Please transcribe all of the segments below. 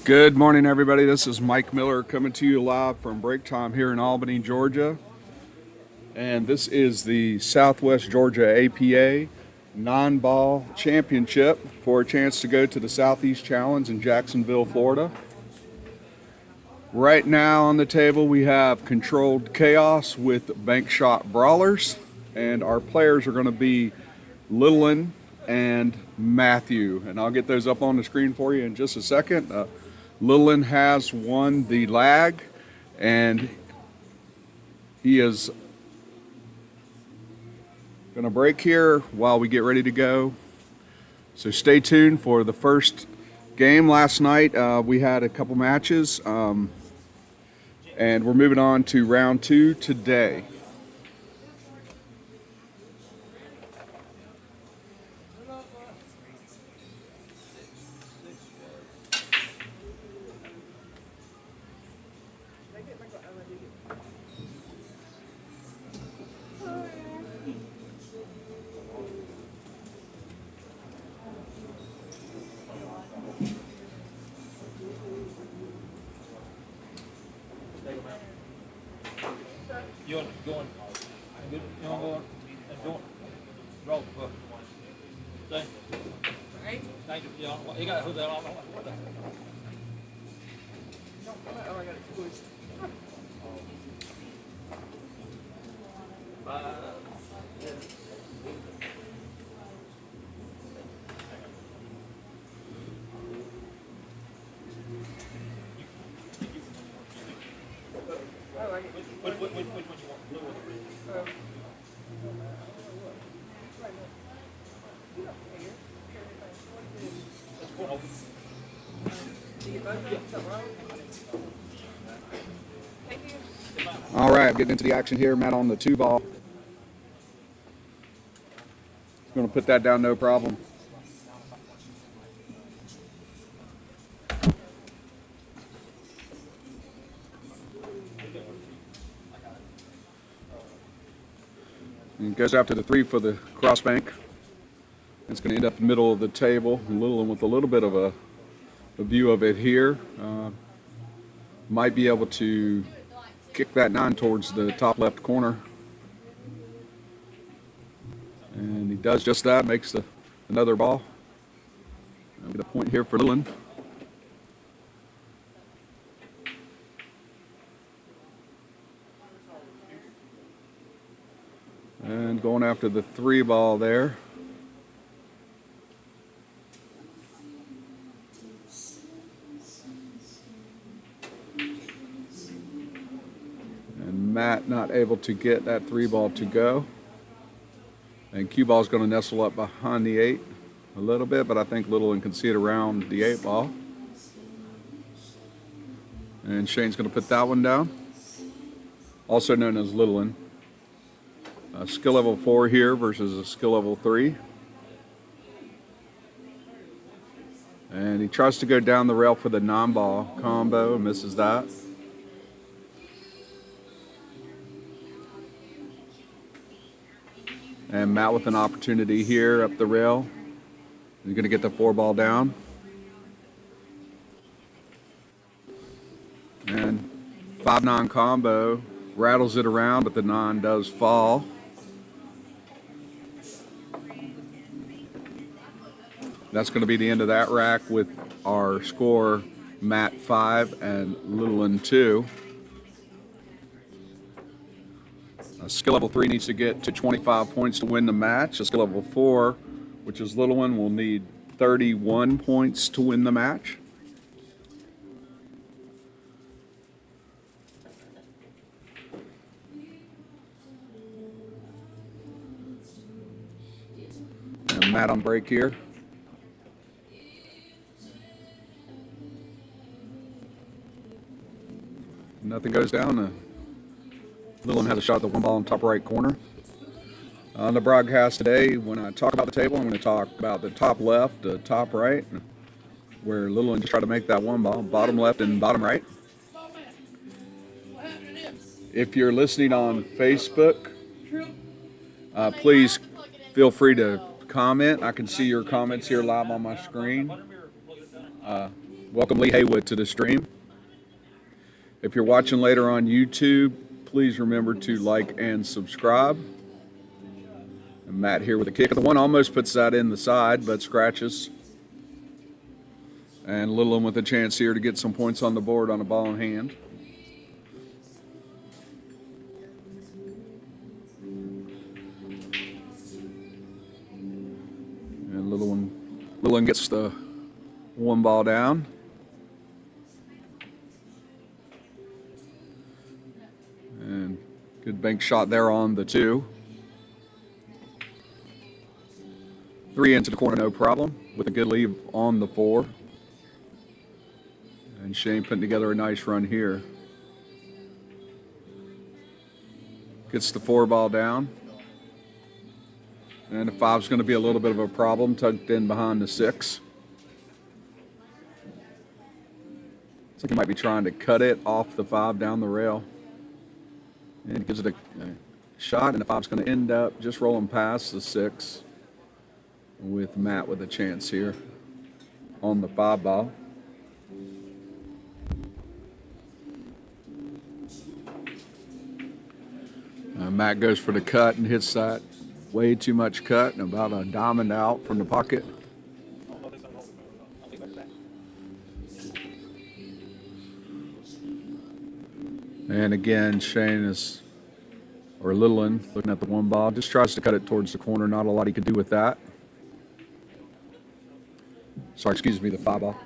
Good morning, everybody. This is Mike Miller coming to you live from break time here in Albany, Georgia. And this is the Southwest Georgia APA non-ball championship for a chance to go to the Southeast Challenge in Jacksonville, Florida. Right now on the table we have Kontrolled Khaos with bank shot Brawlers, and our players are going to be Lillian and Matthew, and I'll get those up on the screen for you in just a second. Lillian has won the lag, and he is going to break here while we get ready to go. So stay tuned for the first game. Last night we had a couple matches, and we're moving on to round two today. You want going? You want going? Going? Roll. Stay. Thank you. You got who that on? What the? Oh, I got it squished. Which one you want? Blue or the green? Let's go open. All right, getting into the action here. Matt on the 2-ball. Going to put that down, no problem. And goes after the 3 for the cross bank. It's going to end up in the middle of the table. Lillian with a little bit of a view of it here. Might be able to kick that 9 towards the top left corner. And he does just that, makes another ball. I'll get a point here for Lillian. And going after the 3 ball there. And Matt not able to get that 3 ball to go. And cue ball is going to nestle up behind the 8 a little bit, but I think Lillian can see it around the 8 ball. And Shane's going to put that one down. Also known as Lillian. Skill level 4 here versus a skill level 3. And he tries to go down the rail for the non-ball combo and misses that. And Matt with an opportunity here up the rail. He's going to get the 4 ball down. And 5-9 combo, rattles it around, but the 9 does fall. That's going to be the end of that rack with our score, Matt 5 and Lillian 2. Skill level 3 needs to get to 25 points to win the match. A skill level 4, which is Lillian, will need 31 points to win the match. And Matt on break here. Nothing goes down. Lillian has a shot at the 1 ball in top right corner. On the broadcast today, when I talk about the table, I'm going to talk about the top left, the top right, where Lillian just tried to make that 1 ball, bottom left and bottom right. If you're listening on Facebook, please feel free to comment. I can see your comments here live on my screen. Welcome Lee Haywood to the stream. If you're watching later on YouTube, please remember to like and subscribe. And Matt here with a kick. The one almost puts that in the side, but scratches. And Littlin with a chance here to get some points on the board on a ball in hand. And Littlin gets the one ball down. And good bank shot there on the 2. 3 into the corner, no problem, with a good lead on the 4. And Shane putting together a nice run here. Gets the 4 ball down. And the 5's going to be a little bit of a problem, tucked in behind the 6. Looks like he might be trying to cut it off the 5 down the rail. And he gives it a shot, and the 5's going to end up just rolling past the 6 with Matt with a chance here on the 5 ball. Matt goes for the cut and hits that way too much cut and about a diamond out from the pocket. And again, Shane or Littlin, looking at the 1 ball, just tries to cut it towards the corner. Not a lot he could do with that. Sorry, excuse me, the 5 ball.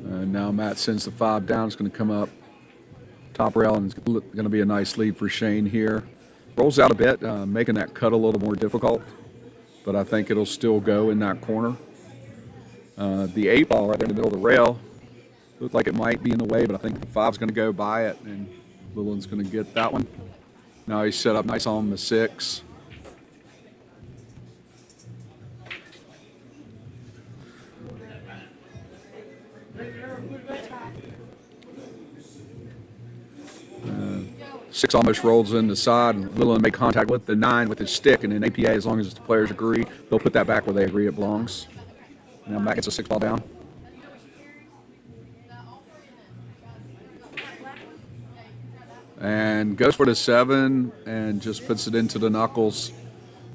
And now Matt sends the 5 down. It's going to come up top rail, and it's going to be a nice lead for Shane here. Rolls out a bit, making that cut a little more difficult, but I think it'll still go in that corner. The 8 ball right there in the middle of the rail looked like it might be in the way, but I think the 5's going to go by it, and Littlin's going to get that one. Now he's set up nice on the 6. Six almost rolls in the side, and Littlin make contact with the 9 with his stick, and then APA, as long as the players agree, they'll put that back where they agree it belongs. Now Matt gets a 6 ball down. And goes for the 7 and just puts it into the knuckles.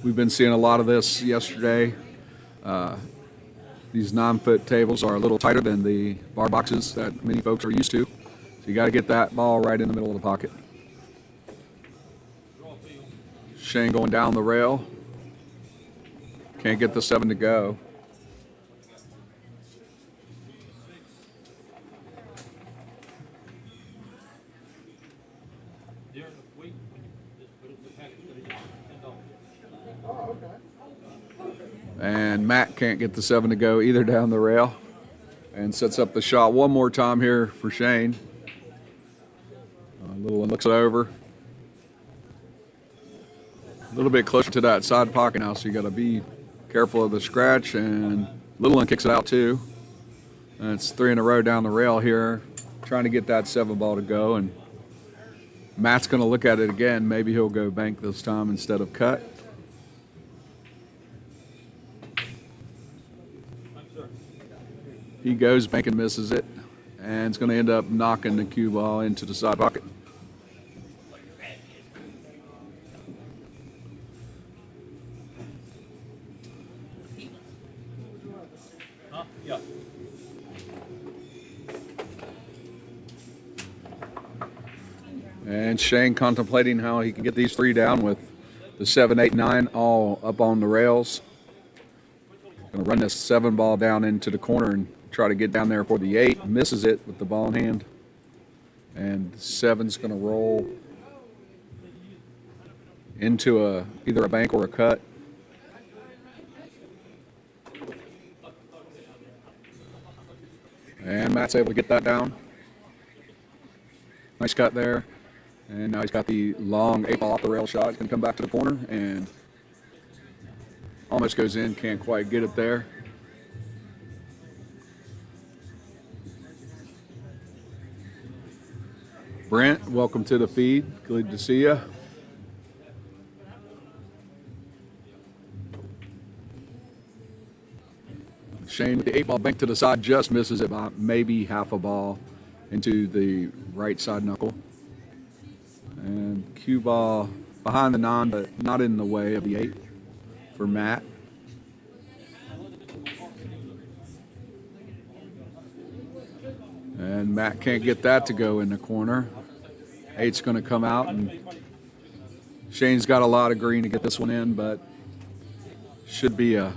We've been seeing a lot of this yesterday. These 9-foot tables are a little tighter than the bar boxes that many folks are used to. So you got to get that ball right in the middle of the pocket. Shane going down the rail. Can't get the 7 to go. And Matt can't get the 7 to go either down the rail, and sets up the shot one more time here for Shane. Littlin looks it over. A little bit closer to that side pocket now, so you got to be careful of the scratch, and Littlin kicks it out too. And it's 3 in a row down the rail here, trying to get that 7 ball to go, and Matt's going to look at it again. Maybe he'll go bank this time instead of cut. He goes bank and misses it, and it's going to end up knocking the cue ball into the side pocket. Yeah. And Shane contemplating how he can get these 3 down with the 7, 8, 9 all up on the rails. Going to run this 7 ball down into the corner and try to get down there for the 8. Misses it with the ball in hand. And 7's going to roll into either a bank or a cut. And Matt's able to get that down. Nice cut there. And now he's got the long 8 ball off the rail shot. He's going to come back to the corner and almost goes in. Can't quite get it there. Brent, welcome to the feed. Good to see you. Shane with the 8 ball bank to the side, just misses it by maybe half a ball into the right side knuckle. And cue ball behind the 9, but not in the way of the 8 for Matt. And Matt can't get that to go in the corner. 8's going to come out, and Shane's got a lot of green to get this one in, but should be a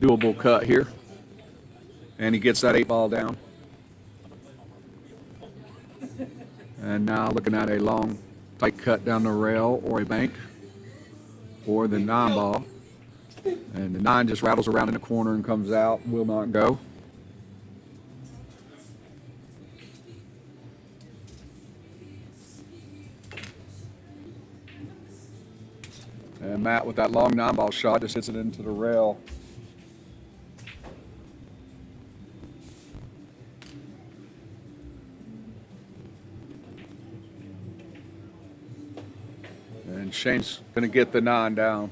doable cut here. And he gets that 8 ball down. And now looking at a long, tight cut down the rail or a bank for the 9 ball. And the 9 just rattles around in the corner and comes out, will not go. And Matt with that long 9 ball shot just hits it into the rail. And Shane's going to get the 9 down.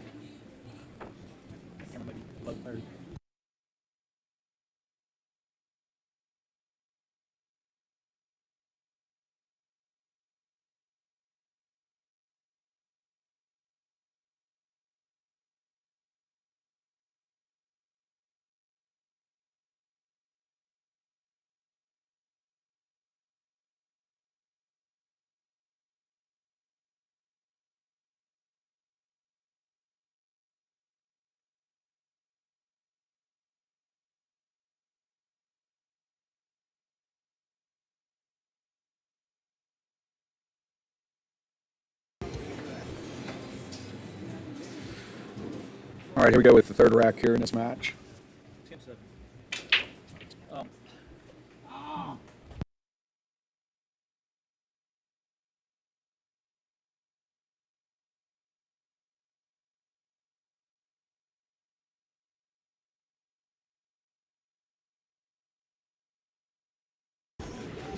All right, here we go with the 3rd rack here in this match. 10-7.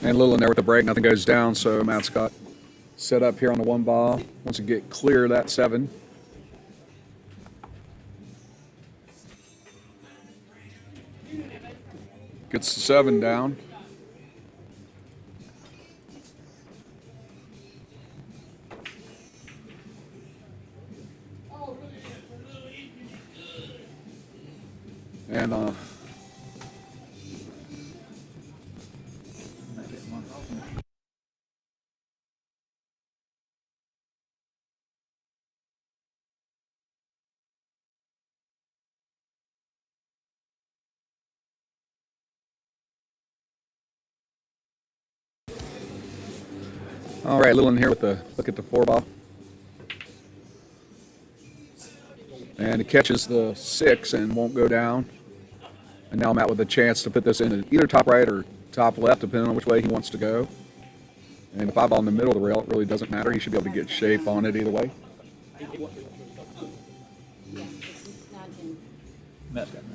And a little in there with the break, nothing goes down, so Matt's got set up here on the 1 ball. Wants to get clear of that 7. Gets the 7 down. And all right, a little in here with the look at the 4 ball. And it catches the 6 and won't go down. And now Matt with a chance to put this in either top right or top left, depending on which way he wants to go. And the 5 ball in the middle of the rail, it really doesn't matter. He should be able to get shape on it either way. Matt's got 9.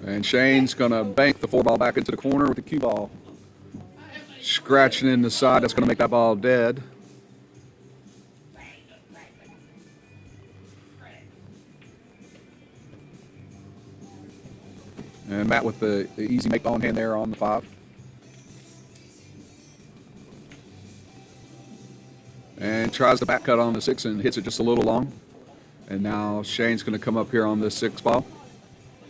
And Shane's going to bank the 4 ball back into the corner with the cue ball. Scratching in the side, that's going to make that ball dead. And Matt with the easy make ball in hand there on the 5. And tries the back cut on the 6 and hits it just a little long. And now Shane's going to come up here on this 6 ball.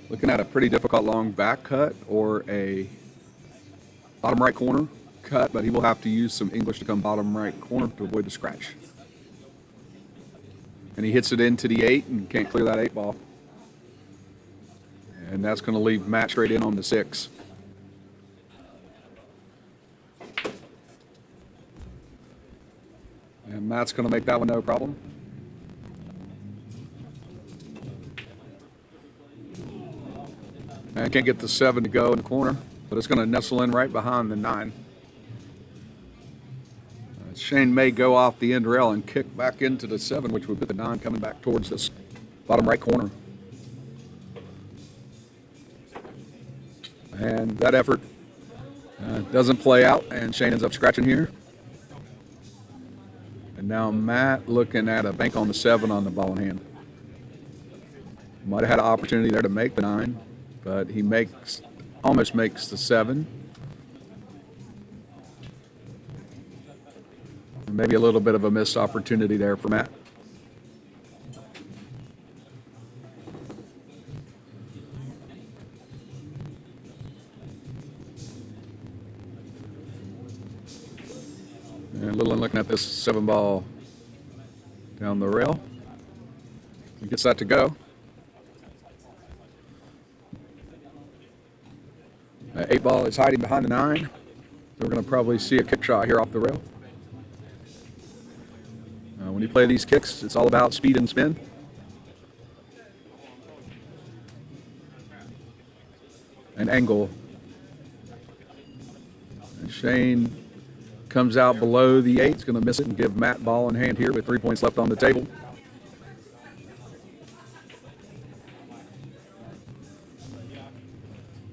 Looking at a pretty difficult long back cut or a bottom right corner cut, but he will have to use some English to come bottom right corner to avoid the scratch. And he hits it into the 8 and can't clear that 8 ball. And that's going to leave Matt straight in on the 6. And Matt's going to make that one no problem. And can't get the 7 to go in the corner, but it's going to nestle in right behind the 9. Shane may go off the end rail and kick back into the 7, which would put the 9 coming back towards this bottom right corner. And that effort doesn't play out, and Shane ends up scratching here. And now Matt looking at a bank on the 7 on the ball in hand. Might have had an opportunity there to make the 9, but he almost makes the 7. Maybe a little bit of a missed opportunity there for Matt. And Little looking at this 7 ball down the rail. He gets that to go. 8 ball is hiding behind the 9. So we're going to probably see a kick shot here off the rail. When you play these kicks, it's all about speed and spin. And angle. And Shane comes out below the 8. He's going to miss it and give Matt ball in hand here with 3 points left on the table.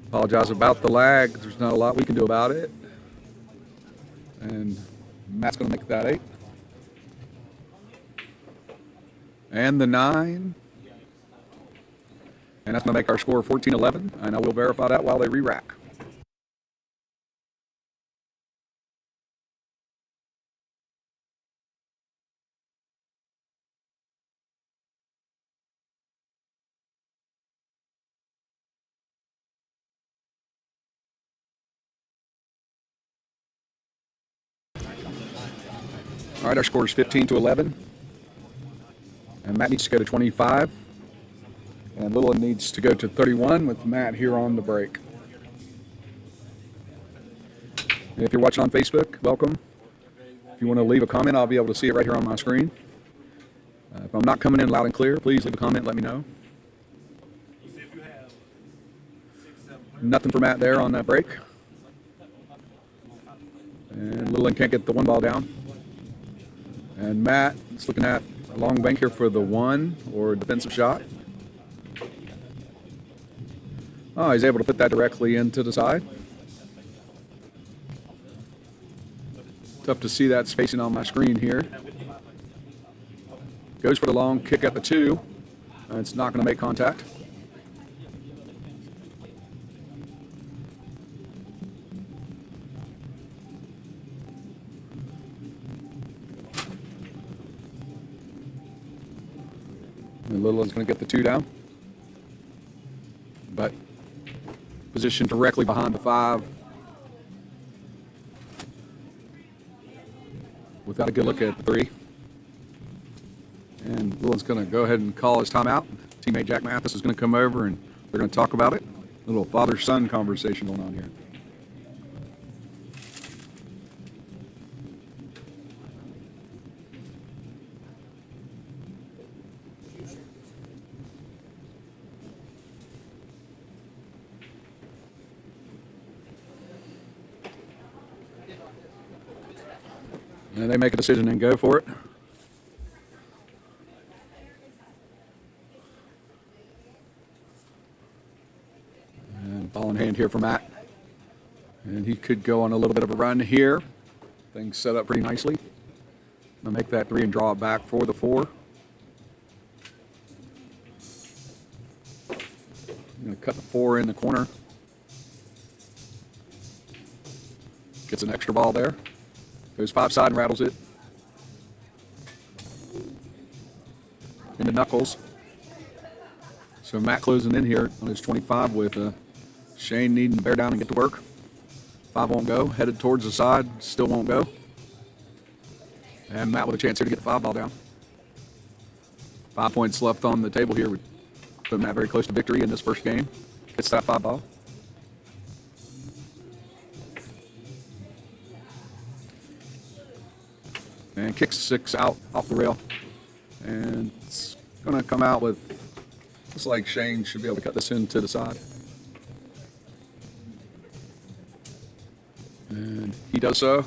Apologize about the lag. There's not a lot we can do about it. And Matt's going to make that 8. And the 9. And that's going to make our score 14-11. And I will verify that while they re-rack. All right, our score is 15-11. And Matt needs to go to 25. And Little needs to go to 31 with Matt here on the break. And if you're watching on Facebook, welcome. If you want to leave a comment, I'll be able to see it right here on my screen. If I'm not coming in loud and clear, please leave a comment, let me know. Nothing for Matt there on that break. And Little can't get the 1 ball down. And Matt is looking at a long bank here for the 1 or defensive shot. Oh, he's able to put that directly into the side. Tough to see that spacing on my screen here. Goes for the long kick at the 2. It's not going to make contact. And Little is going to get the 2 down. But positioned directly behind the 5. Without a good look at the 3. And Little's going to go ahead and call his timeout. Teammate Jack Mathis is going to come over and they're going to talk about it. A little father-son conversation going on here. And they make a decision and go for it. And ball in hand here for Matt. And he could go on a little bit of a run here. Things set up pretty nicely. I'll make that 3 and draw it back for the 4. I'm going to cut the 4 in the corner. Gets an extra ball there. Goes 5 side and rattles it. Into knuckles. So Matt closing in here on his 25 with Shane needing to bear down and get to work. 5 won't go. Headed towards the side. Still won't go. And Matt with a chance here to get the 5 ball down. 5 points left on the table here. We put Matt very close to victory in this first game. Gets that 5 ball. And kicks 6 out off the rail. And it's going to come out with, looks like Shane should be able to cut this into the side. And he does so.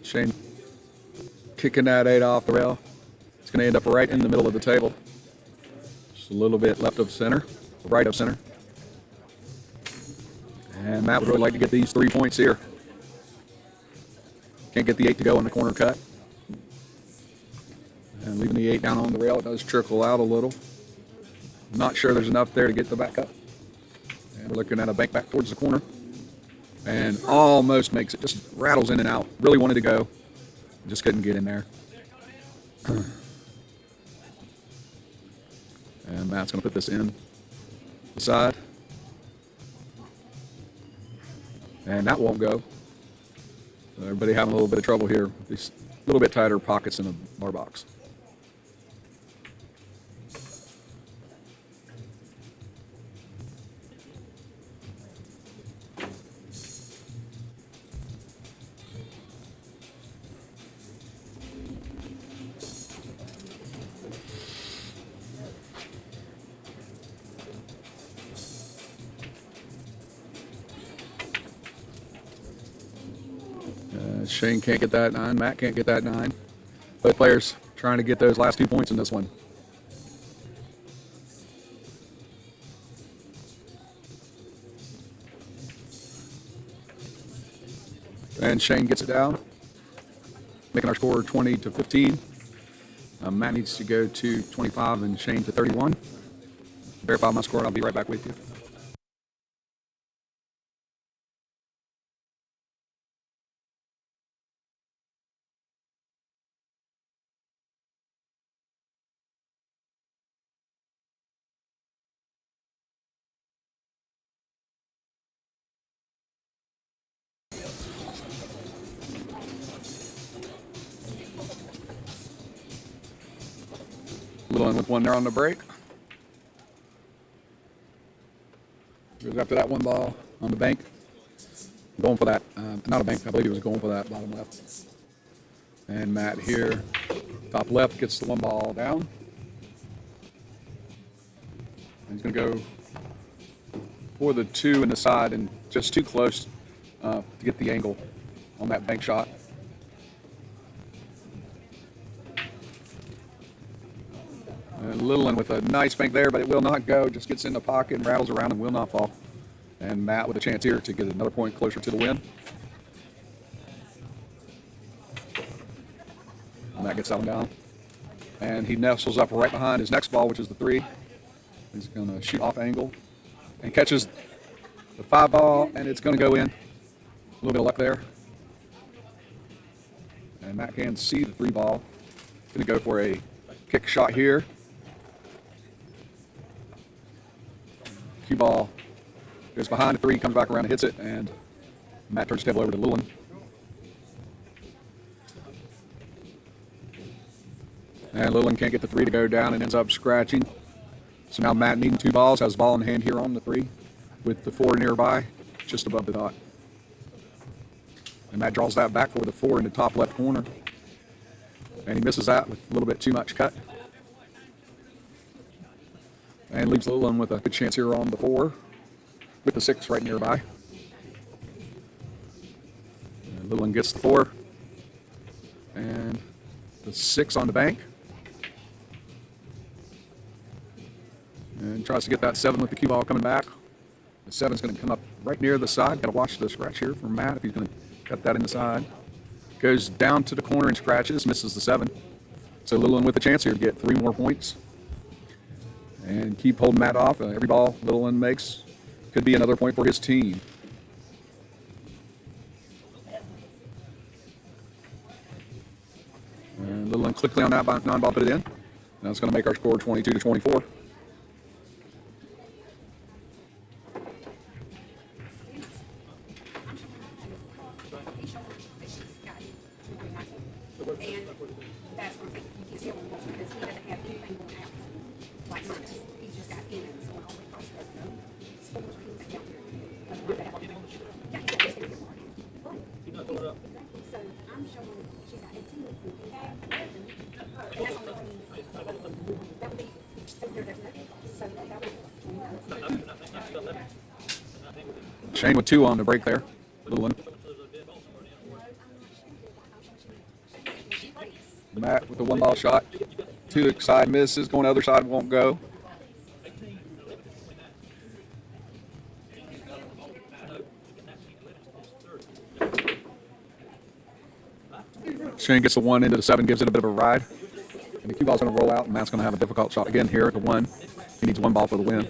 Shane kicking that 8 off the rail. It's going to end up right in the middle of the table. Just a little bit left of center, right of center. And Matt would really like to get these 3 points here. Can't get the 8 to go on the corner cut. And leaving the 8 down on the rail, it does trickle out a little. Not sure there's enough there to get the back up. And we're looking at a bank back towards the corner. And almost makes it, just rattles in and out. Really wanted to go, just couldn't get in there. And Matt's going to put this in the side. And that won't go. So everybody having a little bit of trouble here. These little bit tighter pockets in the bar box. Shane can't get that 9. Matt can't get that 9. Both players trying to get those last 2 points in this one. And Shane gets it down, making our score 20-15. Matt needs to go to 25 and Shane to 31. Verify my score and I'll be right back with you. Little with one there on the break. Goes after that one ball on the bank. Going for that, not a bank, I believe he was going for that bottom left. And Matt here, top left, gets the one ball down. And he's going to go for the 2 in the side and just too close to get the angle on that bank shot. Littleton with a nice bank there, but it will not go. Just gets in the pocket and rattles around and will not fall. And Matt with a chance here to get another point closer to the win. Matt gets that one down. And he nestles up right behind his next ball, which is the 3. He's going to shoot off angle and catches the 5 ball, and it's going to go in. A little bit of luck there. And Matt can see the 3 ball. Going to go for a kick shot here. Cue ball goes behind the 3, comes back around and hits it, and Matt turns the table over to Littleton. And Littleton can't get the 3 to go down and ends up scratching. So now Matt needing 2 balls, has the ball in hand here on the 3 with the 4 nearby, just above the dot. And Matt draws that back for the 4 in the top left corner. And he misses that with a little bit too much cut. And leaves Littleton with a good chance here on the 4 with the 6 right nearby. And Littleton gets the 4 and the 6 on the bank. And tries to get that 7 with the cue ball coming back. The 7's going to come up right near the side. Got to watch the scratch here from Matt if he's going to cut that in the side. Goes down to the corner and scratches, misses the 7. So Littleton with a chance here to get 3 more points. And keep holding Matt off. Every ball Littleton makes could be another point for his team. And Littleton quickly on that non-ball, put it in. Now it's going to make our score 22-24. Shane with 2 on the break there. Littleton. Matt with the 1 ball shot. To the side misses. Going to the other side won't go. Shane gets the 1 into the 7, gives it a bit of a ride. And the cue ball's going to roll out, and Matt's going to have a difficult shot again here at the 1. He needs 1 ball for the win.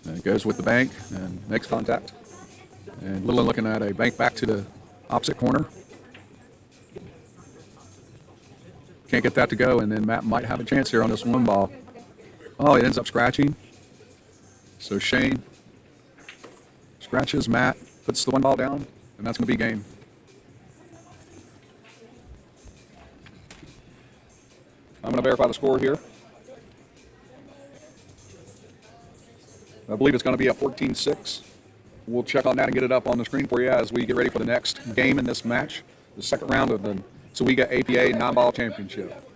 And it goes with the bank and makes contact. And Little looking at a bank back to the opposite corner. Can't get that to go, and then Matt might have a chance here on this 1 ball. Oh, it ends up scratching. So Shane scratches, Matt puts the 1 ball down, and that's going to be game. I'm going to verify the score here. I believe it's going to be at 14-6. We'll check on that and get it up on the screen for you as we get ready for the next game in this match, the second round of the Sawega APA 9-ball championship.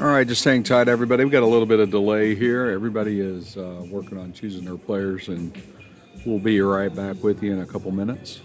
All right, just hang tight, everybody. We've got a little bit of delay here. Everybody is working on choosing their players, and we'll be right back with you in a couple minutes.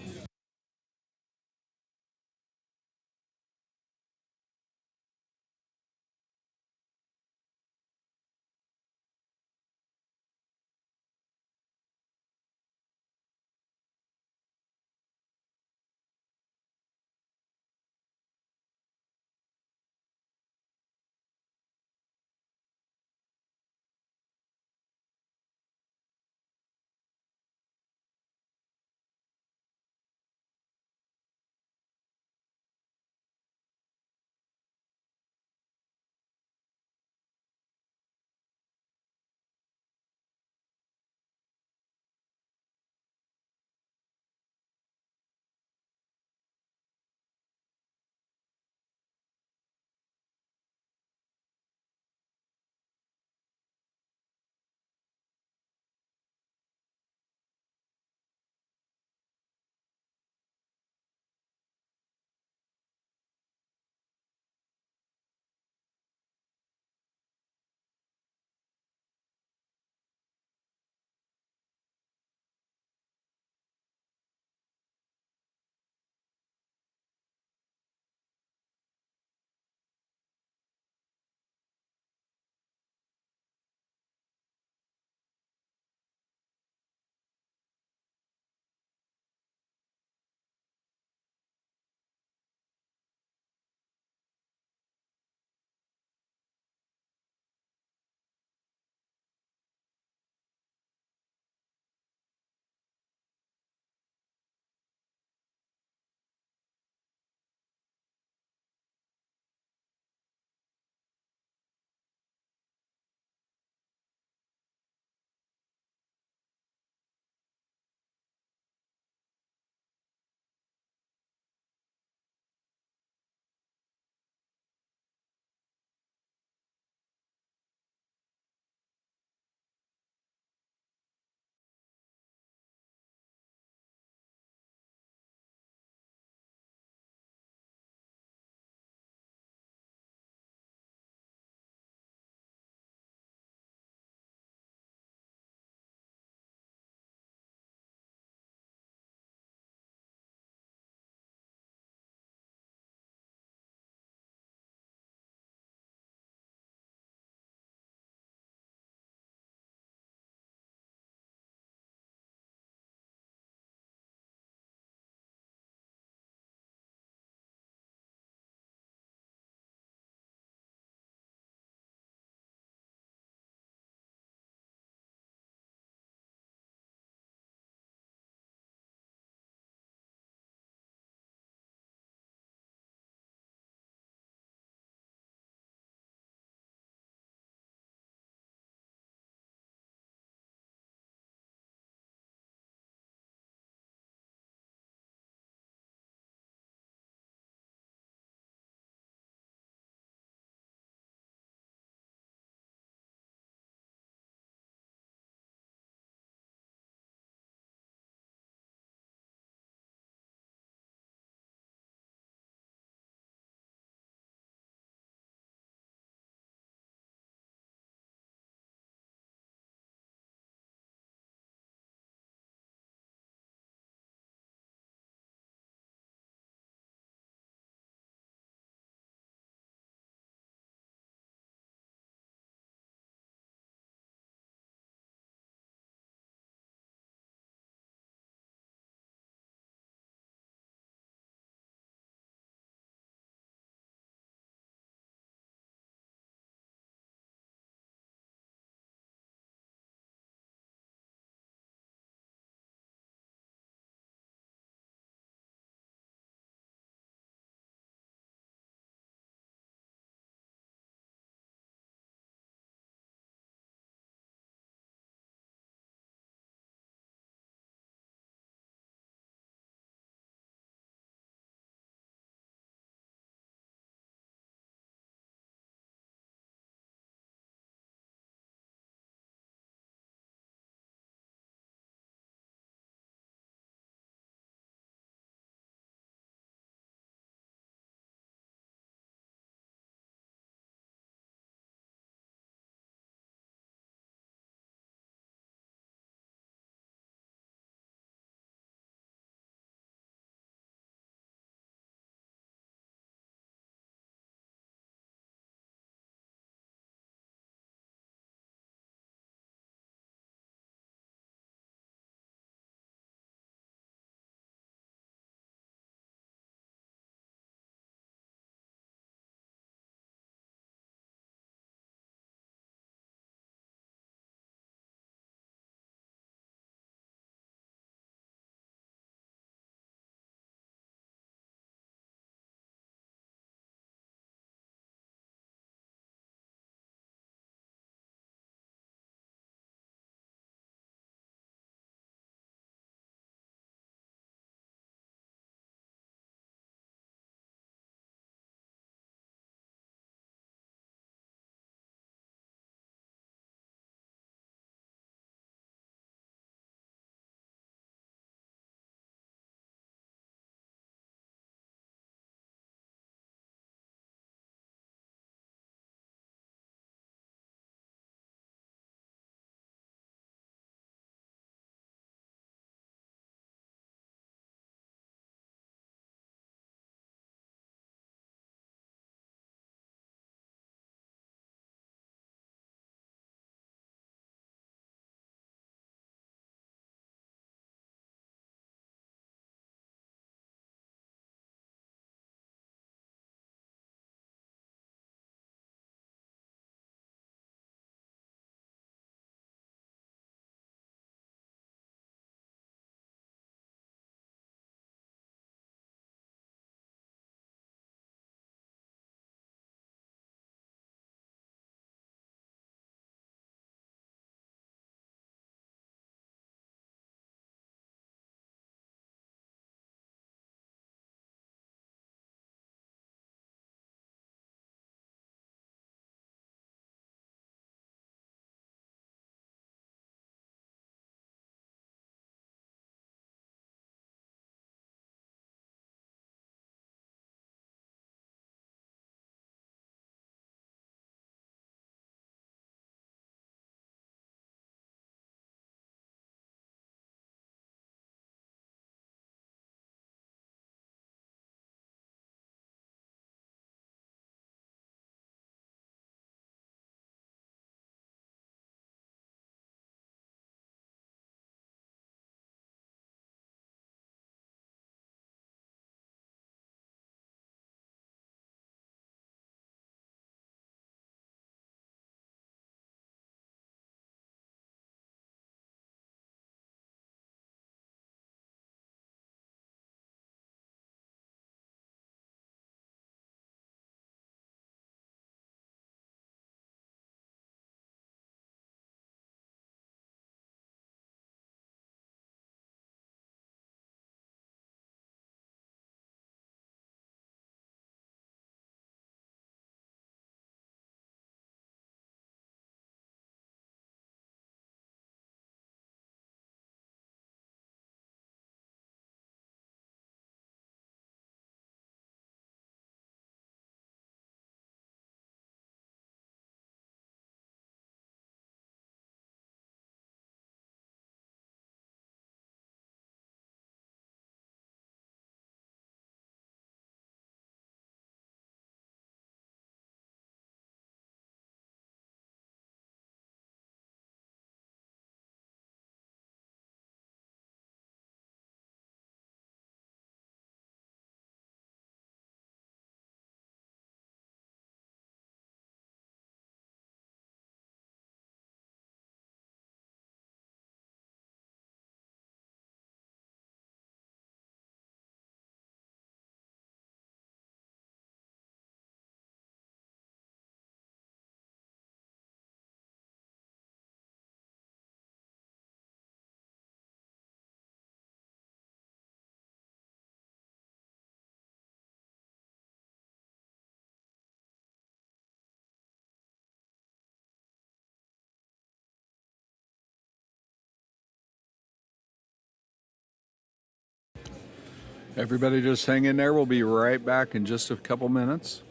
Everybody just hang in there. We'll be right back in just a couple minutes.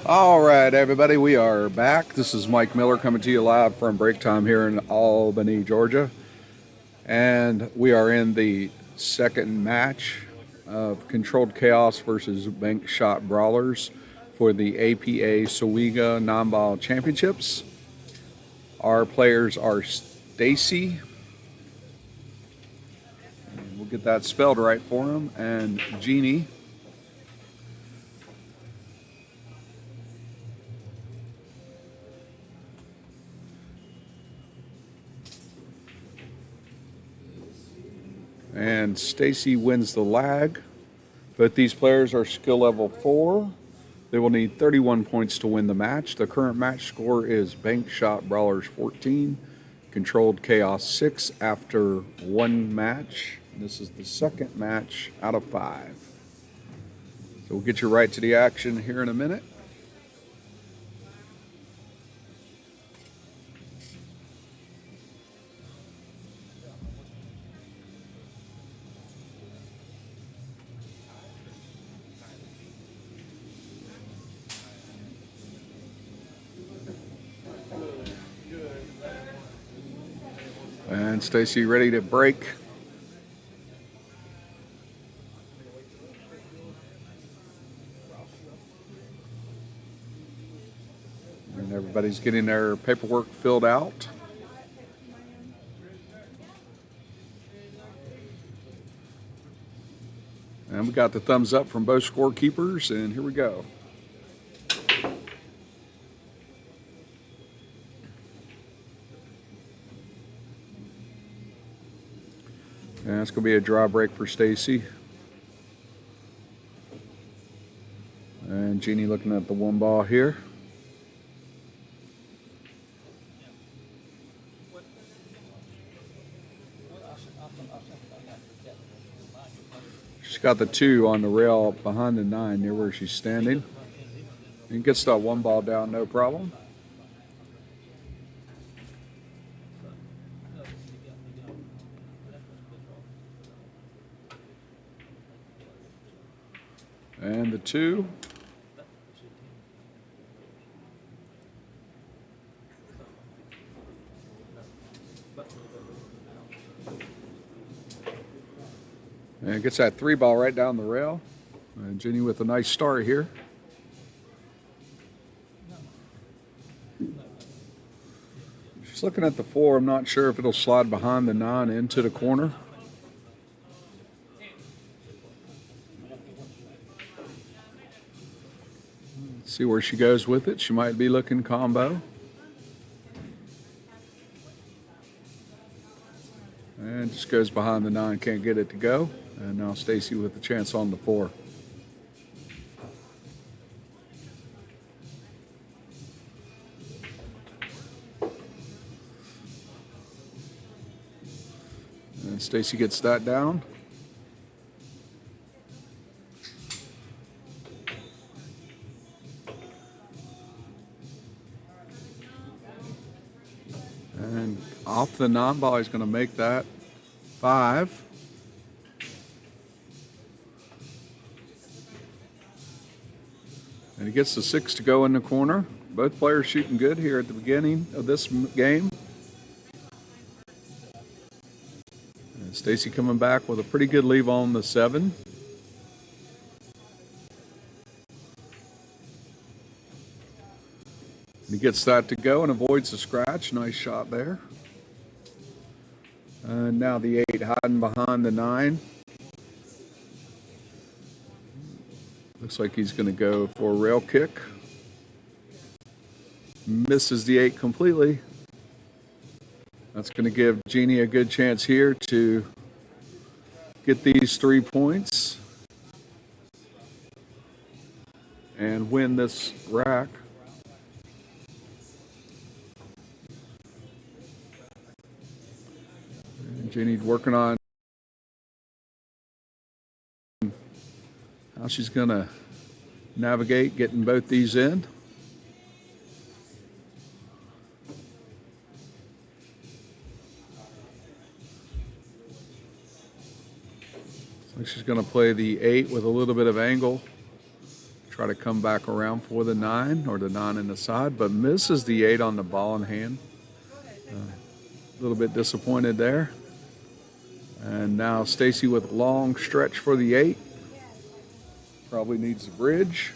All right, everybody, we are back. This is Mike Miller coming to you live from break time here in Albany, Georgia. And we are in the second match of Controlled Chaos versus Bank Shot Brawlers for the APA Sawega Non-Ball Championships. Our players are Stacy, and we'll get that spelled right for him, and Jeannie. And Stacy wins the lag. Both these players are skill level 4. They will need 31 points to win the match. The current match score is Bank Shot Brawlers 14, Controlled Chaos 6 after one match. This is the second match out of 5. So we'll get you right to the action here in a minute. And Stacy ready to break. And everybody's getting their paperwork filled out. And we got the thumbs up from both scorekeepers, and here we go. And it's going to be a draw break for Stacy. And Jeannie looking at the one ball here. She's got the 2 on the rail behind the 9 near where she's standing. And gets that 1 ball down, no problem. And the 2. And gets that 3 ball right down the rail. And Jenny with a nice start here. She's looking at the 4. I'm not sure if it'll slide behind the 9 into the corner. Let's see where she goes with it. She might be looking combo. And just goes behind the 9, can't get it to go. And now Stacy with a chance on the 4. And Stacy gets that down. And off the 9 ball, he's going to make that 5. And he gets the 6 to go in the corner. Both players shooting good here at the beginning of this game. And Stacy coming back with a pretty good leave on the 7. And he gets that to go and avoids the scratch. Nice shot there. And now the 8 hiding behind the 9. Looks like he's going to go for a rail kick. Misses the 8 completely. That's going to give Jeannie a good chance here to get these 3 points and win this rack. And Jeannie's working on how she's going to navigate getting both these in. Looks like she's going to play the 8 with a little bit of angle. Try to come back around for the 9 or the 9 in the side, but misses the 8 on the ball in hand. A little bit disappointed there. And now Stacy with a long stretch for the 8. Probably needs the bridge.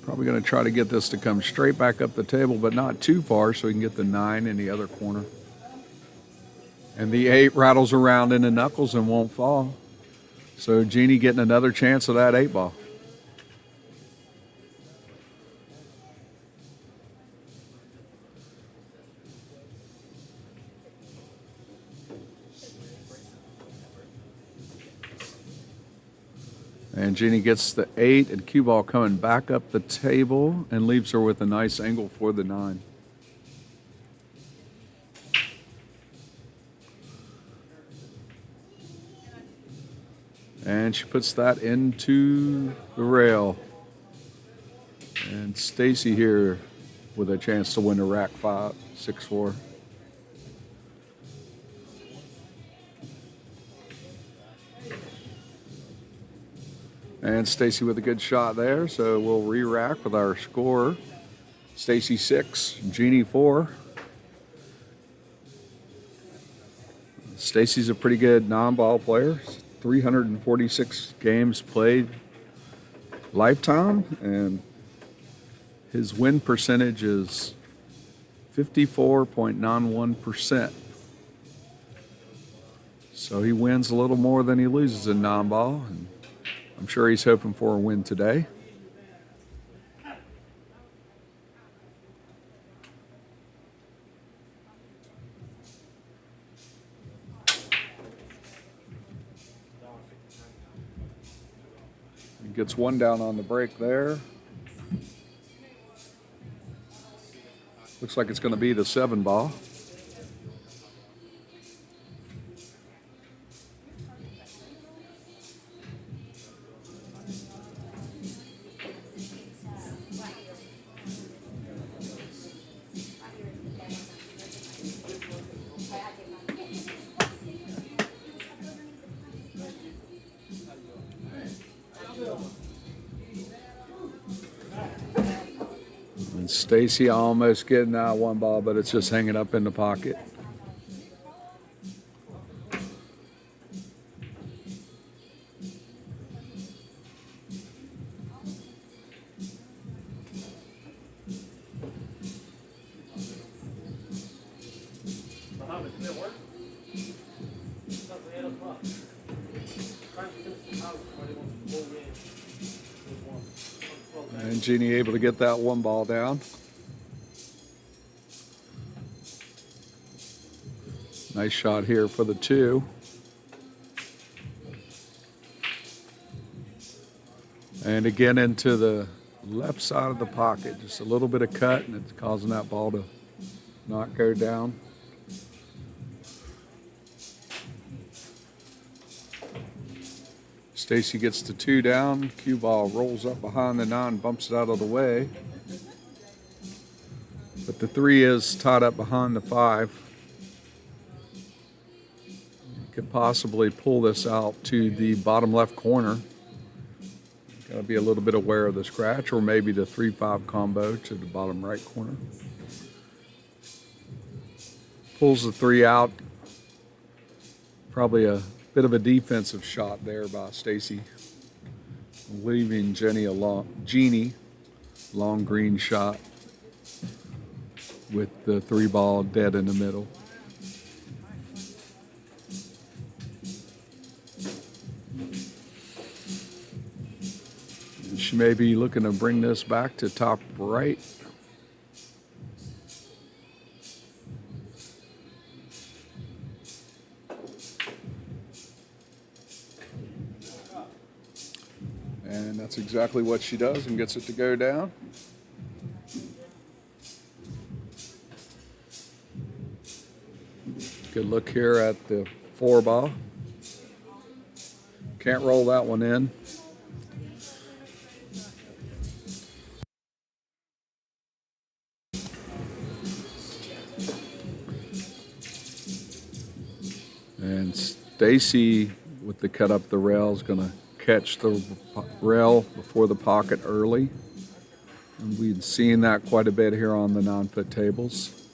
Probably going to try to get this to come straight back up the table, but not too far so he can get the 9 in the other corner. And the 8 rattles around in the knuckles and won't fall. So Jeannie getting another chance of that 8 ball. And Jeannie gets the 8 and cue ball coming back up the table and leaves her with a nice angle for the 9. And she puts that into the rail. And Stacy here with a chance to win the rack 5, 6-4. And Stacy with a good shot there, so we'll re-rack with our score. Stacy 6, Jeannie 4. Stacy's a pretty good non-ball player. 346 games played lifetime, and his win percentage is 54.91%. So he wins a little more than he loses in non-ball, and I'm sure he's hoping for a win today. He gets 1 down on the break there. Looks like it's going to be the 7 ball. And Stacy almost getting that one ball, but it's just hanging up in the pocket. And Jeannie able to get that one ball down. Nice shot here for the 2. And again into the left side of the pocket. Just a little bit of cut, and it's causing that ball to not go down. Stacy gets the 2 down. Cue ball rolls up behind the 9, bumps it out of the way. But the 3 is tied up behind the 5. You could possibly pull this out to the bottom left corner. Got to be a little bit aware of the scratch, or maybe the 3-5 combo to the bottom right corner. Pulls the 3 out. Probably a bit of a defensive shot there by Stacy, leaving Jeannie a long green shot with the 3 ball dead in the middle. And she may be looking to bring this back to top right. And that's exactly what she does and gets it to go down. Good look here at the 4 ball. Can't roll that one in. And Stacy, with the cut up the rail, is going to catch the rail before the pocket early. And we've seen that quite a bit here on the 9-foot tables.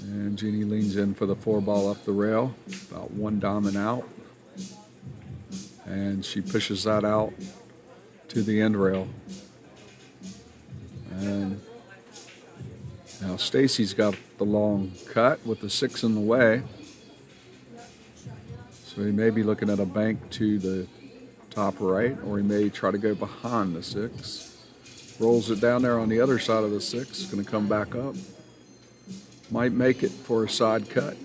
And Jeannie leans in for the 4 ball up the rail, about 1 diamond out. And she pushes that out to the end rail. And now Stacy's got the long cut with the 6 in the way. So he may be looking at a bank to the top right, or he may try to go behind the 6. Rolls it down there on the other side of the 6, going to come back up. Might make it for a side cut.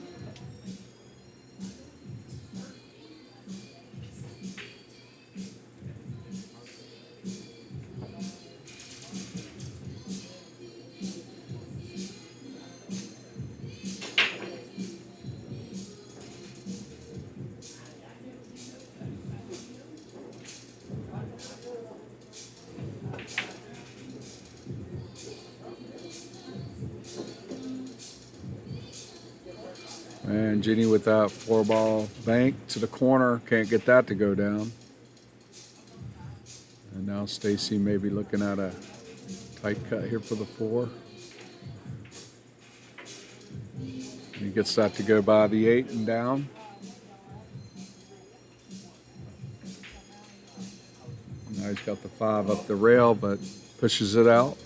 And Jeannie with that 4 ball bank to the corner, can't get that to go down. And now Stacy may be looking at a tight cut here for the 4. He gets that to go by the 8 and down. Now he's got the 5 up the rail, but pushes it out.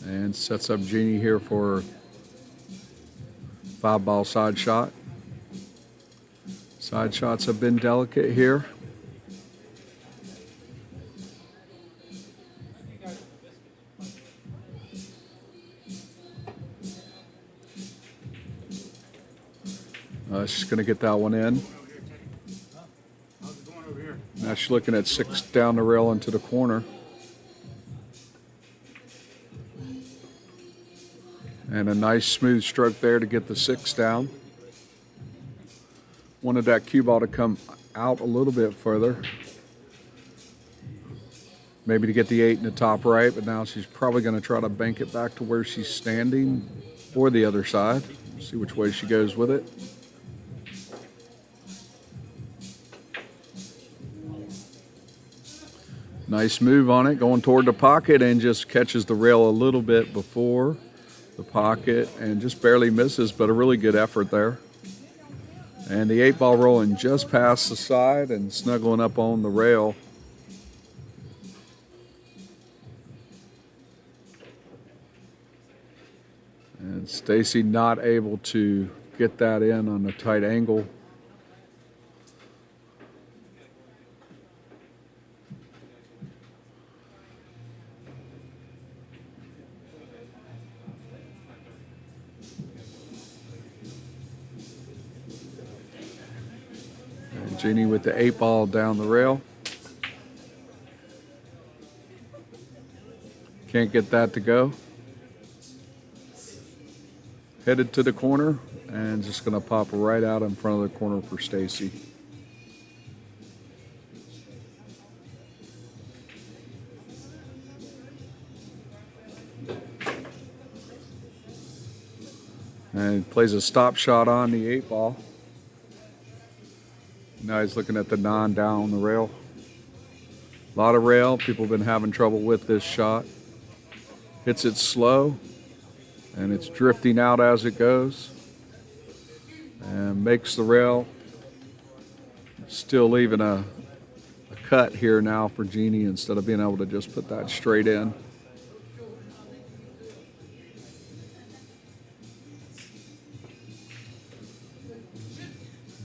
And sets up Jeannie here for 5 ball side shot. Side shots have been delicate here. She's going to get that one in. Now she's looking at 6 down the rail into the corner. And a nice smooth stroke there to get the 6 down. Wanted that cue ball to come out a little bit further. maybe to get the 8 in the top right, but now she's probably going to try to bank it back to where she's standing or the other side. See which way she goes with it. Nice move on it, going toward the pocket, and just catches the rail a little bit before the pocket and just barely misses, but a really good effort there. And the 8-ball rolling just past the side and snuggling up on the rail. And Stacy not able to get that in on a tight angle. And Jeannie with the 8-ball down the rail. Can't get that to go. Headed to the corner and just going to pop right out in front of the corner for Stacy. And plays a stop shot on the 8-ball. Now he's looking at the 9 down the rail. A lot of rail. People have been having trouble with this shot. Hits it slow, and it's drifting out as it goes. And makes the rail. Still leaving a cut here now for Jeannie instead of being able to just put that straight in.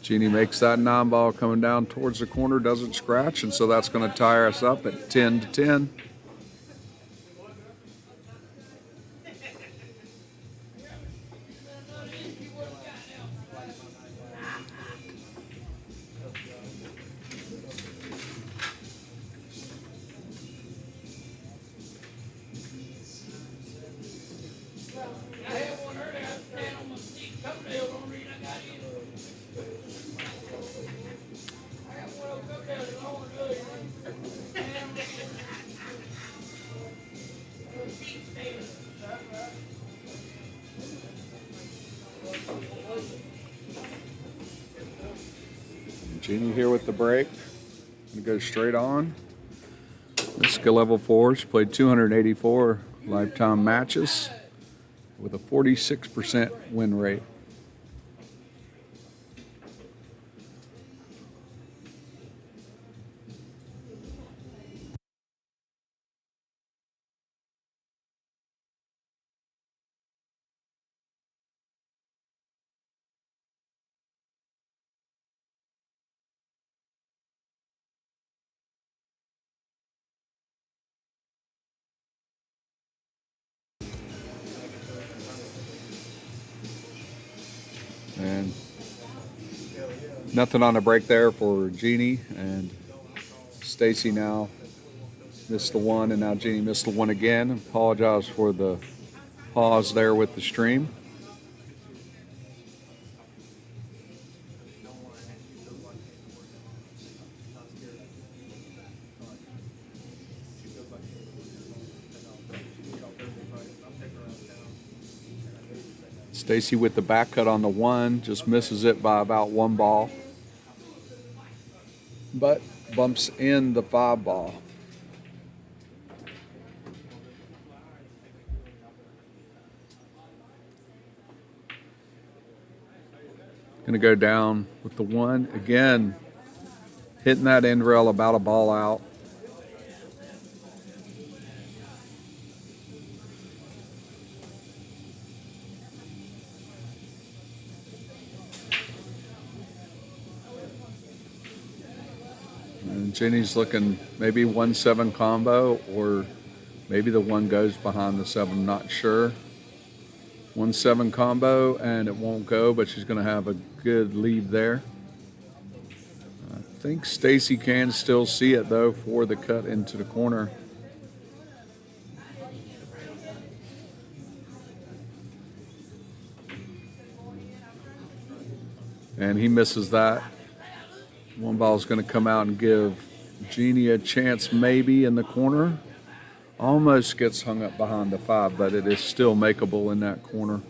Jeannie makes that 9-ball coming down towards the corner, doesn't scratch, and so that's going to tie us up at 10-10. Jeannie here with the break. Gonna go straight on. Skill level 4. She played 284 lifetime matches with a 46% win rate. And nothing on the break there for Jeannie, and Stacy now missed the 1, and now Jeannie missed the 1 again. Apologize for the pause there with the stream. Stacy with the back cut on the 1, just misses it by about 1 ball, but bumps in the 5-ball. Gonna go down with the 1 again, hitting that end rail about a ball out. And Jenny's looking maybe 1-7 combo, or maybe the 1 goes behind the 7, not sure. 1-7 combo, and it won't go, but she's going to have a good lead there. I think Stacy can still see it though for the cut into the corner. And he misses that. 1 ball is going to come out and give Jeannie a chance maybe in the corner. Almost gets hung up behind the 5, but it is still makeable in that corner.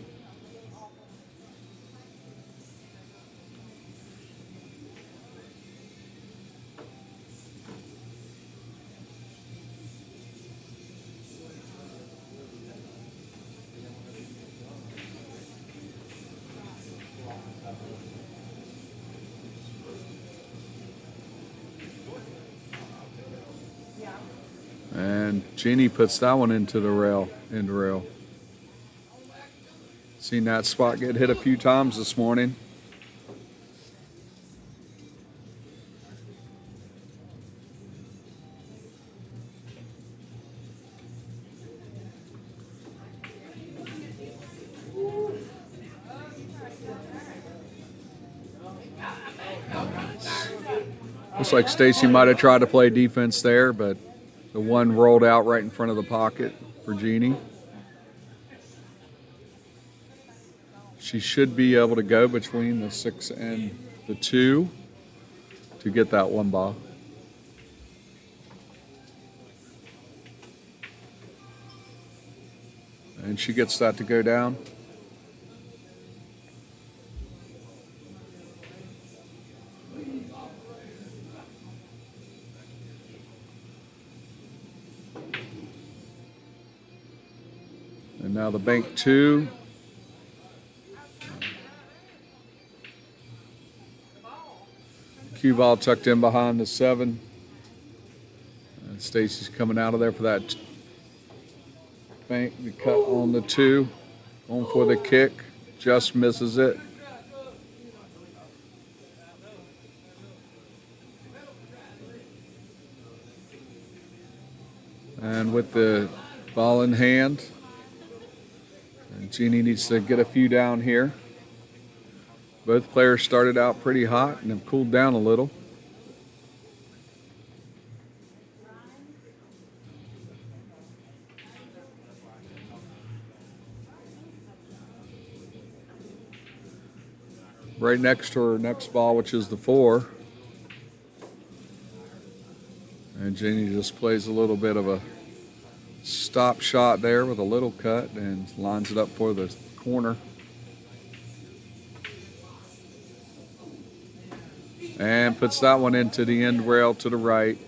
And Jeannie puts that one into the rail, end rail. Seen that spot get hit a few times this morning. Looks like Stacy might have tried to play defense there, but the one rolled out right in front of the pocket for Jeannie. She should be able to go between the 6 and the 2 to get that one ball. And she gets that to go down. And now the bank 2. Cue ball tucked in behind the 7. And Stacy's coming out of there for that bank. The cut on the 2. Going for the kick. Just misses it. And with the ball in hand, and Jeannie needs to get a few down here. Both players started out pretty hot and have cooled down a little. Right next to her next ball, which is the 4. And Jeannie just plays a little bit of a stop shot there with a little cut and lines it up for the corner. And puts that one into the end rail to the right.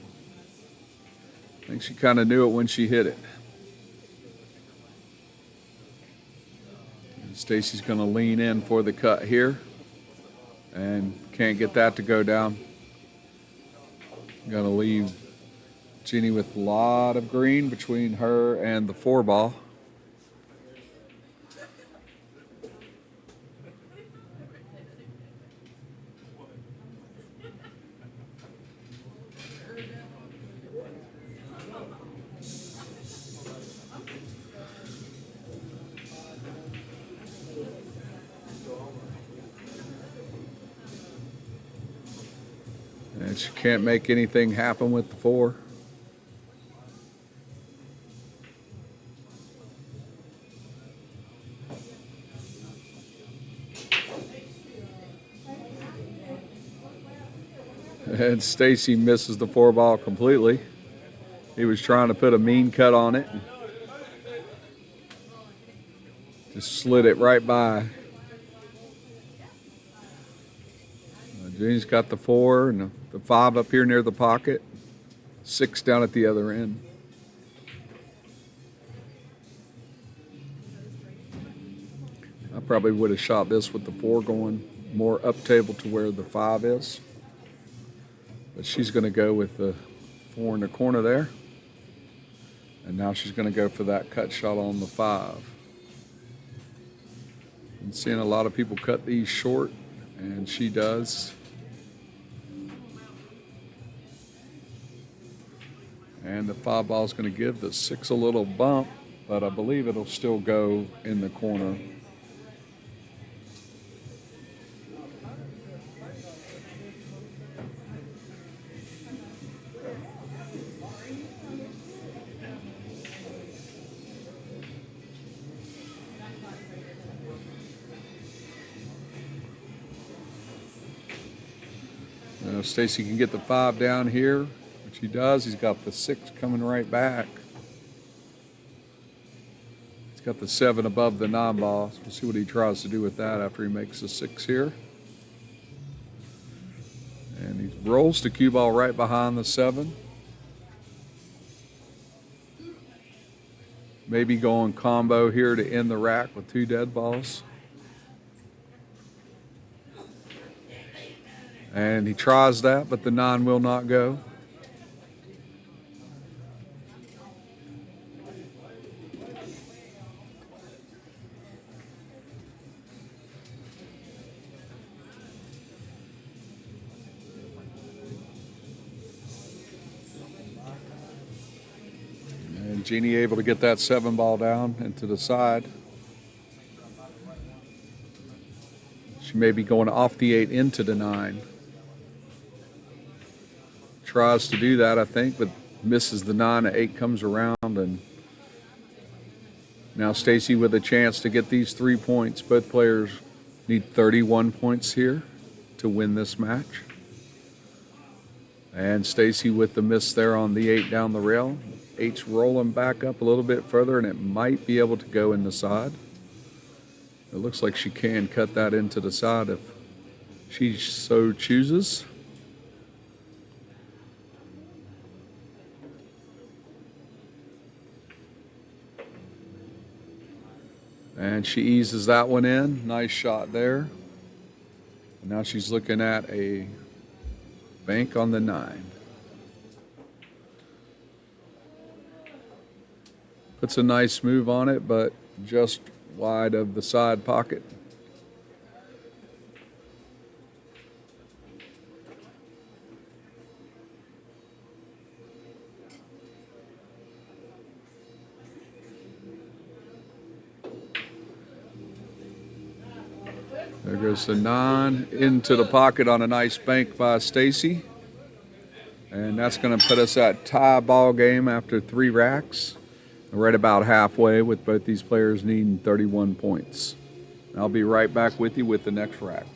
I think she kind of knew it when she hit it. And Stacy's going to lean in for the cut here. And can't get that to go down. Going to leave Jeannie with a lot of green between her and the 4 ball. And she can't make anything happen with the 4. And Stacy misses the 4 ball completely. He was trying to put a mean cut on it. Just slid it right by. Jeannie's got the 4 and the 5 up here near the pocket. 6 down at the other end. I probably would have shot this with the 4 going more up table to where the 5 is. But she's going to go with the 4 in the corner there. And now she's going to go for that cut shot on the 5. I'm seeing a lot of people cut these short, and she does. And the 5 ball is going to give the 6 a little bump, but I believe it'll still go in the corner. Now Stacy can get the 5 down here, which She does. He's got the 6 coming right back. He's got the 7 above the 9 ball. So we'll see what he tries to do with that after he makes the 6 here. And he rolls the cue ball right behind the 7. Maybe going combo here to end the rack with 2 dead balls. And he tries that, but the 9 will not go. And Jeannie able to get that 7 ball down into the side. She may be going off the 8 into the 9. Tries to do that, I think, but misses the 9. The 8 comes around, and now Stacy with a chance to get these 3 points. Both players need 31 points here to win this match. And Stacy with the miss there on the 8 down the rail. 8's rolling back up a little bit further, and it might be able to go in the side. It looks like she can cut that into the side if she so chooses. And she eases that one in. Nice shot there. And now she's looking at a bank on the 9. Puts a nice move on it, but just wide of the side pocket. There goes the 9 into the pocket on a nice bank by Stacy. And that's going to put us at tie ball game after 3 racks. Right about halfway with both these players needing 31 points. I'll be right back with you with the next rack.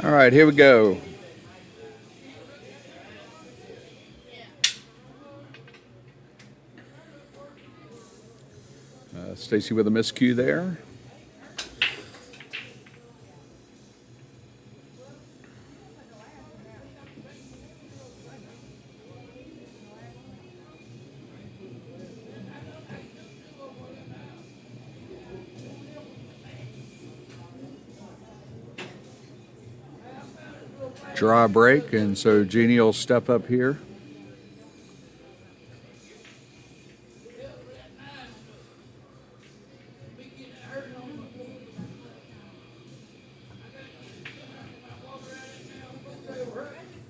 All right, here we go. Stacy with a miscue there. Dry break, and so Jeannie will step up here.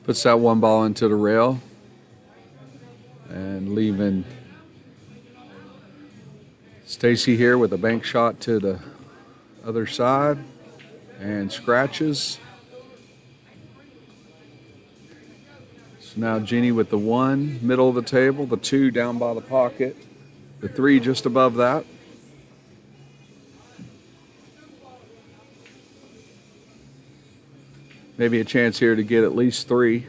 Puts that 1 ball into the rail and leaving Stacy here with a bank shot to the other side and scratches. So now Jeannie with the 1, middle of the table, the 2 down by the pocket, the 3 just above that. Maybe a chance here to get at least 3.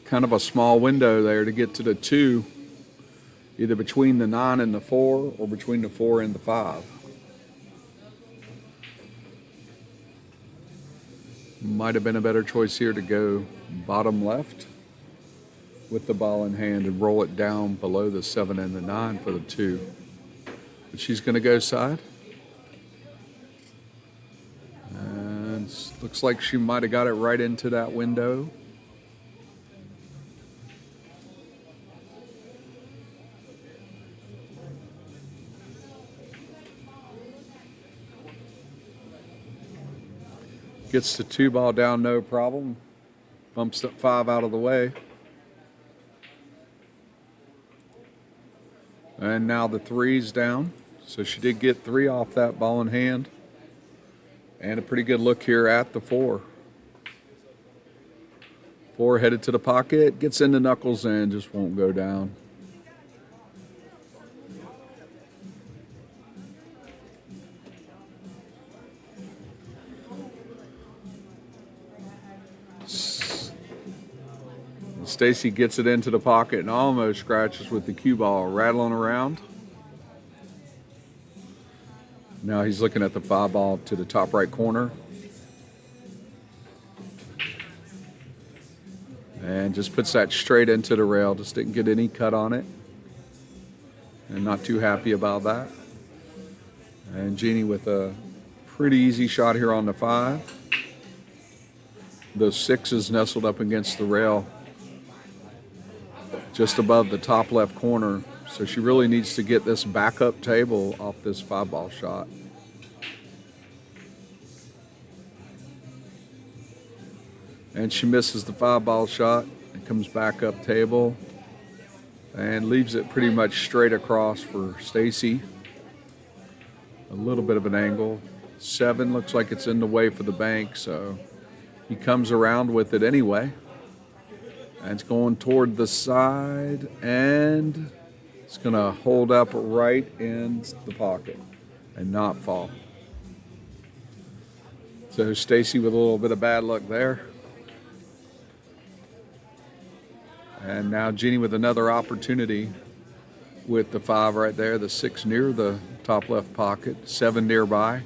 Kind of a small window there to get to the 2, either between the 9 and the 4 or between the 4 and the 5. Might have been a better choice here to go bottom left with the ball in hand and roll it down below the 7 and the 9 for the 2. But she's going to go side. Looks like she might have got it right into that window. Gets the 2-ball down, no problem. Bumps up 5 out of the way. And now the 3's down. So she did get 3 off that ball in hand. And a pretty good look here at the 4. 4 headed to the pocket, gets into knuckles and just won't go down. Stacy gets it into the pocket and almost scratches with the cue ball rattling around. Now he's looking at the 5-ball to the top right corner. And just puts that straight into the rail. Just didn't get any cut on it. And not too happy about that. And Jeannie with a pretty easy shot here on the 5. The 6 is nestled up against the rail, just above the top left corner. So she really needs to get this backup table off this 5-ball shot. And she misses the 5-ball shot and comes back up table and leaves it pretty much straight across for Stacy. A little bit of an angle. 7 looks like it's in the way for the bank, so he comes around with it anyway. And it's going toward the side, and it's going to hold up right in the pocket and not fall. So Stacy with a little bit of bad luck there. And now Jeannie with another opportunity with the 5 right there, the 6 near the top left pocket, 7 nearby.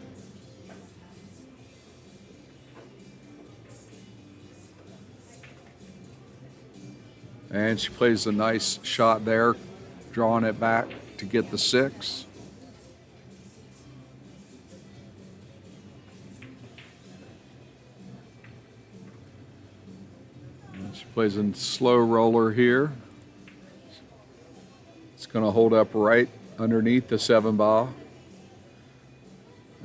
And she plays a nice shot there, drawing it back to get the 6. And she plays a slow roller here. It's going to hold up right underneath the 7-ball.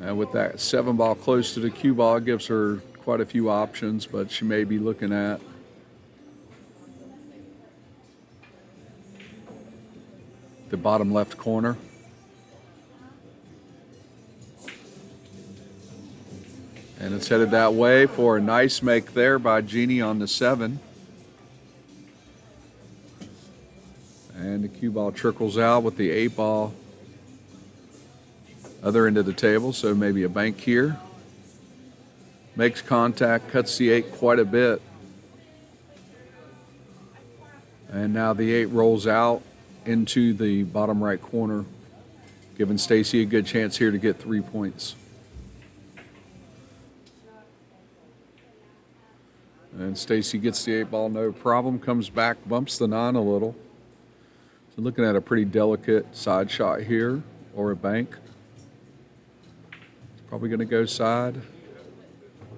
And with that 7-ball close to the cue ball, it gives her quite a few options, but she may be looking at the bottom left corner. And it's headed that way for a nice make there by Jeannie on the 7. And the cue ball trickles out with the 8-ball other end of the table, so maybe a bank here. Makes contact, cuts the 8 quite a bit. And now the 8 rolls out into the bottom right corner, giving Stacy a good chance here to get 3 points. And Stacy gets the 8-ball, no problem, comes back, bumps the 9 a little. So looking at a pretty delicate side shot here, or a bank. It's probably going to go side.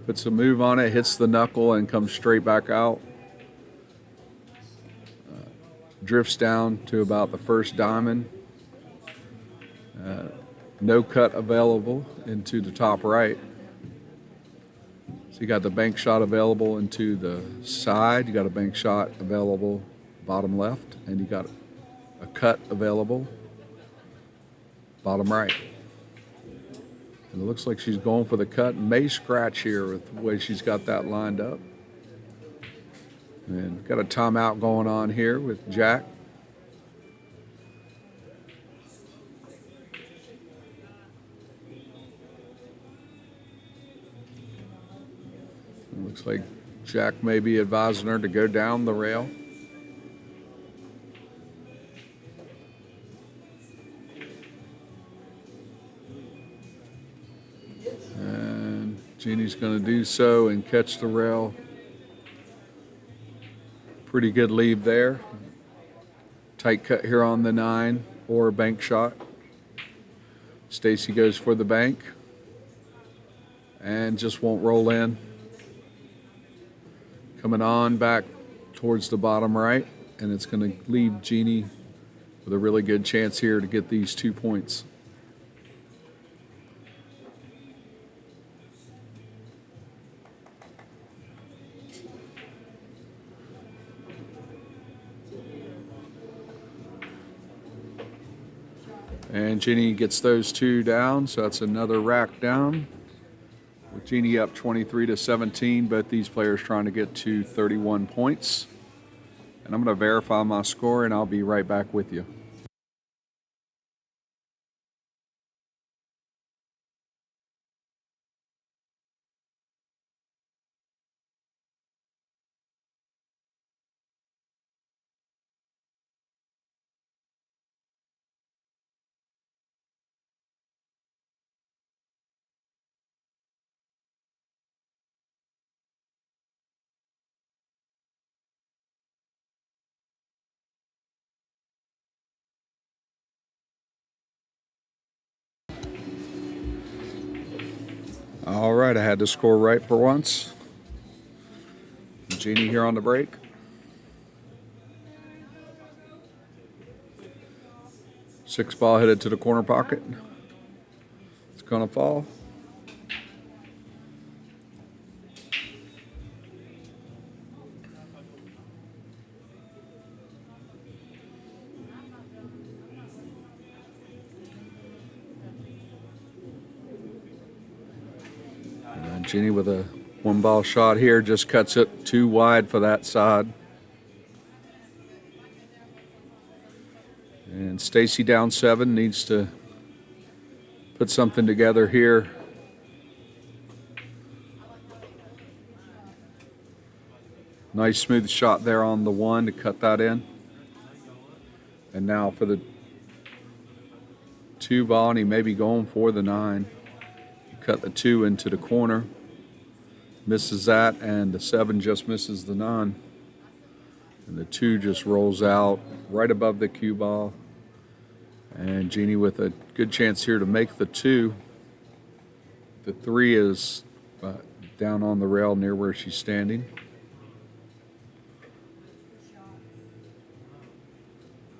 Puts a move on it, hits the knuckle, and comes straight back out. Drifts down to about the first diamond. No cut available into the top right. So you got the bank shot available into the side. You got a bank shot available bottom left. And you got a cut available bottom right. And it looks like she's going for the cut. May scratch here with the way she's got that lined up. And got a timeout going on here with Jack. It looks like Jack may be advising her to go down the rail. And Jeannie's going to do so and catch the rail. Pretty good lead there. Tight cut here on the 9 or a bank shot. Stacy goes for the bank and just won't roll in. Coming on back towards the bottom right, and it's going to leave Jeannie with a really good chance here to get these 2 points. And Jeannie gets those 2 down, so that's another rack down. With Jeannie up 23-17, both these players trying to get to 31 points. And I'm going to verify my score, and I'll be right back with you. All right, I had to score right for once. Jeannie here on the break. Six ball headed to the corner pocket. It's gonna fall. And Jeannie with a 1 ball shot here, just cuts it too wide for that side. And Stacy down 7, needs to put something together here. Nice smooth shot there on the 1 to cut that in. And now for the 2 ball, and he may be going for the 9. Cut the 2 into the corner. Misses that, and the 7 just misses the 9. And the 2 just rolls out right above the cue ball. And Jeannie with a good chance here to make the 2. The 3 is down on the rail near where she's standing.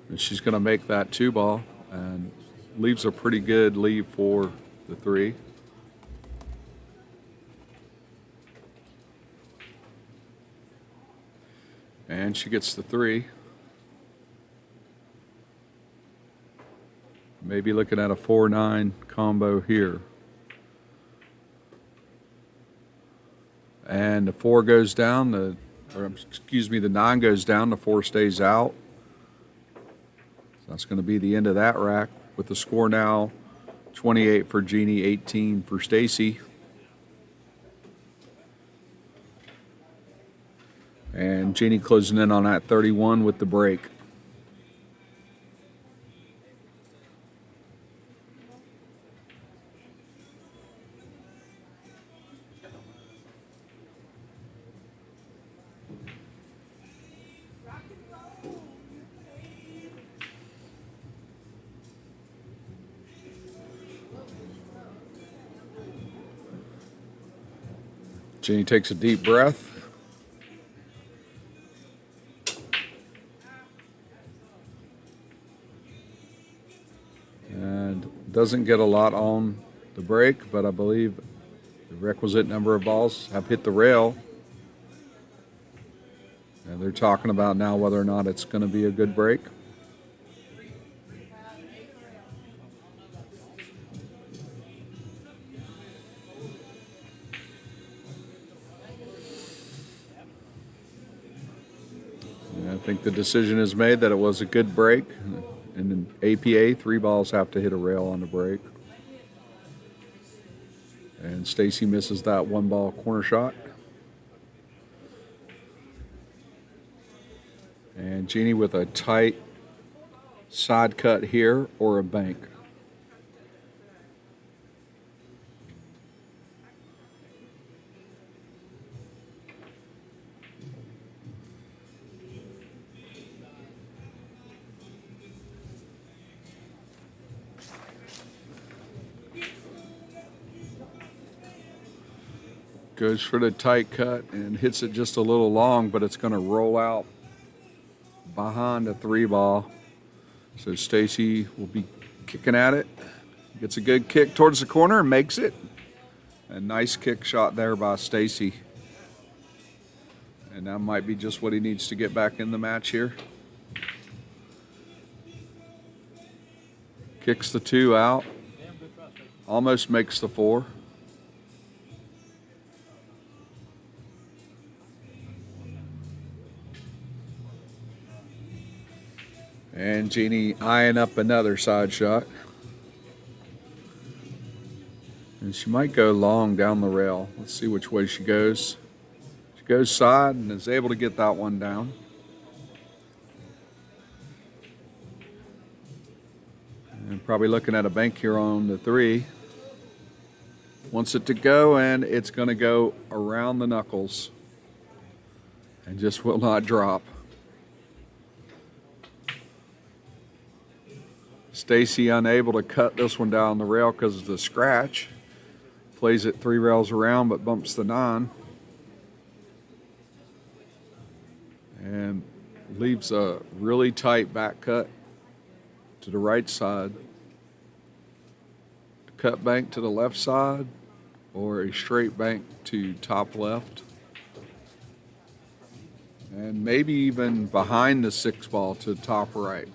And she's going to make that 2 ball and leaves a pretty good lead for the 3. And she gets the 3. Maybe looking at a 4-9 combo here. And the 4 goes down, the 9 goes down, the 4 stays out. So that's going to be the end of that rack, with the score now 28 for Jeannie, 18 for Stacy. And Jeannie closing in on that 31 with the break. Jeannie takes a deep breath. And doesn't get a lot on the break, but I believe the requisite number of balls have hit the rail. And they're talking about now whether or not it's going to be a good break. I think the decision is made that it was a good break. In APA, 3 balls have to hit a rail on the break. And Stacy misses that 1 ball corner shot. And Jeannie with a tight side cut here or a bank. Goes for the tight cut and hits it just a little long, but it's going to roll out behind the 3-ball. So Stacy will be kicking at it. Gets a good kick towards the corner and makes it. A nice kick shot there by Stacy. And that might be just what he needs to get back in the match here. Kicks the 2 out. Almost makes the 4. And Jeannie eyeing up another side shot. And she might go long down the rail. Let's see which way she goes. She goes side and is able to get that one down. And probably looking at a bank here on the 3. Wants it to go, and it's going to go around the knuckles. And just will not drop. Stacy unable to cut this one down the rail because of the scratch. Plays it 3 rails around but bumps the 9. And leaves a really tight back cut to the right side. A cut bank to the left side or a straight bank to top left. And maybe even behind the 6-ball to top right.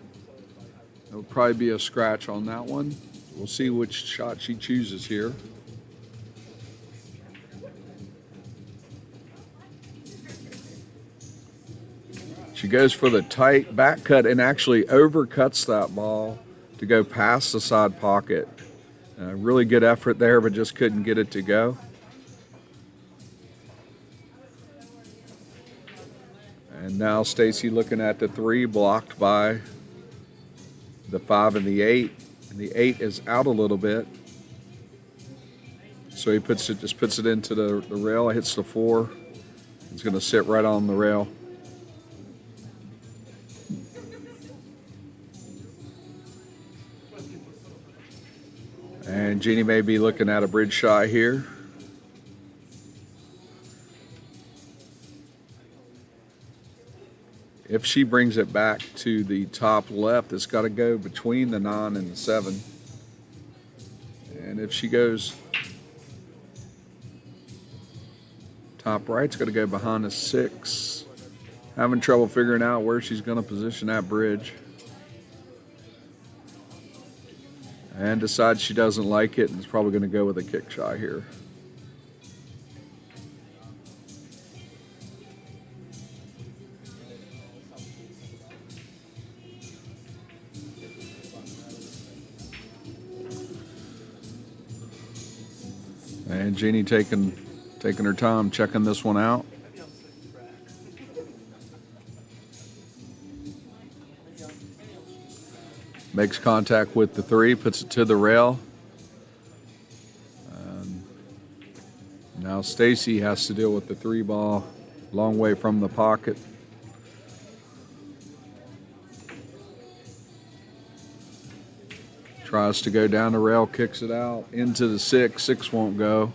There'll probably be a scratch on that one. We'll see which shot she chooses here. She goes for the tight back cut and actually overcuts that ball to go past the side pocket. Really good effort there, but just couldn't get it to go. And now Stacy looking at the 3, blocked by the 5 and the 8, and the 8 is out a little bit. So he just puts it into the rail, hits the 4. It's going to sit right on the rail. And Jeannie may be looking at a bridge shot here. If she brings it back to the top left, it's got to go between the 9 and the 7. And if she goes top right, it's got to go behind the 6. Having trouble figuring out where she's going to position that bridge. And decides she doesn't like it and is probably going to go with a kick shot here. And Jeannie taking her time checking this one out. Makes contact with the 3, puts it to the rail. Now Stacy has to deal with the 3-ball, long way from the pocket. Tries to go down the rail, kicks it out into the 6. 6 won't go.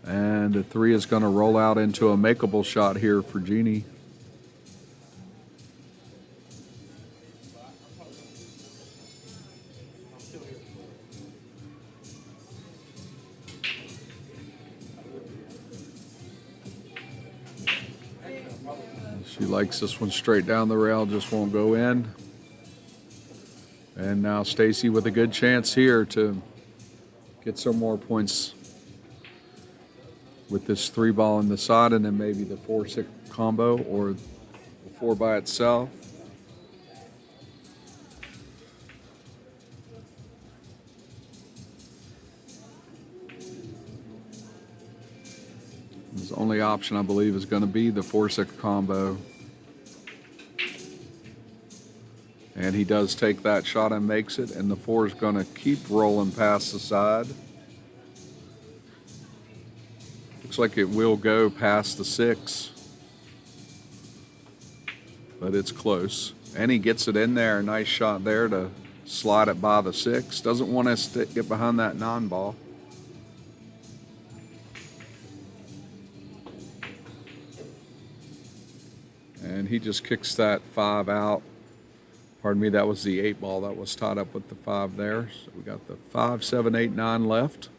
And the 3 is going to roll out into a makeable shot here for Jeannie. She likes this one straight down the rail, just won't go in. And now Stacy with a good chance here to get some more points with this 3-ball in the side, and then maybe the 4-6 combo or the 4 by itself. His only option, I believe, is going to be the 4-6 combo. And he does take that shot and makes it, and the 4 is going to keep rolling past the side. Looks like it will go past the 6, but it's close. And he gets it in there, nice shot there to slide it by the 6. Doesn't want us to get behind that 9-ball. he just kicks that 5 out. Pardon me, that was the 8 ball that was tied up with the 5 there. So we got the 5, 7, 8, 9 left.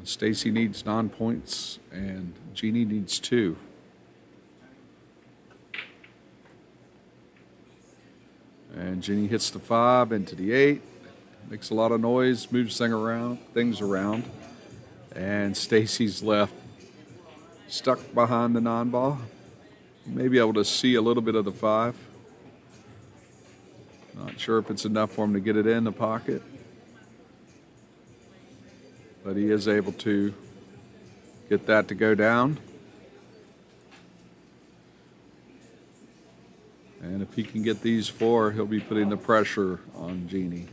Stacy needs 9 points and Jeannie needs 2. And Jeannie hits the 5 into the 8. Makes a lot of noise, moves things around. And Stacy's left stuck behind the 9 ball. Maybe able to see a little bit of the 5. Not sure if it's enough for him to get it in the pocket. But he is able to get that to go down. And if he can get these 4, he'll be putting the pressure on Jeannie.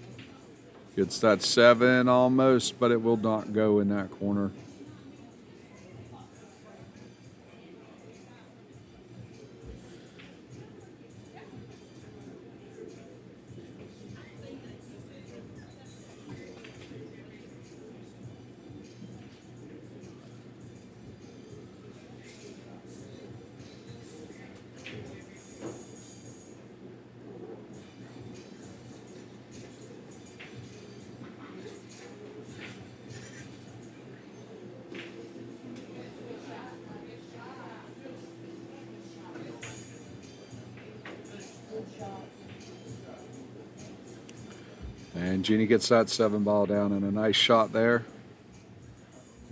Gets that 7 almost, but it will not go in that corner. And Jeannie gets that 7 ball down and a nice shot there.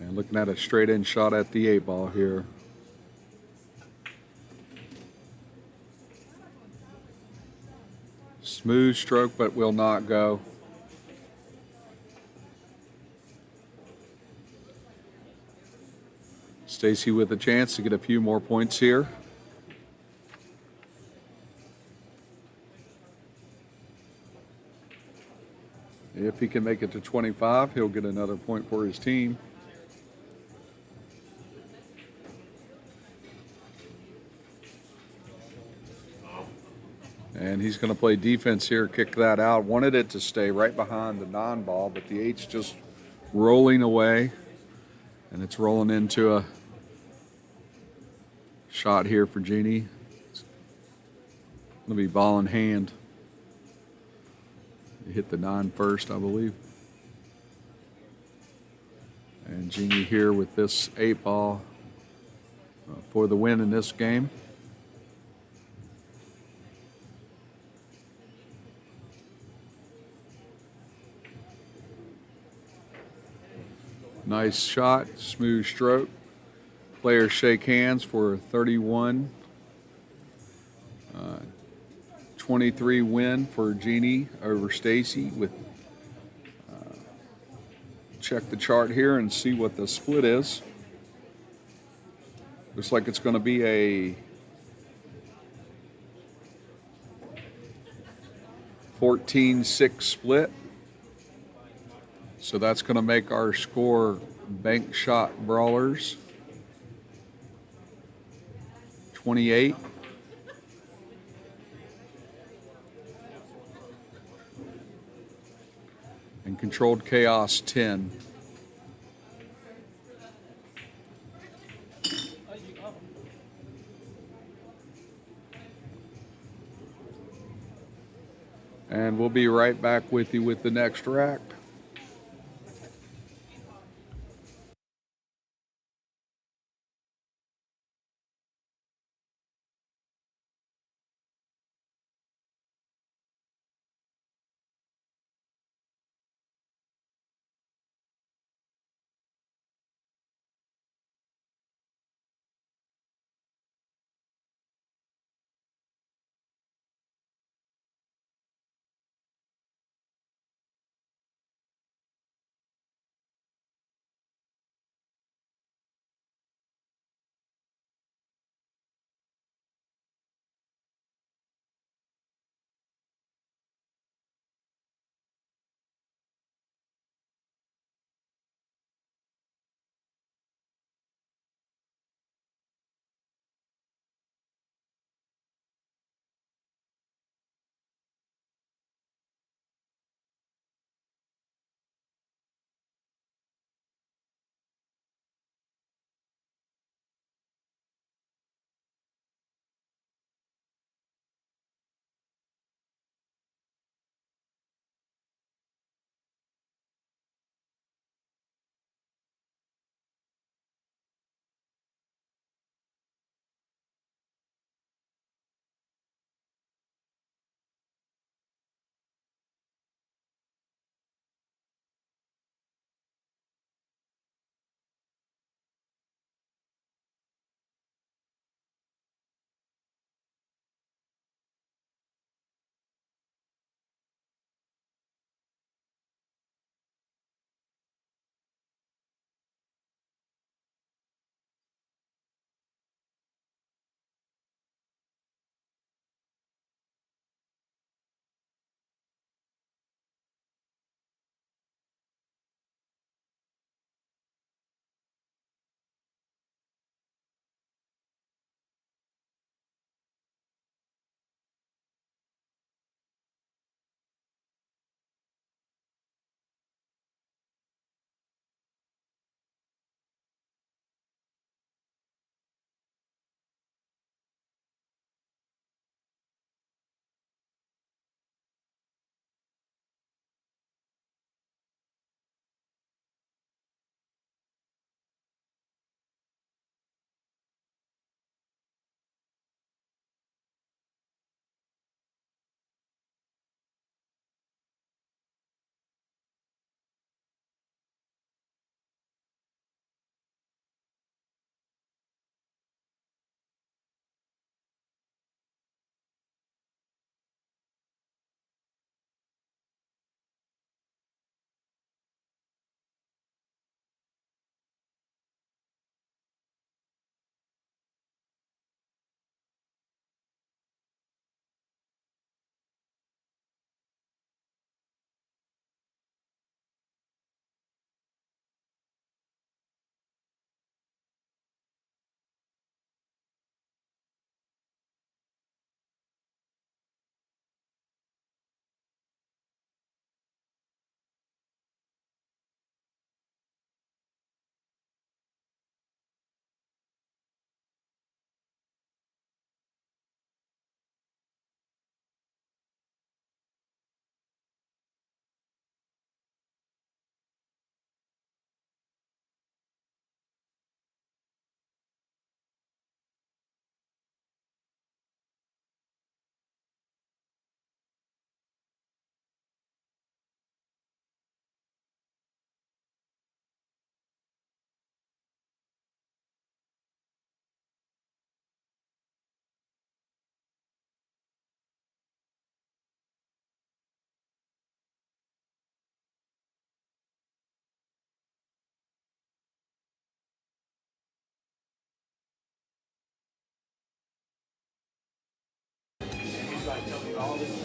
And looking at a straight in shot at the 8 ball here. Smooth stroke, but will not go. Stacy with a chance to get a few more points here. If he can make it to 25, he'll get another point for his team. And he's going to play defense here, kick that out. Wanted it to stay right behind the 9 ball, but the 8's just rolling away. And it's rolling into a shot here for Jeannie. It's going to be ball in hand. Hit the 9 first, I believe. And Jeannie here with this 8 ball for the win in this game. Nice shot, smooth stroke. Players shake hands for a 31-23 win for Jeannie over Stacy. With check the chart here and see what the split is. Looks like it's going to be a 14-6 split. So that's going to make our score Bank Shot Brawlers 28. And Controlled Chaos 10. And we'll be right back with you with the next rack.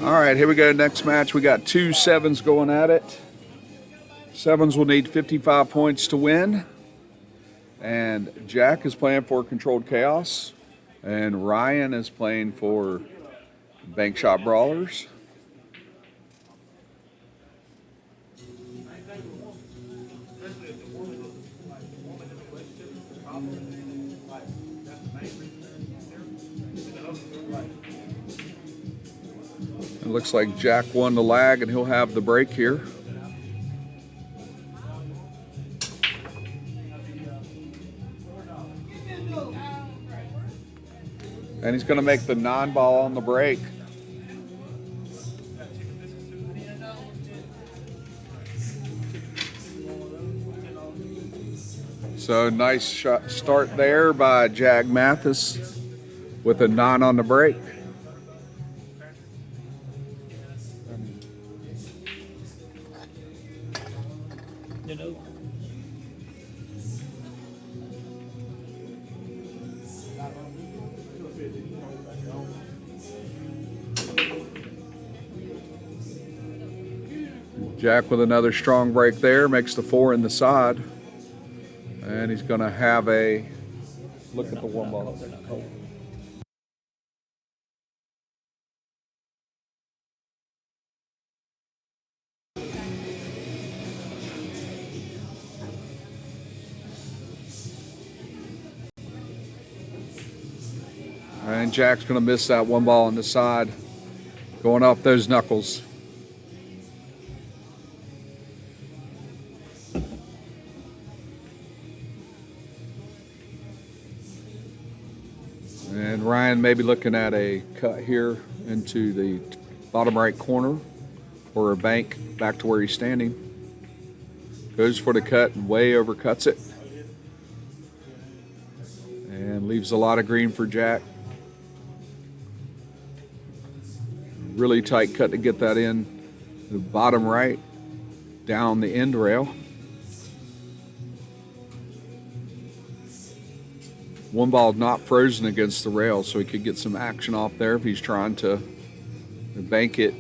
All right, here we go. Next match, we got two sevens going at it. Sevens will need 55 points to win. And Jack is playing for Controlled Chaos. And Ryan is playing for Bank Shot Brawlers. It looks like Jack won the lag and he'll have the break here. And he's going to make the non-ball on the break. So nice shot start there by Jag Mathis with a 9 on the break. You know. Jack with another strong break there, makes the 4 in the side. And he's going to have a look at the one ball. And Jack's going to miss that one ball on the side, going off those knuckles. And Ryan may be looking at a cut here into the bottom right corner, or a bank back to where he's standing. Goes for the cut and way overcuts it. And leaves a lot of green for Jack. Really tight cut to get that in the bottom right, down the end rail. One ball not frozen against the rail, so he could get some action off there if he's trying to bank it.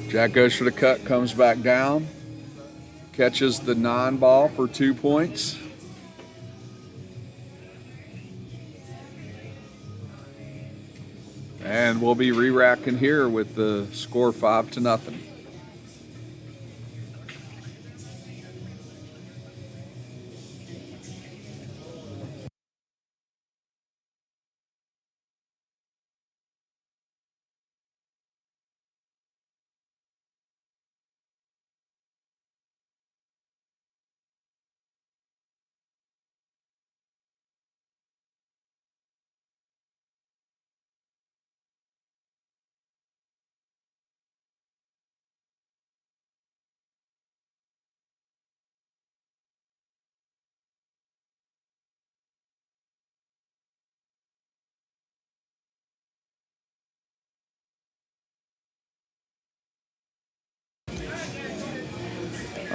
Jack goes for the cut, comes back down, catches the 9 ball for 2 points. And we'll be re-racking here with the score 5-0.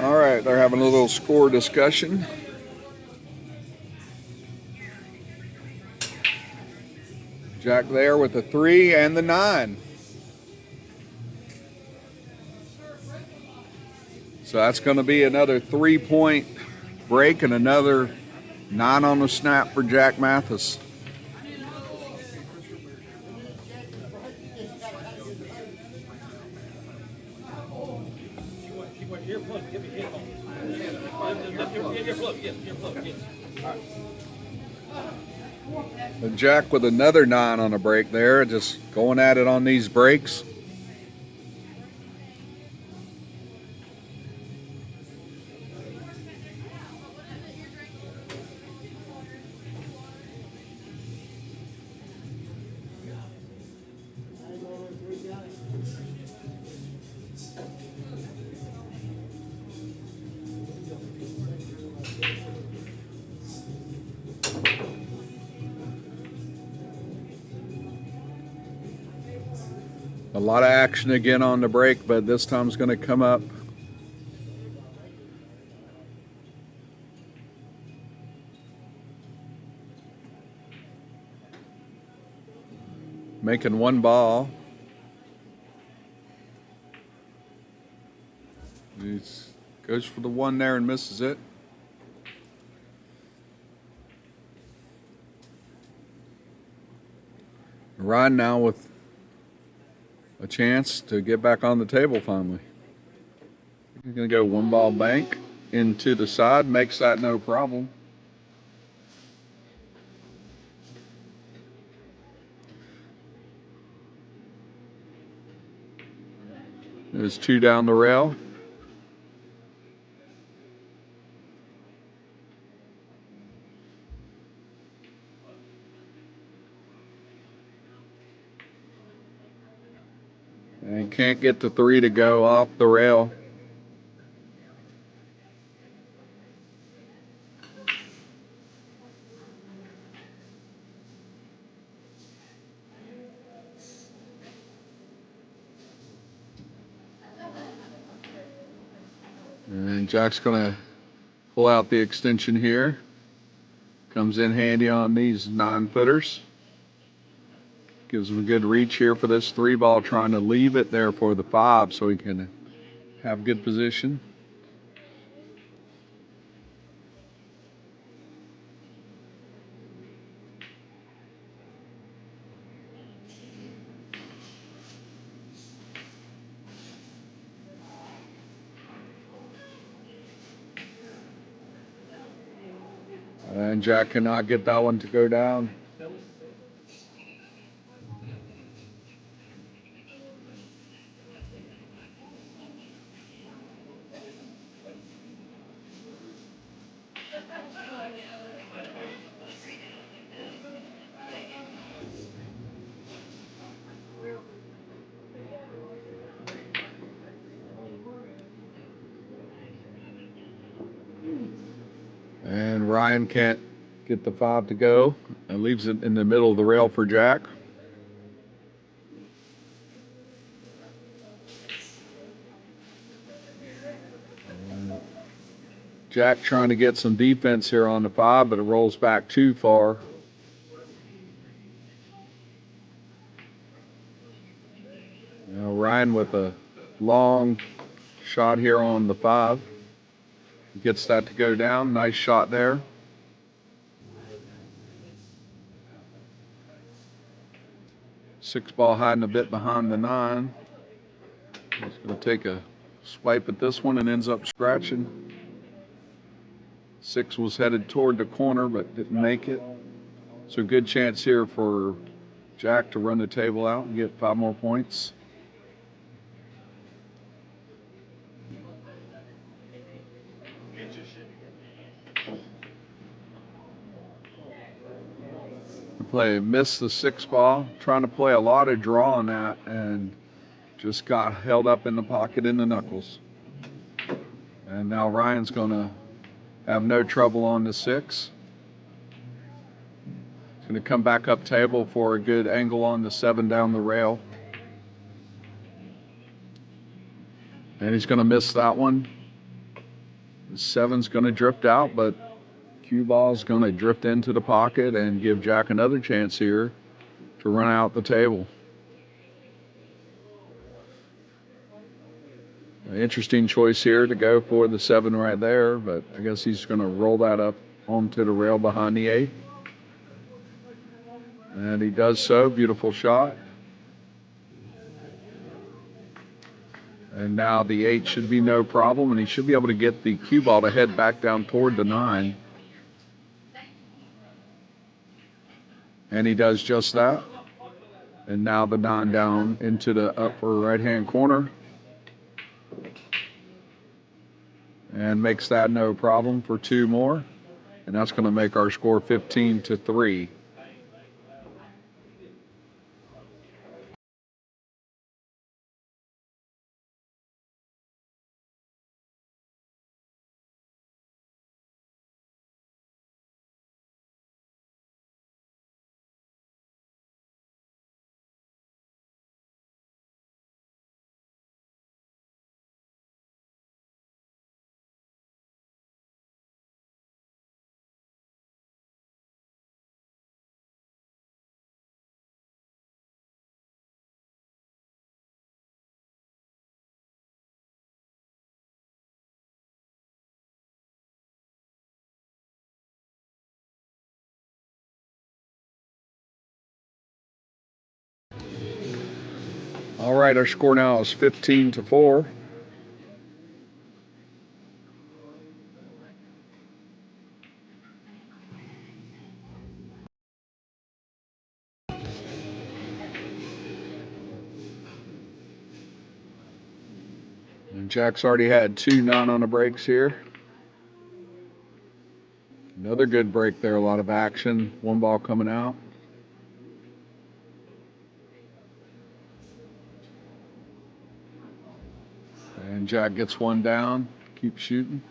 All right, they're having a little score discussion. Jack there with the 3 and the 9. So that's going to be another 3-point break and another 9 on the snap for Jack Mathis. And Jack with another 9 on a break there, just going at it on these breaks. A lot of action again on the break, but this time it's going to come up. making one ball. He goes for the one there and misses it. Ryan now with a chance to get back on the table finally. He's going to go one ball bank into the side, makes that no problem. There's two down the rail. And can't get the three to go off the rail. And Jack's going to pull out the extension here. Comes in handy on these 9-footers. Gives him a good reach here for this 3-ball, trying to leave it there for the 5 so he can have good position. And Jack cannot get that one to go down. And Ryan can't get the 5 to go and leaves it in the middle of the rail for Jack. Jack trying to get some defense here on the 5, but it rolls back too far. Now Ryan with a long shot here on the 5. Gets that to go down. Nice shot there. Six ball hiding a bit behind the 9. He's going to take a swipe at this one and ends up scratching. 6 was headed toward the corner but didn't make it. So good chance here for Jack to run the table out and get 5 more points. Missed the 6 ball, trying to play a lot of draw on that and just got held up in the pocket in the knuckles. And now Ryan's going to have no trouble on the 6. He's going to come back up table for a good angle on the 7 down the rail. And he's going to miss that one. The 7's going to drift out, but cue ball's going to drift into the pocket and give Jack another chance here to run out the table. An interesting choice here to go for the 7 right there, but I guess he's going to roll that up onto the rail behind the 8. And he does so. Beautiful shot. And now the 8 should be no problem, and he should be able to get the cue ball to head back down toward the 9. And he does just that. And now the 9 down into the upper right-hand corner. And makes that no problem for 2 more. And that's going to make our score 15-3. All right, our score now is 15-4. And Jack's already had 2 9 on the breaks here. Another good break there, a lot of action. 1 ball coming out. And Jack gets 1 down, keeps shooting.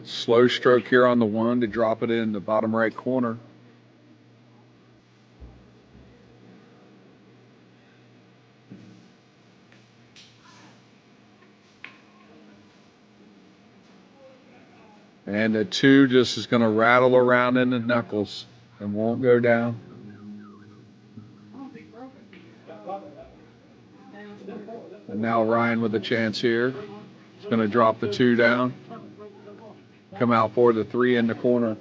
Slow stroke here on the 1 to drop it in the bottom right corner. And the 2 just is going to rattle around in the knuckles and won't go down. And now Ryan with a chance here. He's going to drop the 2 down. Come out for the 3 in the corner.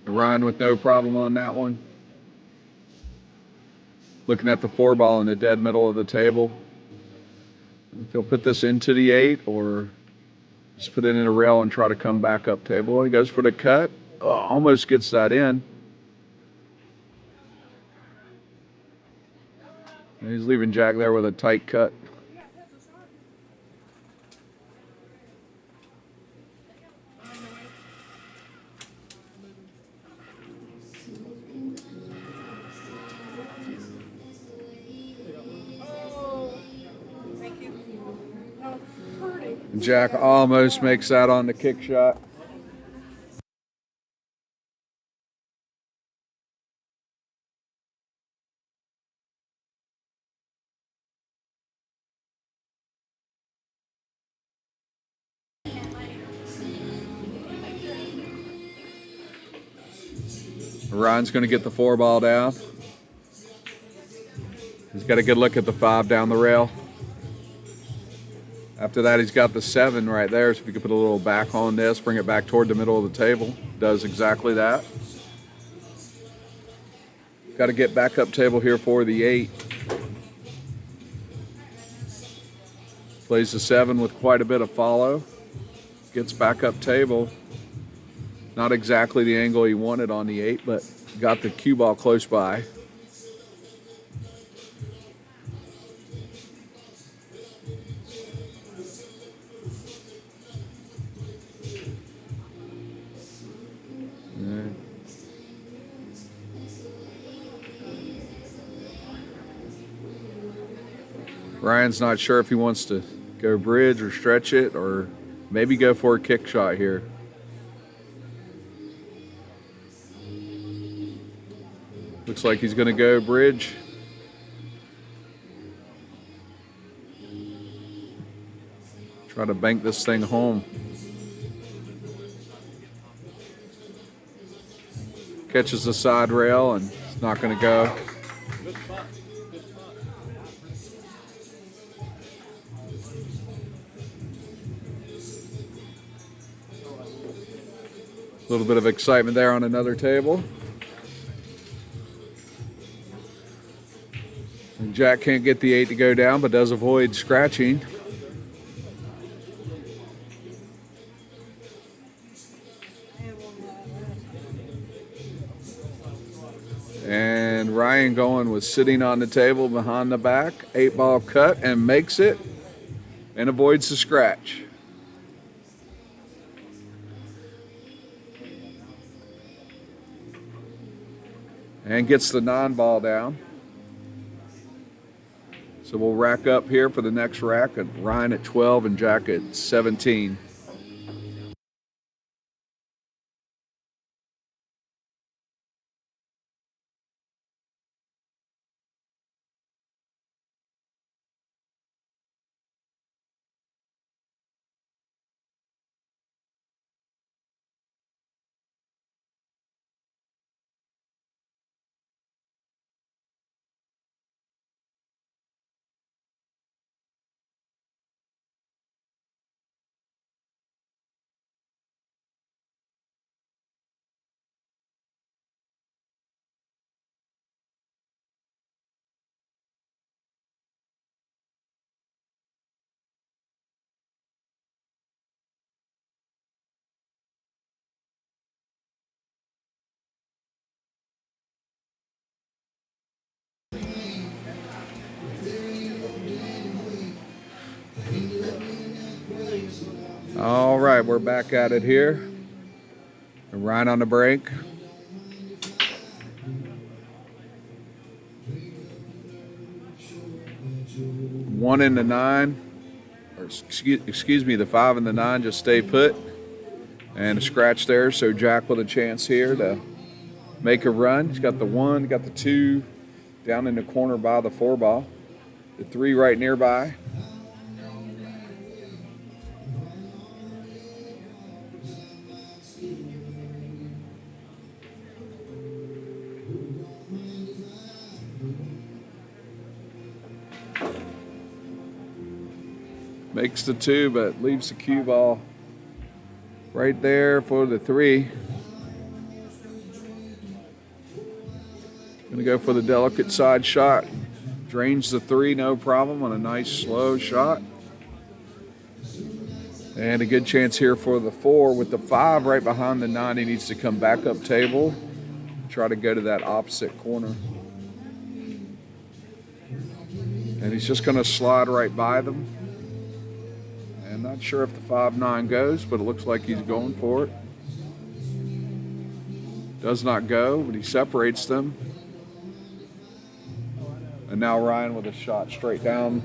Ryan with no problem on that one. Looking at the 4 ball in the dead middle of the table. If he'll put this into the 8 or just put it in a rail and try to come back up table. He goes for the cut. Oh, almost gets that in. And he's leaving Jack there with a tight cut. And Jack almost makes that on the kick shot. Ryan's going to get the 4 ball down. He's got a good look at the 5 down the rail. After that, he's got the 7 right there. So if you could put a little back on this, bring it back toward the middle of the table. Does exactly that. Got to get back up table here for the 8. Plays the 7 with quite a bit of follow. Gets back up table. Not exactly the angle he wanted on the 8, but got the cue ball close by. Ryan's not sure if he wants to go bridge or stretch it or maybe go for a kick shot here. Looks like he's going to go bridge. Try to bank this thing home. Catches the side rail and it's not going to go. A little bit of excitement there on another table. And Jack can't get the 8 to go down, but does avoid scratching. And Ryan going with sitting on the table behind the back, 8 ball cut and makes it and avoids the scratch. And gets the 9 ball down. So we'll rack up here for the next rack, and Ryan at 12 and Jack at 17. All right, we're back at it here. Right on the break. One and the 9, or excuse me, the 5 and the 9 just stay put. And a scratch there, so Jack with a chance here to make a run. He's got the 1, got the 2 down in the corner by the 4 ball. The 3 right nearby. Makes the 2, but leaves the cue ball right there for the 3. Gonna go for the delicate side shot. Drains the 3, no problem, on a nice slow shot. And a good chance here for the 4 with the 5 right behind the 9. He needs to come back up table, try to go to that opposite corner. And he's just gonna slide right by them. And not sure if the 5-9 goes, but it looks like he's going for it. Does not go, but he separates them. And now Ryan with a shot straight down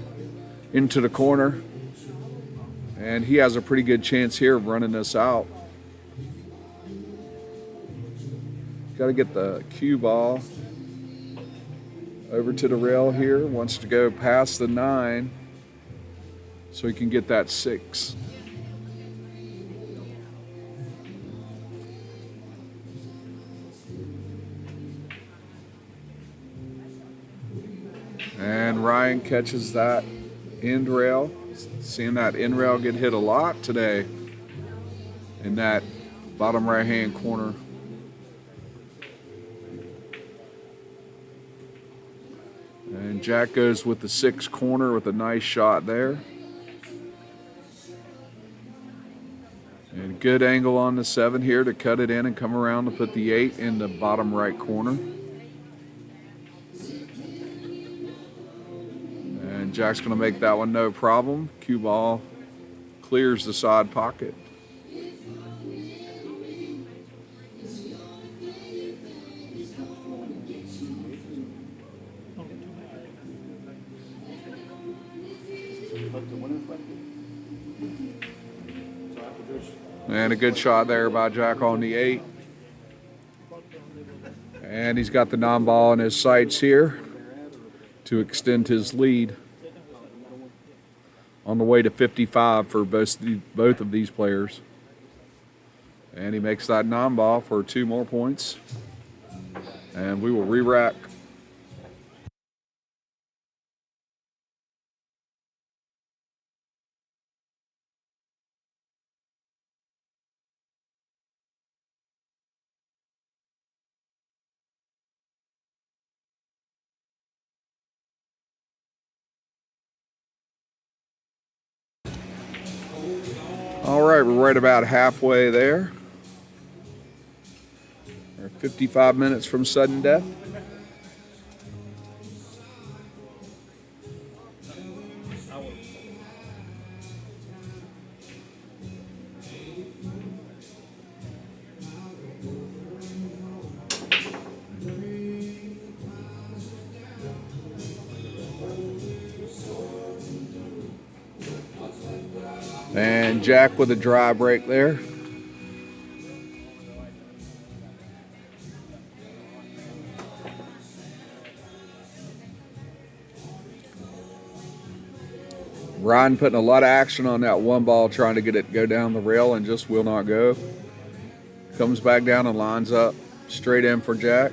into the corner. And he has a pretty good chance here of running this out. Got to get the cue ball over to the rail here. Wants to go past the 9 so he can get that 6. And Ryan catches that end rail. Seeing that end rail get hit a lot today in that bottom right hand corner. And Jack goes with the 6 corner with a nice shot there. And good angle on the 7 here to cut it in and come around to put the 8 in the bottom right corner. And Jack's going to make that one no problem. Cue ball clears the side pocket. And a good shot there by Jack on the 8. And he's got the non-ball in his sights here to extend his lead on the way to 55 for both of these players. And he makes that non-ball for 2 more points. And we will re-rack. All right, we're right about halfway there. We're 55 minutes from sudden death. And Jack with a dry break there. Ryan putting a lot of action on that 1 ball, trying to get it to go down the rail and just will not go. Comes back down and lines up straight in for Jack.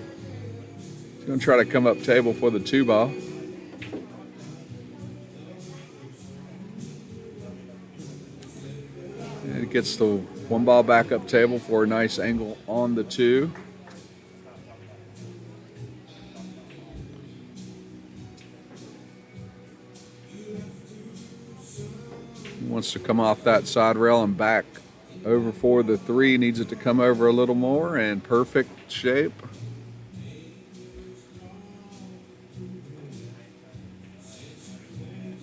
He's going to try to come up table for the 2 ball. And it gets the 1 ball back up table for a nice angle on the 2. He wants to come off that side rail and back over for the 3. Needs it to come over a little more, and perfect shape.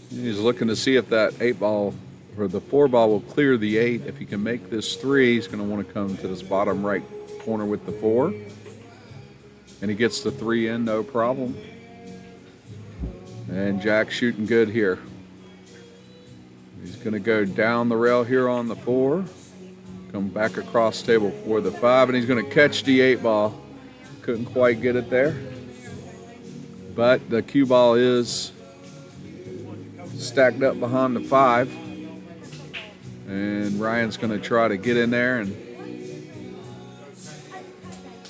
He's looking to see if that 8 ball or the 4 ball will clear the 8. If he can make this 3, he's going to want to come to this bottom right corner with the 4. And he gets the 3 in, no problem. And Jack shooting good here. He's going to go down the rail here on the 4. Come back across table for the 5, and he's going to catch the 8 ball. Couldn't quite get it there. But the cue ball is stacked up behind the 5. And Ryan's going to try to get in there and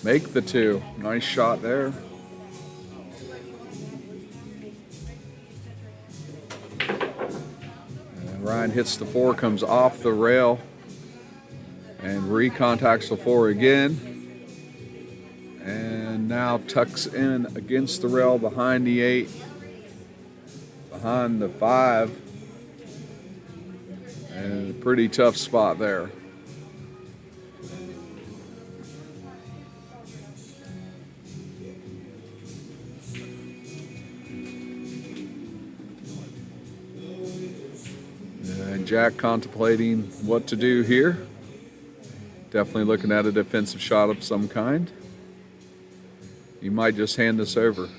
make the 2. Nice shot there. And Ryan hits the 4, comes off the rail, and recontacts the 4 again. And now tucks in against the rail behind the 8, behind the 5. And a pretty tough spot there. And Jack contemplating what to do here. Definitely looking at a defensive shot of some kind. He might just hand this over.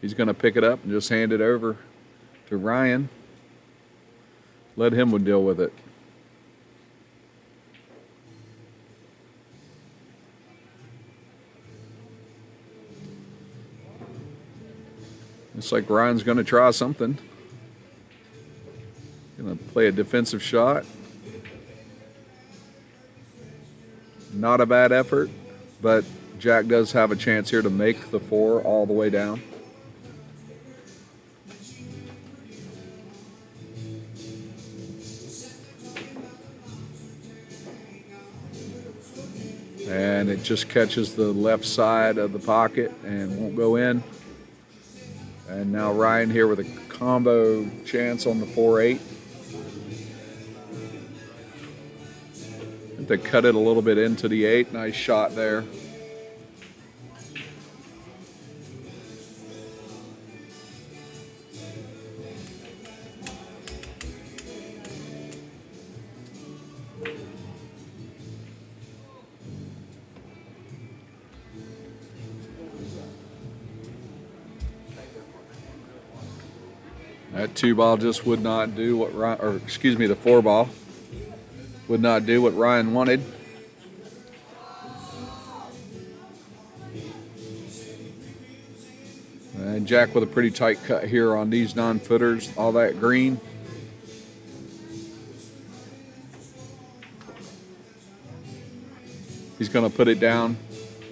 He's going to pick it up and just hand it over to Ryan. Let him deal with it. Looks like Ryan's going to try something. Going to play a defensive shot. Not a bad effort, but Jack does have a chance here to make the 4 all the way down. And it just catches the left side of the pocket and won't go in. And now Ryan here with a combo chance on the 4-8. They cut it a little bit into the 8. Nice shot there. That 2 ball just would not do what Ryan, or excuse me, the 4 ball would not do what Ryan wanted. And Jack with a pretty tight cut here on these 9-footers, all that green. He's going to put it down.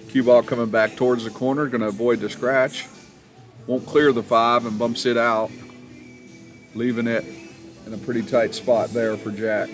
Cue ball coming back towards the corner, going to avoid the scratch. Won't clear the 5 and bumps it out, leaving it in a pretty tight spot there for Jack.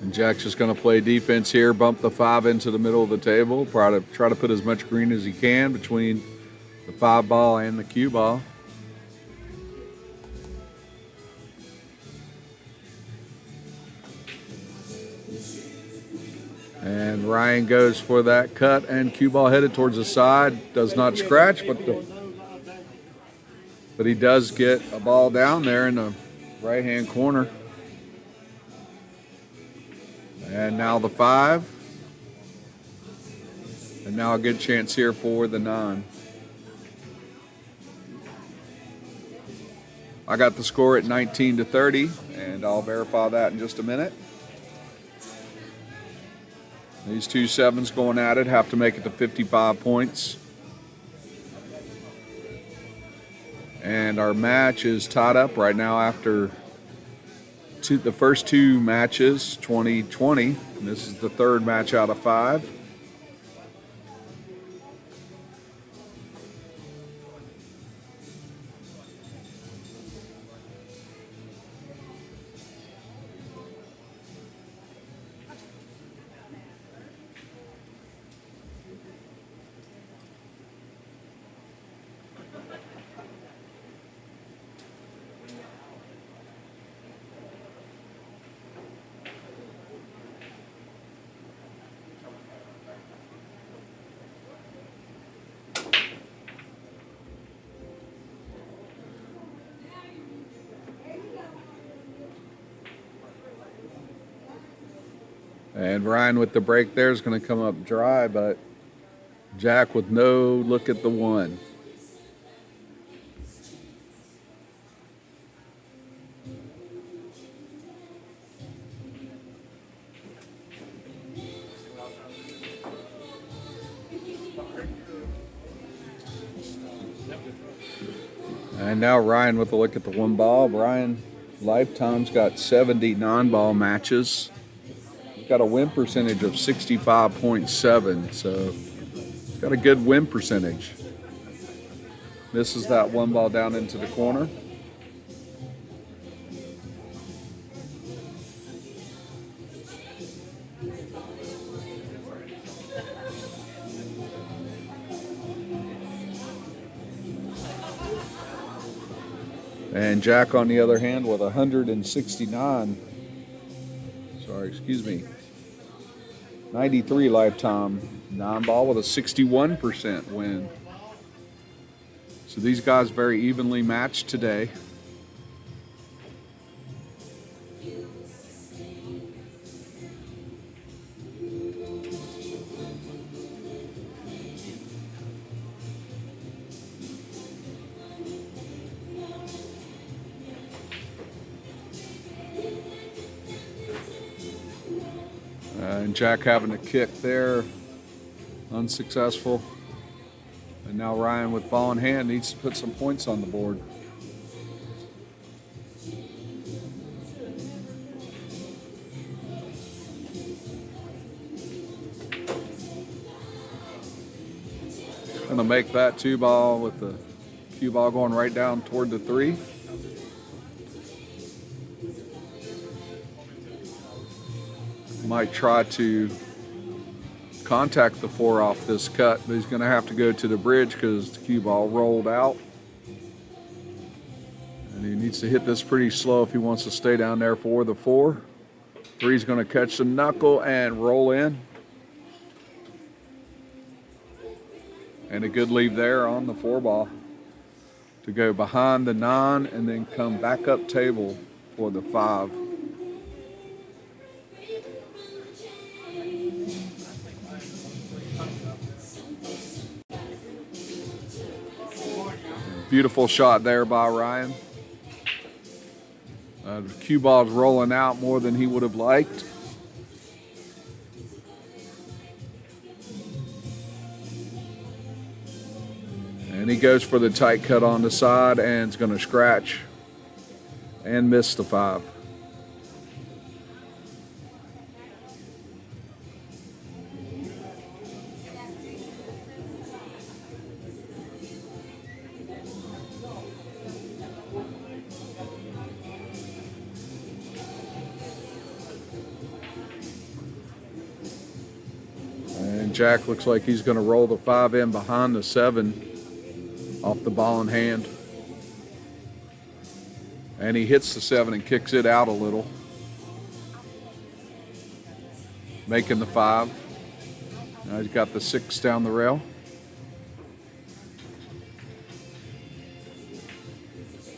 And Jack's just going to play defense here, bump the 5 into the middle of the table, try to put as much green as he can between the 5 ball and the cue ball. And Ryan goes for that cut, and cue ball headed towards the side. Does not scratch, but he does get a ball down there in the right-hand corner. And now the 5. And now a good chance here for the 9. I got the score at 19-30, and I'll verify that in just a minute. These 2 7s going at it have to make it to 55 points. And our match is tied up right now after the first 2 matches, 20-20. And this is the 3rd match out of 5. And Ryan with the break there is going to come up dry, but Jack with no look at the one. And now Ryan with a look at the one ball. Ryan lifetime's got 70 non-ball matches. He's got a win percentage of 65.7, so he's got a good win percentage. Misses that one ball down into the corner. And Jack, on the other hand, with 93 lifetime non-ball with a 61% win. So these guys very evenly matched today. And Jack having a kick there, unsuccessful. And now Ryan with ball in hand needs to put some points on the board. Gonna make that 2-ball with the cue ball going right down toward the 3. Might try to contact the 4 off this cut, but he's going to have to go to the bridge because the cue ball rolled out. And he needs to hit this pretty slow if he wants to stay down there for the 4. 3's going to catch the knuckle and roll in. And a good leave there on the 4 ball to go behind the 9 and then come back up table for the 5. Beautiful shot there by Ryan. The cue ball's rolling out more than he would have liked. And he goes for the tight cut on the side and is going to scratch and miss the 5. Jack looks like he's going to roll the 5 in behind the 7 off the ball in hand. And he hits the 7 and kicks it out a little, making the 5. Now he's got the 6 down the rail.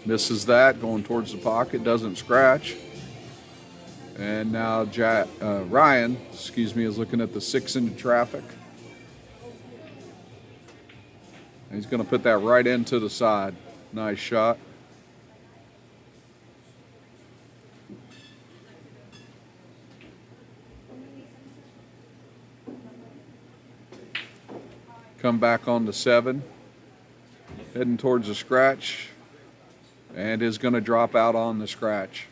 Misses that, going towards the pocket, doesn't scratch. And now Ryan, is looking at the 6 into traffic. And he's going to put that right into the side. Nice shot. Come back on the 7. Heading towards the scratch. And is going to drop out on the scratch.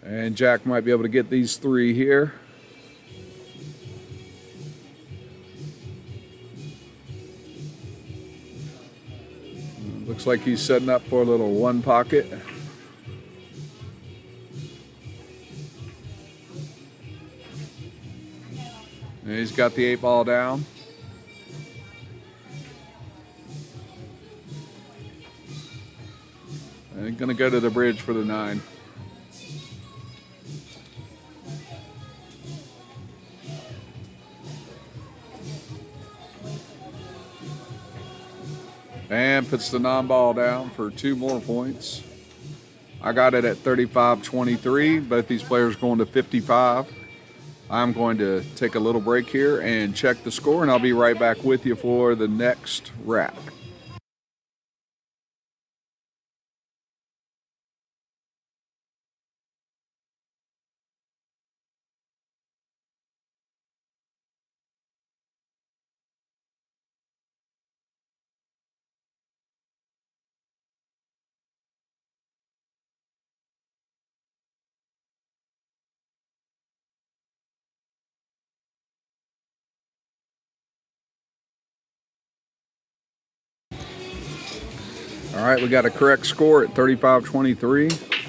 And Jack might be able to get these 3 here. Looks like he's setting up for a little 1 pocket. And he's got the 8 ball down. And he's going to go to the bridge for the 9. And puts the non-ball down for 2 more points. I got it at 35-23. Both these players going to 55. I'm going to take a little break here and check the score, and I'll be right back with you for the next wrap. All right, we got a correct score at 35-23.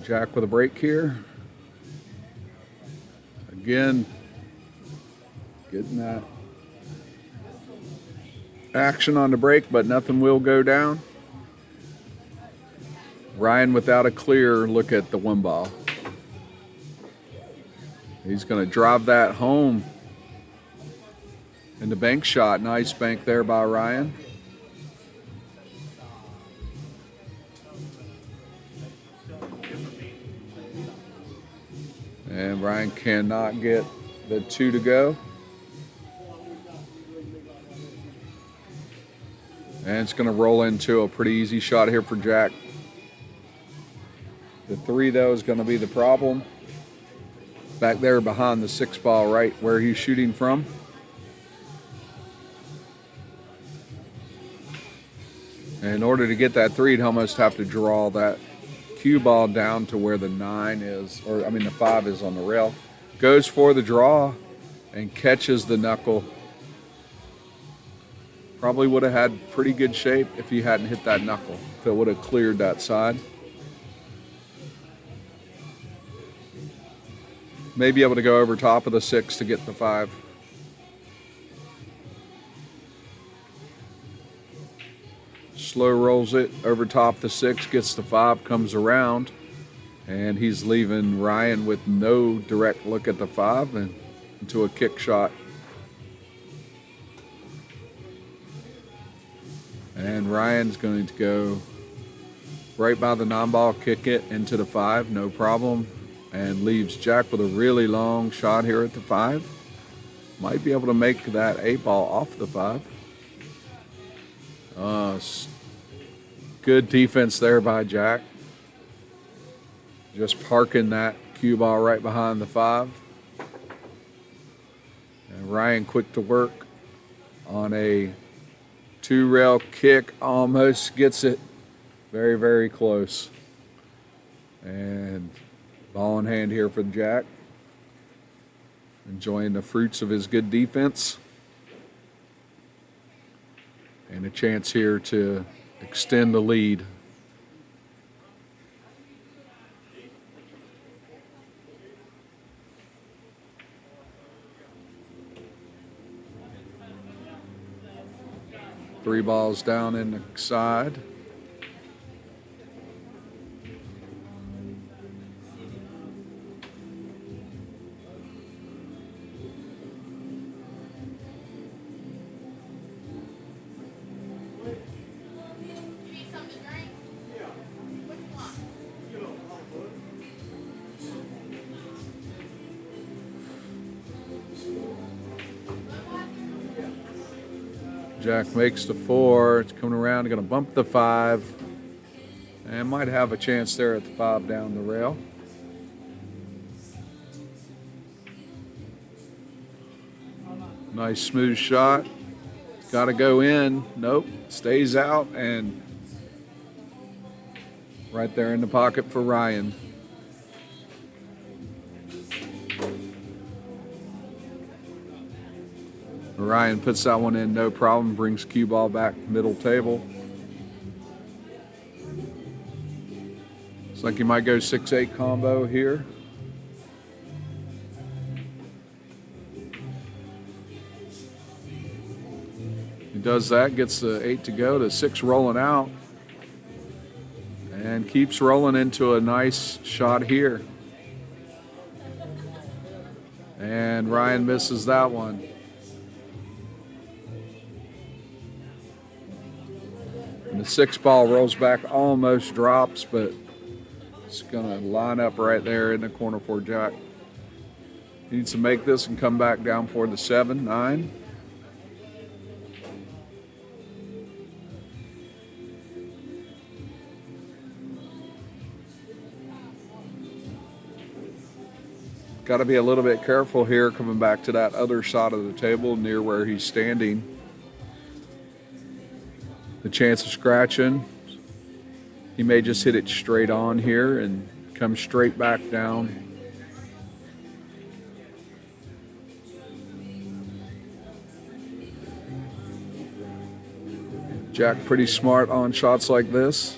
Jack with a break here. Again, getting that action on the break, but nothing will go down. Ryan without a clear look at the one ball. He's going to drive that home in the bank shot. Nice bank there by Ryan. And Ryan cannot get the 2 to go. And it's going to roll into a pretty easy shot here for Jack. The 3, though, is going to be the problem. Back there behind the 6 ball, right where he's shooting from. And in order to get that 3, he'd almost have to draw that cue ball down to where the 9 is, or I mean the 5 is on the rail. Goes for the draw and catches the knuckle. Probably would have had pretty good shape if he hadn't hit that knuckle, if it would have cleared that side. May be able to go over top of the 6 to get the 5. Slow rolls it over top the 6, gets the 5, comes around, and he's leaving Ryan with no direct look at the 5 and into a kick shot. And Ryan's going to go right by the 9 ball, kick it into the 5, no problem, and leaves Jack with a really long shot here at the 5. Might be able to make that 8 ball off the 5. Good defense there by Jack. Just parking that cue ball right behind the 5. And Ryan quick to work on a 2-rail kick. Almost gets it. Very, very close. And ball in hand here for Jack. Enjoying the fruits of his good defense. And a chance here to extend the lead. Three balls down in the side. Jack makes the 4. It's coming around. Going to bump the 5. And might have a chance there at the 5 down the rail. Nice smooth shot. Got to go in. Nope. Stays out. And right there in the pocket for Ryan. Ryan puts that one in, no problem. Brings cue ball back middle table. Looks like he might go 6-8 combo here. He does that, gets the 8 to go, the 6 rolling out, and keeps rolling into a nice shot here. And Ryan misses that one. And the 6 ball rolls back, almost drops, but It's gonna line up right there in the corner for Jack. He needs to make this and come back down for the 7, 9. Got to be a little bit careful here coming back to that other side of the table near where he's standing. The chance of scratching, he may just hit it straight on here and come straight back down. Jack pretty smart on shots like this.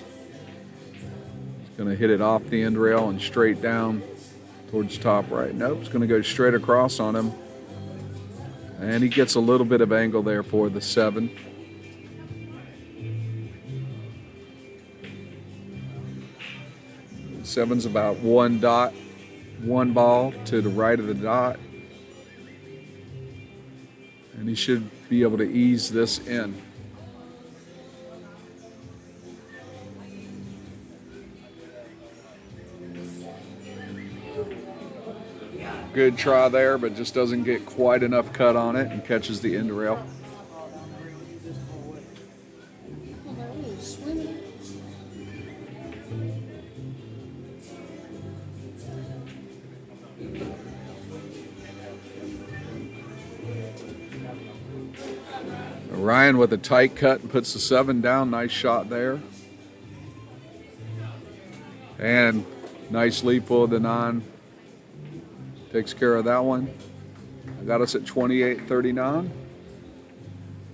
He's gonna hit it off the end rail and straight down towards top right. Nope, it's going to go straight across on him. And he gets a little bit of angle there for the 7. Seven's about 1 dot, 1 ball to the right of the dot. And he should be able to ease this in. Good try there, but just doesn't get quite enough cut on it and catches the end rail. Ryan with a tight cut and puts the 7 down. Nice shot there. And nice lead for the 9. Takes care of that one. Got us at 28-39.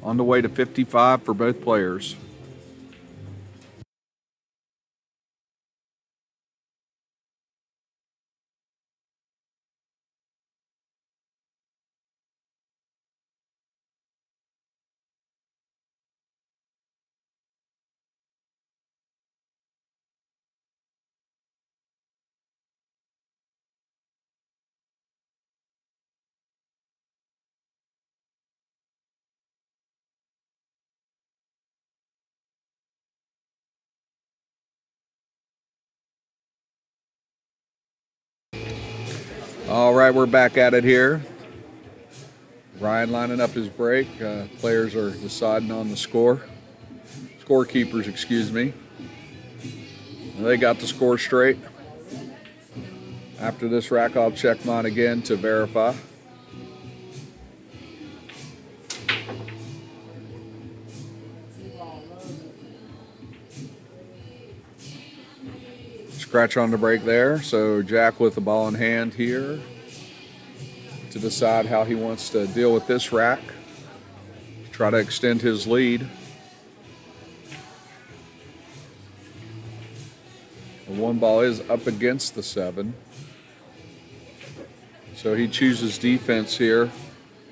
On the way to 55 for both players. All right, we're back at it here. Ryan lining up his break. Players are deciding on the score. Scorekeepers, excuse me. They got the score straight. After this rack, I'll check mine again to verify. Scratch on the break there. So Jack with the ball in hand here to decide how he wants to deal with this rack. Try to extend his lead. The 1 ball is up against the 7. So he chooses defense here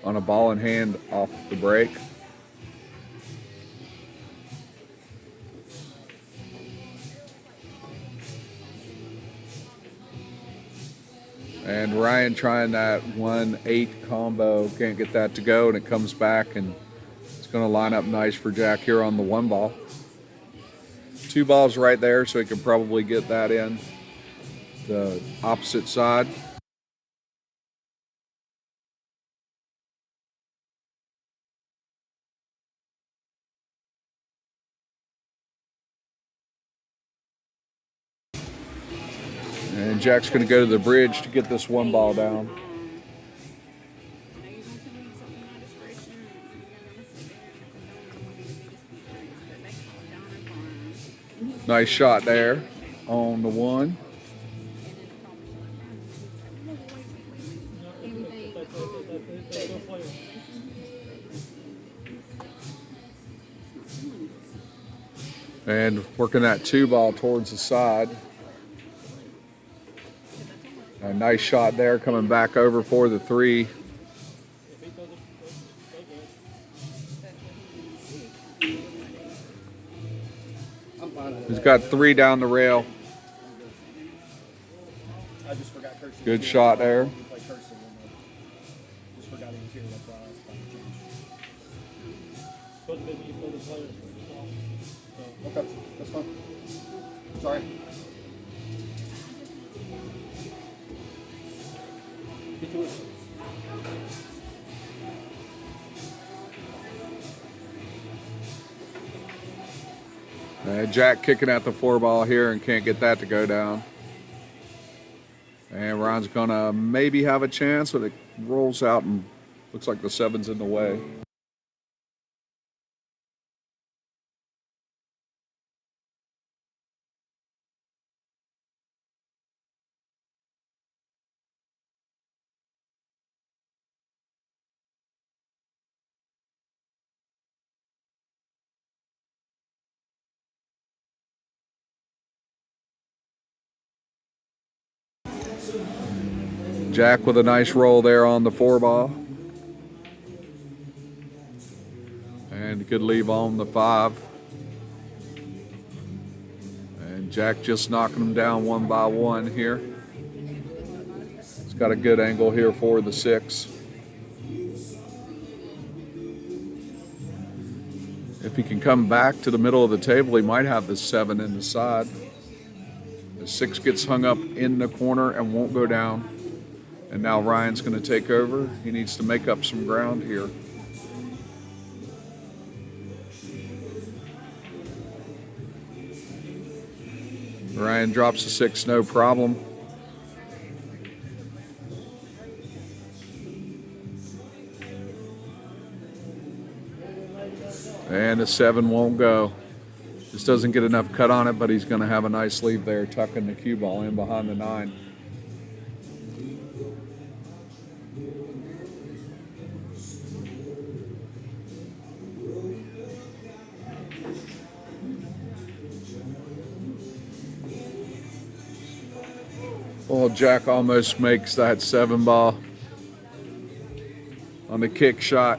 on a ball in hand off the break. And Ryan trying that 1-8 combo, can't get that to go, and it comes back, and it's going to line up nice for Jack here on the 1 ball. 2 balls right there, so he can probably get that in the opposite side. And Jack's going to go to the bridge to get this 1 ball down. Nice shot there on the 1. And working that 2 ball towards the side. A nice shot there, coming back over for the 3. He's got 3 down the rail. Good shot there. Okay, that's fine. Sorry. Jack kicking at the 4-ball here and can't get that to go down. And Ryan's gonna maybe have a chance, but it rolls out and looks like the 7's in the way. Jack with a nice roll there on the 4-ball. And good leave on the 5. And Jack just knocking them down one by one here. He's got a good angle here for the 6. If he can come back to the middle of the table, he might have the 7 in the side. The 6 gets hung up in the corner and won't go down. And now Ryan's going to take over. He needs to make up some ground here. Ryan drops the 6, no problem. And the 7 won't go. Just doesn't get enough cut on it, but he's going to have a nice leave there, tucking the cue ball in behind the 9. Well, Jack almost makes that 7-ball on the kick shot.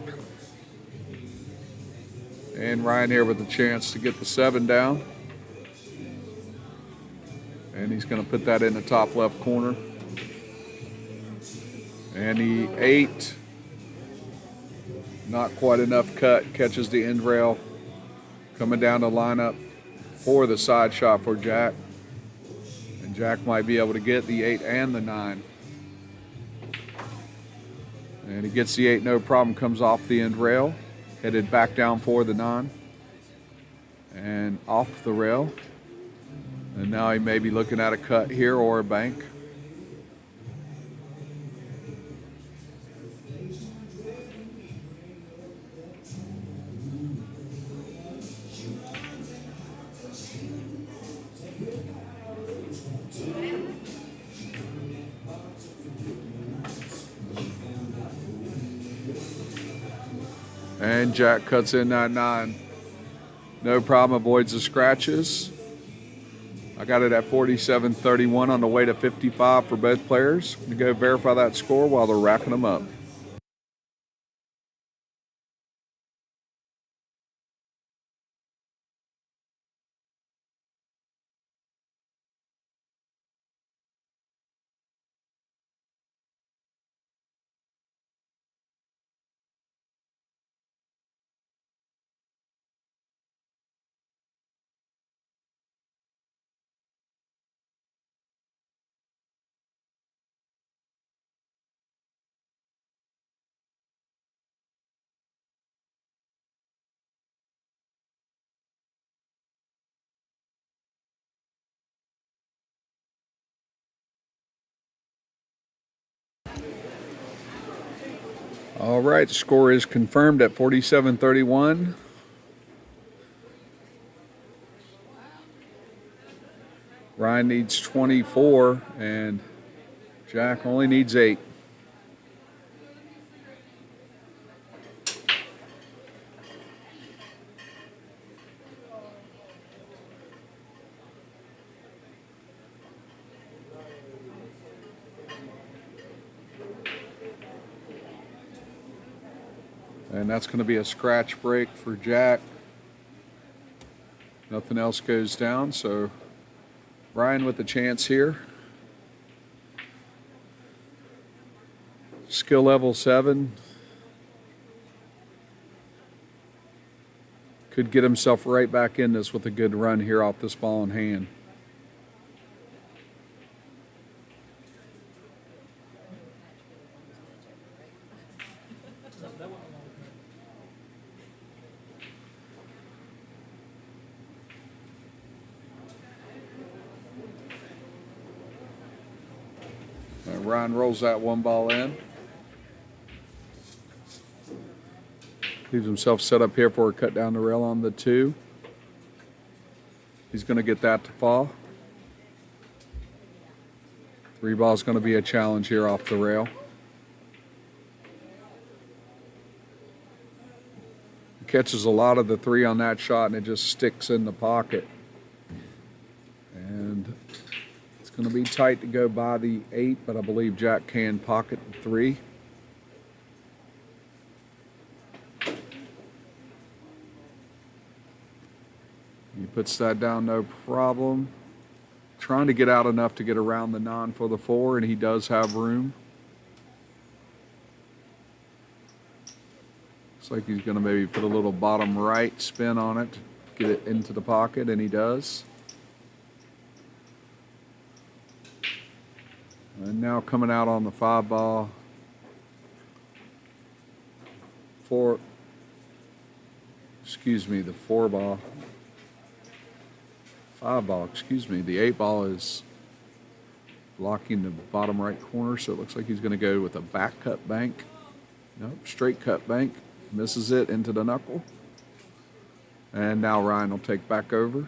And Ryan here with a chance to get the 7 down. And he's going to put that in the top left corner. And the 8, not quite enough cut, catches the end rail. Coming down the lineup for the side shot for Jack. And Jack might be able to get the 8 and the 9. And he gets the 8, no problem, comes off the end rail. Headed back down for the 9. And off the rail. And now he may be looking at a cut here or a bank. And Jack cuts in that 9. No problem, avoids the scratches. I got it at 47.31 on the way to 55 for both players. To go verify that score while they're racking them up. All right, the score is confirmed at 47.31. Ryan needs 24 and Jack only needs 8. And that's going to be a scratch break for Jack. Nothing else goes down, so Ryan with the chance here. Skill level 7. Could get himself right back in this with a good run here off this ball in hand. Ryan rolls that one ball in. Leaves himself set up here for a cut down the rail on the 2. He's going to get that to fall. 3 ball is going to be a challenge here off the rail. He catches a lot of the 3 on that shot, and it just sticks in the pocket. And it's going to be tight to go by the 8, but I believe Jack can pocket the 3. He puts that down, no problem. Trying to get out enough to get around the 9 for the 4, and he does have room. Looks like he's going to maybe put a little bottom right spin on it, get it into the pocket, and he does. And now coming out on the 5 ball. 4 the 4 ball. 5 ball, the 8 ball is blocking the bottom right corner, so it looks like he's going to go with a back cut bank. Nope, straight cut bank. Misses it into the knuckle. And now Ryan will take back over.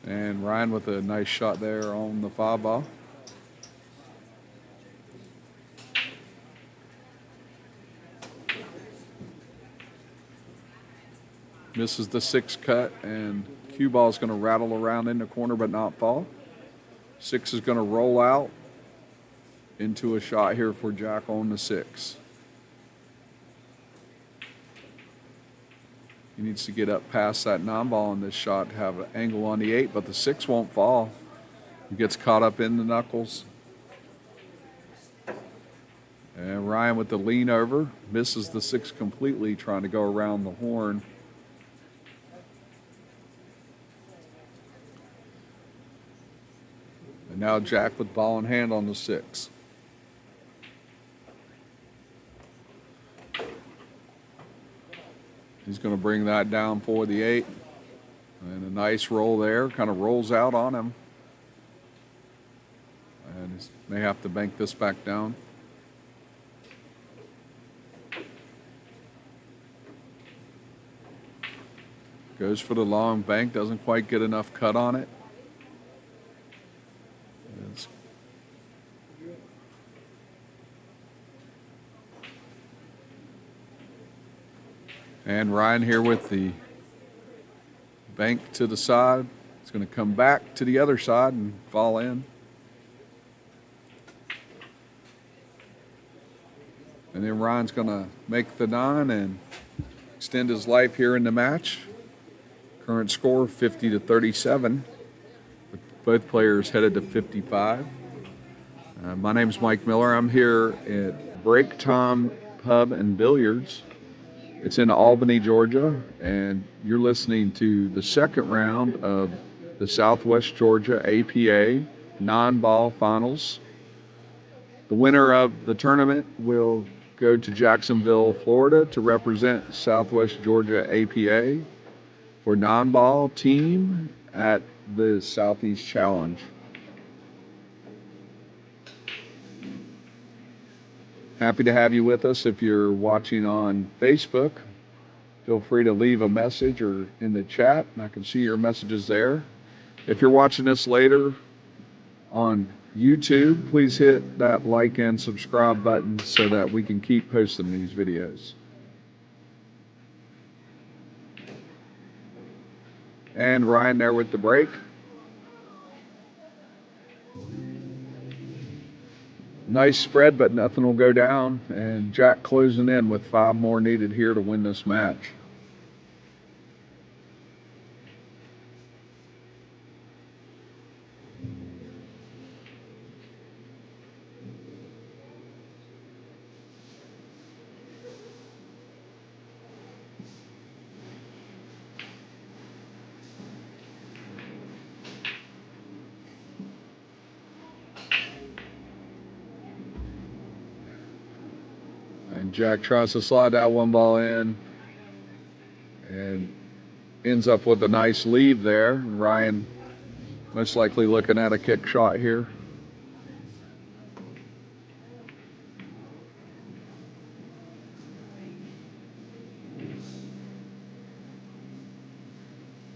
And Ryan with a nice shot there on the 5 ball. Misses the 6 cut, and cue ball is going to rattle around in the corner but not fall. 6 is going to roll out into a shot here for Jack on the 6. He needs to get up past that 9 ball on this shot to have an angle on the 8, but the 6 won't fall. He gets caught up in the knuckles. And Ryan with the lean over, misses the 6 completely, trying to go around the horn. And now Jack with ball in hand on the 6. He's going to bring that down for the 8. And a nice roll there, kind of rolls out on him. And he may have to bank this back down. Goes for the long bank, doesn't quite get enough cut on it. And Ryan here with the bank to the side. It's going to come back to the other side and fall in. And then Ryan's going to make the 9 and extend his life here in the match. Current score 50-37. Both players headed to 55. My name's Mike Miller. I'm here at Break Time Pub and Billiards. It's in Albany, Georgia, and you're listening to the second round of the Southwest Georgia APA 9-ball finals. The winner of the tournament will go to Jacksonville, Florida to represent Southwest Georgia APA for 9-ball team at the Southeast Challenge. Happy to have you with us. If you're watching on Facebook, feel free to leave a message or in the chat, and I can see your messages there. If you're watching this later on YouTube, please hit that like and subscribe button so that we can keep posting these videos. And Ryan there with the break. Nice spread, but nothing will go down. And Jack closing in with 5 more needed here to win this match. And Jack tries to slide that 1 ball in. And ends up with a nice lead there. And Ryan most likely looking at a kick shot here.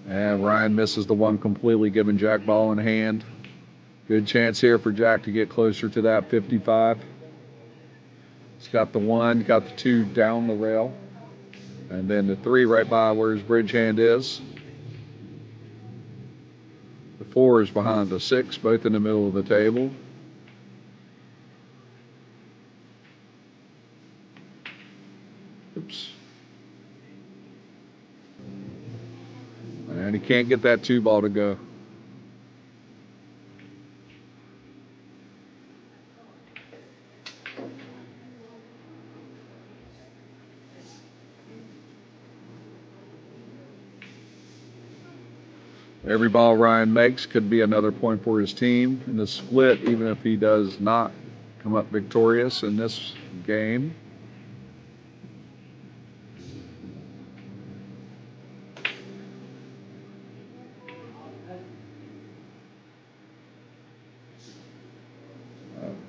And Ryan misses the one completely, giving Jack ball in hand. Good chance here for Jack to get closer to that 55. He's got the 1, got the 2 down the rail. And then the 3 right by where his bridge hand is. The 4 is behind the 6, both in the middle of the table. Oops. And he can't get that 2 ball to go. Every ball Ryan makes could be another point for his team in the split, even if he does not come up victorious in this game.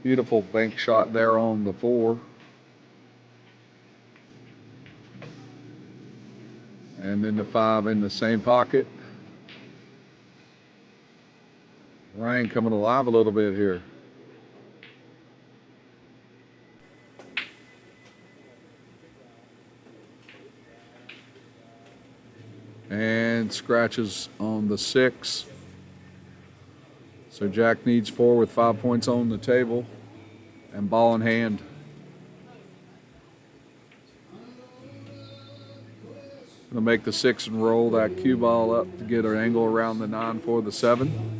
Beautiful bank shot there on the 4. And then the 5 in the same pocket. Ryan coming alive a little bit here. And scratches on the 6. So Jack needs 4 with 5 points on the table and ball in hand. Gonna make the 6 and roll that cue ball up to get an angle around the 9 for the 7.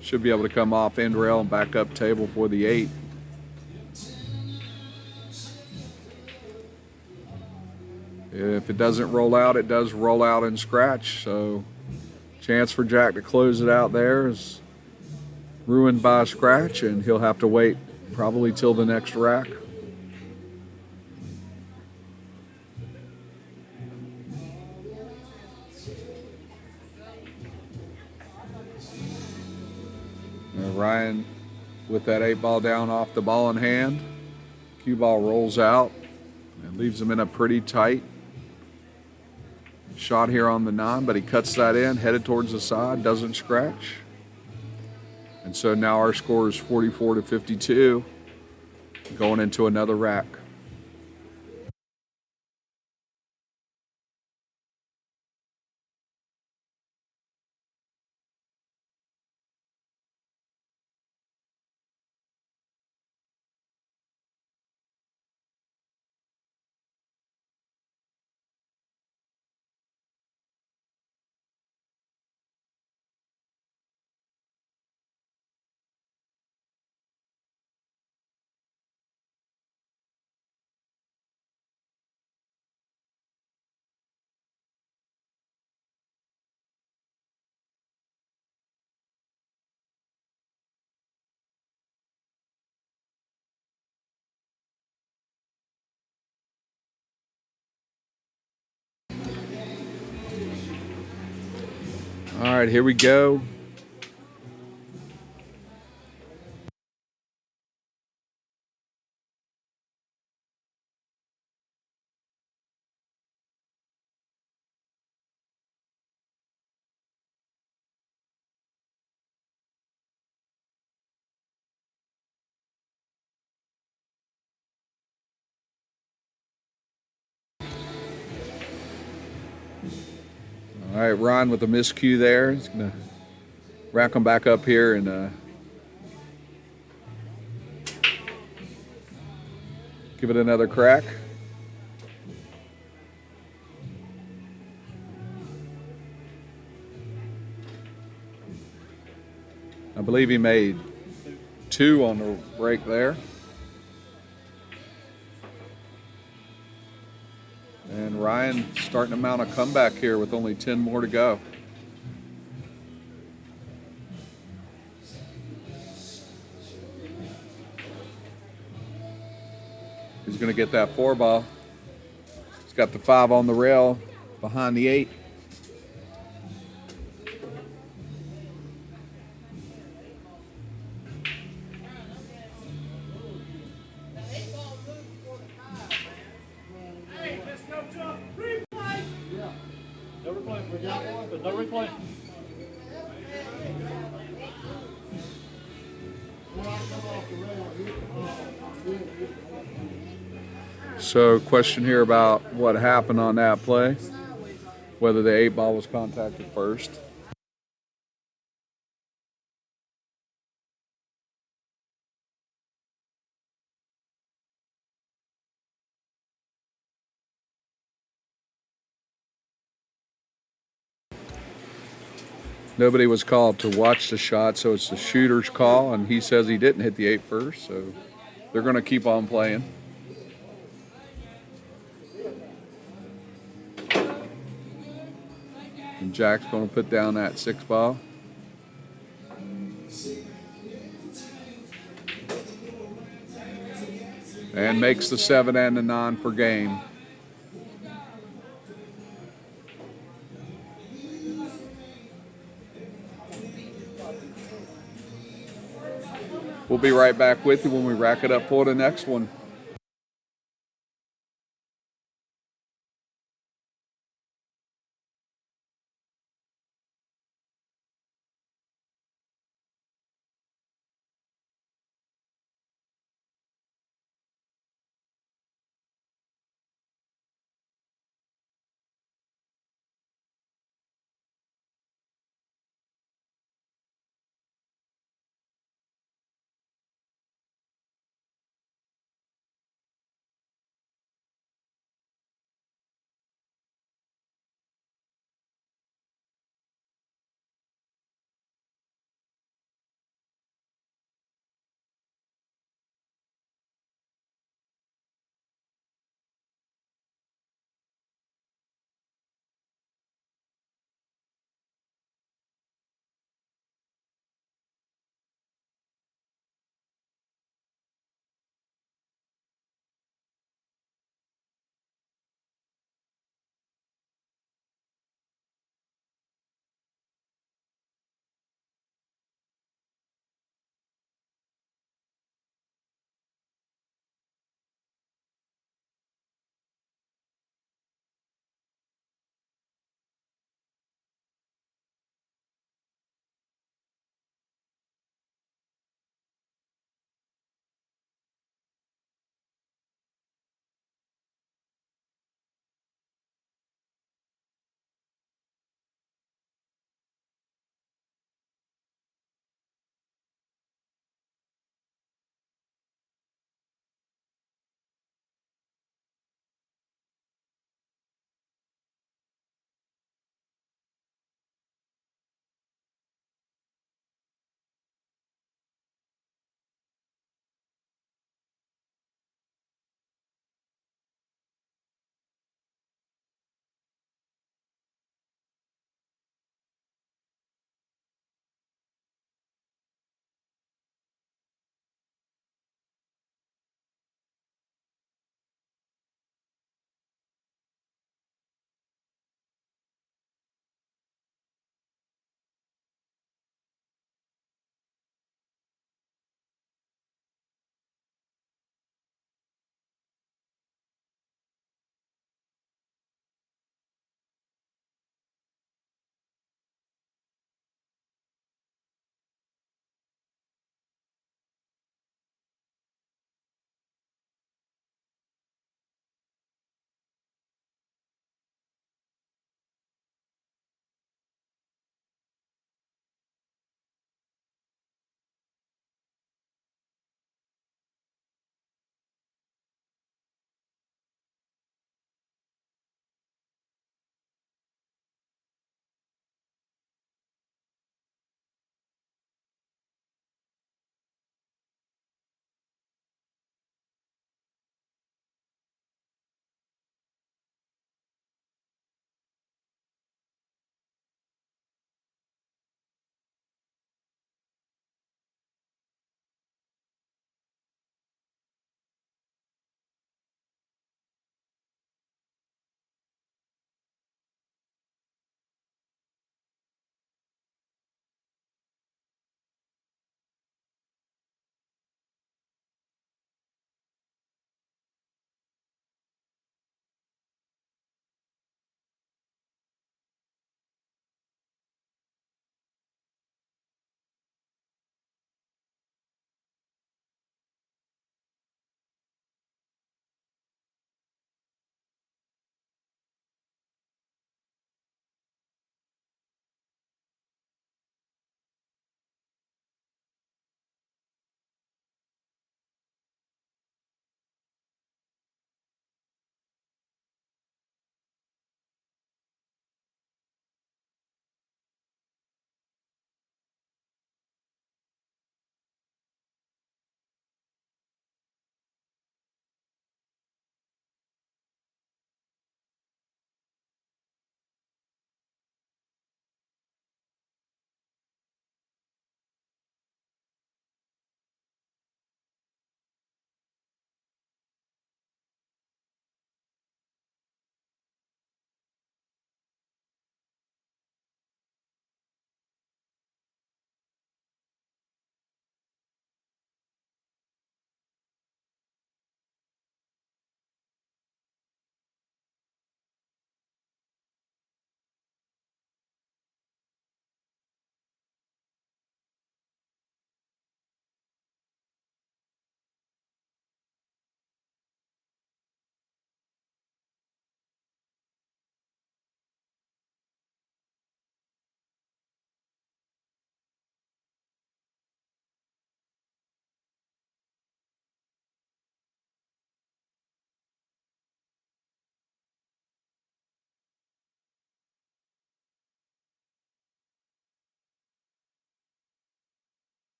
Should be able to come off end rail and back up table for the 8. If it doesn't roll out, it does roll out and scratch. So chance for Jack to close it out there is ruined by a scratch, and he'll have to wait probably till the next rack. Ryan with that 8 ball down off the ball in hand. Cue ball rolls out and leaves him in a pretty tight shot here on the 9, but he cuts that in, headed towards the side, doesn't scratch. And so now our score is 44-52, going into another rack. All right, here we go. All right, Ron with a miscue there. He's going to rack them back up here and give it another crack. I believe he made 2 on the break there. And Ryan starting to mount a comeback here with only 10 more to go. He's going to get that 4 ball. He's got the 5 on the rail. behind the 8. No replay for John, but no replay. So, question here about what happened on that play, whether the 8 ball was contacted first. Nobody was called to watch the shot, so it's the shooter's call, and he says he didn't hit the 8 first, so they're going to keep on playing. And Jack's going to put down that 6 ball. And makes the 7 and the 9 for game. We'll be right back with you when we rack it up for the next one.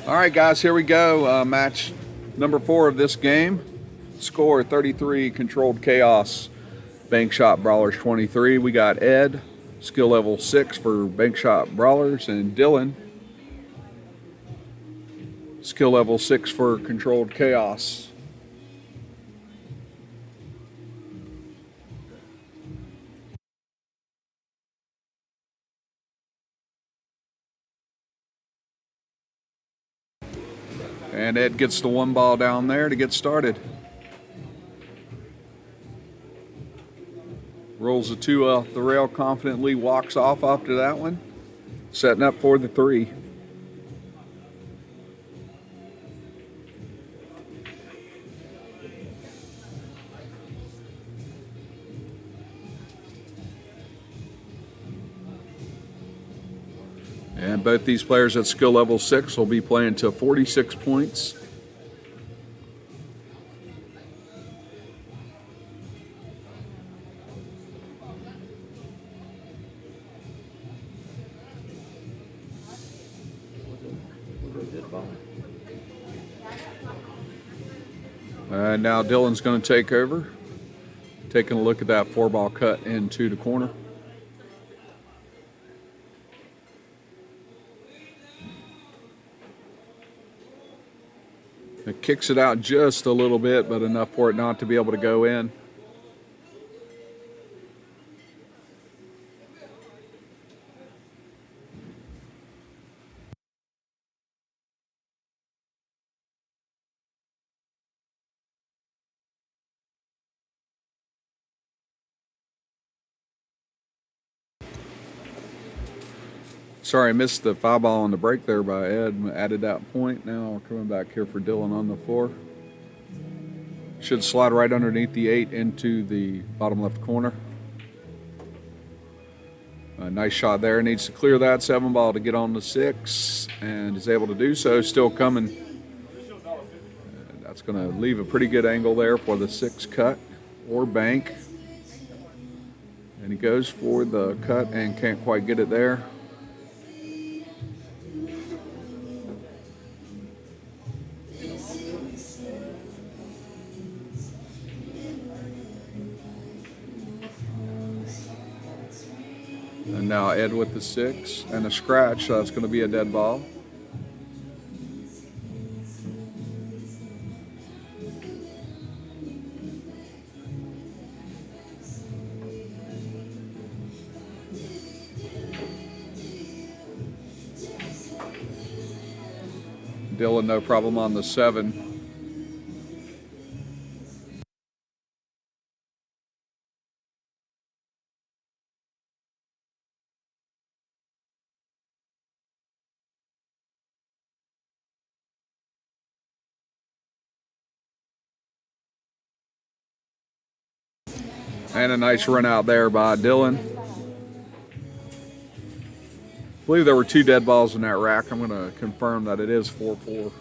All right, guys, here we go. Match number 4 of this game. Score 33, Controlled Chaos, Bank Shot Brawlers 23. We got Ed, skill level 6 for Bank Shot Brawlers, and Dylan, skill level 6 for Controlled Chaos. And Ed gets the 1 ball down there to get started. Rolls a 2 off the rail confidently, walks off after that one. Setting up for the 3. And both these players at skill level 6 will be playing to 46 points. And now Dylan's going to take over, taking a look at that 4-ball cut into the corner. It kicks it out just a little bit, but enough for it not to be able to go in. Sorry, I missed the 5-ball on the break there by Ed. Added that point. Now coming back here for Dylan on the floor. Should slide right underneath the 8 into the bottom left corner. A nice shot there. Needs to clear that 7-ball to get on the 6, and is able to do so. Still coming. And that's going to leave a pretty good angle there for the 6 cut or bank. And he goes for the cut and can't quite get it there. And now Ed with the 6 and a scratch, so that's going to be a dead ball. Dylan, no problem on the 7. And a nice run out there by Dylan. I believe there were 2 dead balls in that rack. I'm going to confirm that it is 4-4.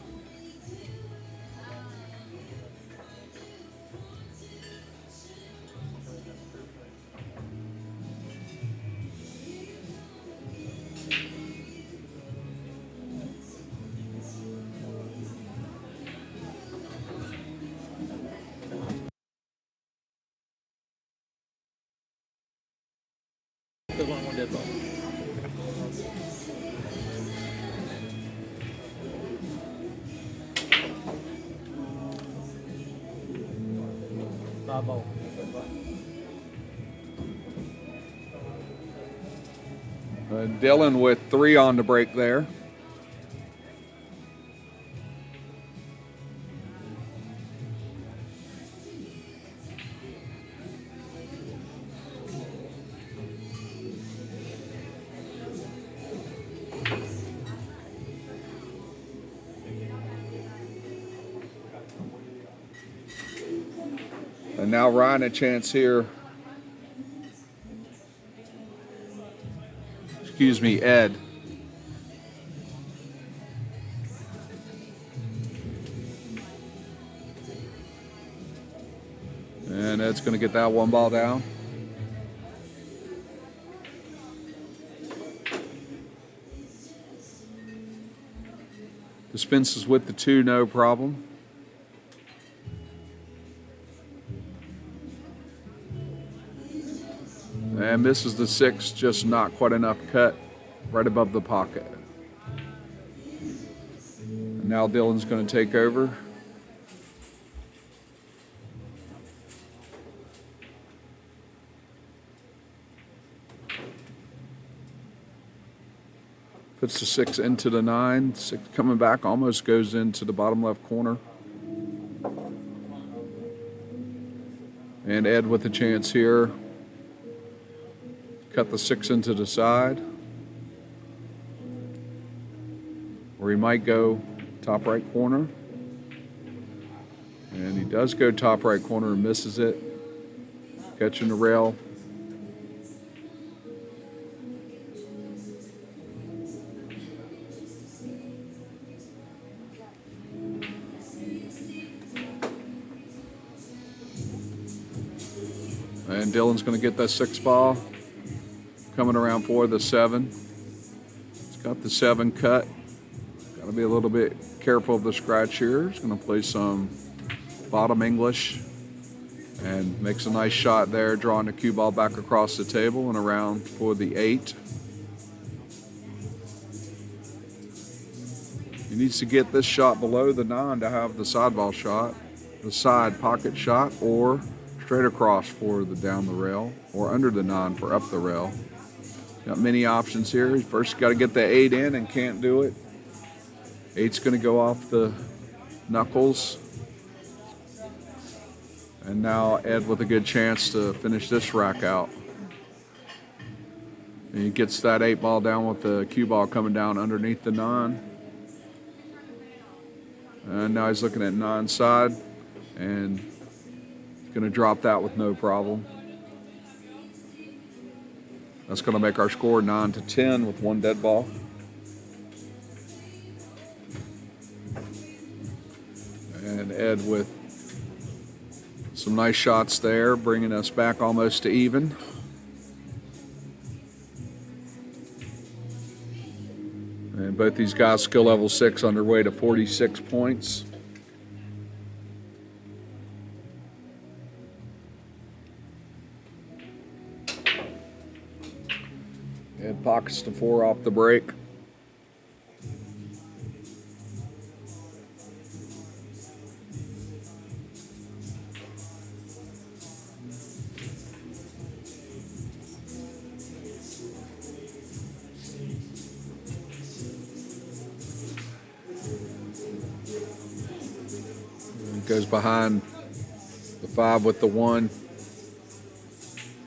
There's one dead ball. Ball. Dylan with 3 on the break there. And now Ryan a chance here. Excuse me, Ed. And Ed's going to get that 1 ball down. Dispenses with the 2, no problem. And misses the 6, just not quite enough cut right above the pocket. And now Dylan's going to take over. Puts the 6 into the 9. 6 coming back, almost goes into the bottom left corner. And Ed with a chance here. Cut the 6 into the side. Or he might go top right corner. And he does go top right corner and misses it. Catching the rail. And Dylan's going to get that 6 ball. Coming around for the 7. It's got the 7 cut. Got to be a little bit careful of the scratch here. He's going to play some bottom English. And makes a nice shot there, drawing the cue ball back across the table and around for the 8. He needs to get this shot below the 9 to have the side ball shot, the side pocket shot, or straight across for the down the rail, or under the 9 for up the rail. Got many options here. First got to get the 8 in and can't do it. 8's going to go off the knuckles. And now Ed with a good chance to finish this rack out. And he gets that 8 ball down with the cue ball coming down underneath the 9. And now he's looking at 9 side and he's going to drop that with no problem. That's going to make our score 9-10 with 1 dead ball. And Ed with some nice shots there, bringing us back almost to even. And both these guys skill level 6 underway to 46 points. Ed pockets the 4 off the break. Goes behind the 5 with the 1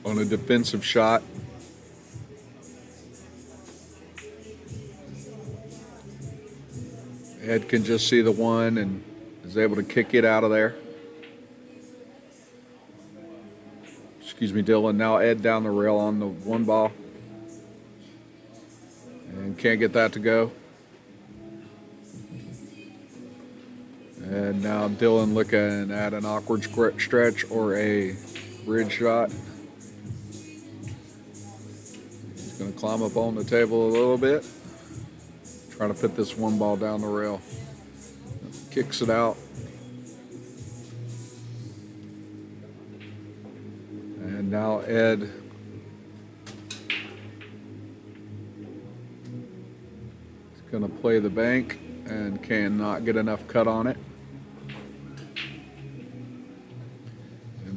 on a defensive shot. Ed can just see the 1 and is able to kick it out of there. Excuse me, Dylan. Now Ed down the rail on the 1 ball. And can't get that to go. And now Dylan looking at an awkward stretch or a bridge shot. He's going to climb up on the table a little bit. Trying to put this 1 ball down the rail. Kicks it out. And now Ed is going to play the bank and cannot get enough cut on it.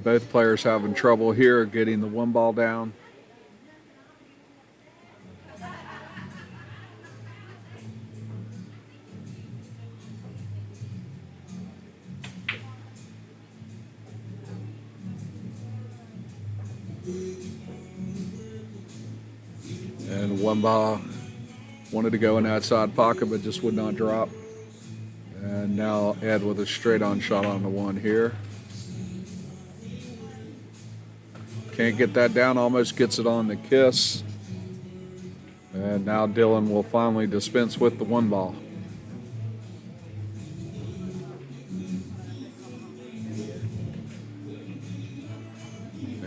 Both players having trouble here getting the 1 ball down. And 1 ball wanted to go in that side pocket but just would not drop. And now Ed with a straight on shot on the 1 here. Can't get that down, almost gets it on the kiss. And now Dylan will finally dispense with the 1 ball.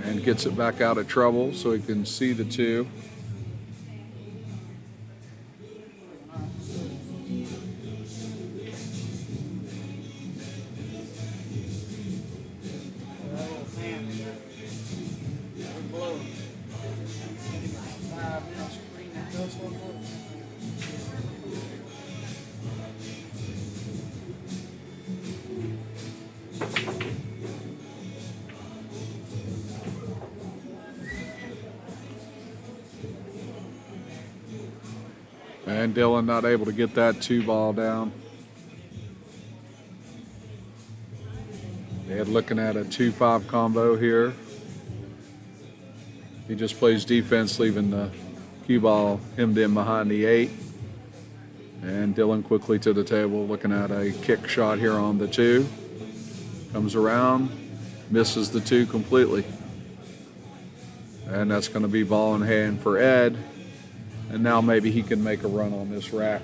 And gets it back out of trouble so he can see the 2. And Dylan not able to get that 2 ball down. Ed looking at a 2-5 combo here. He just plays defense, leaving the cue ball hemmed in behind the 8. And Dylan quickly to the table, looking at a kick shot here on the 2. Comes around, misses the 2 completely. And that's going to be ball in hand for Ed. And now maybe he can make a run on this rack.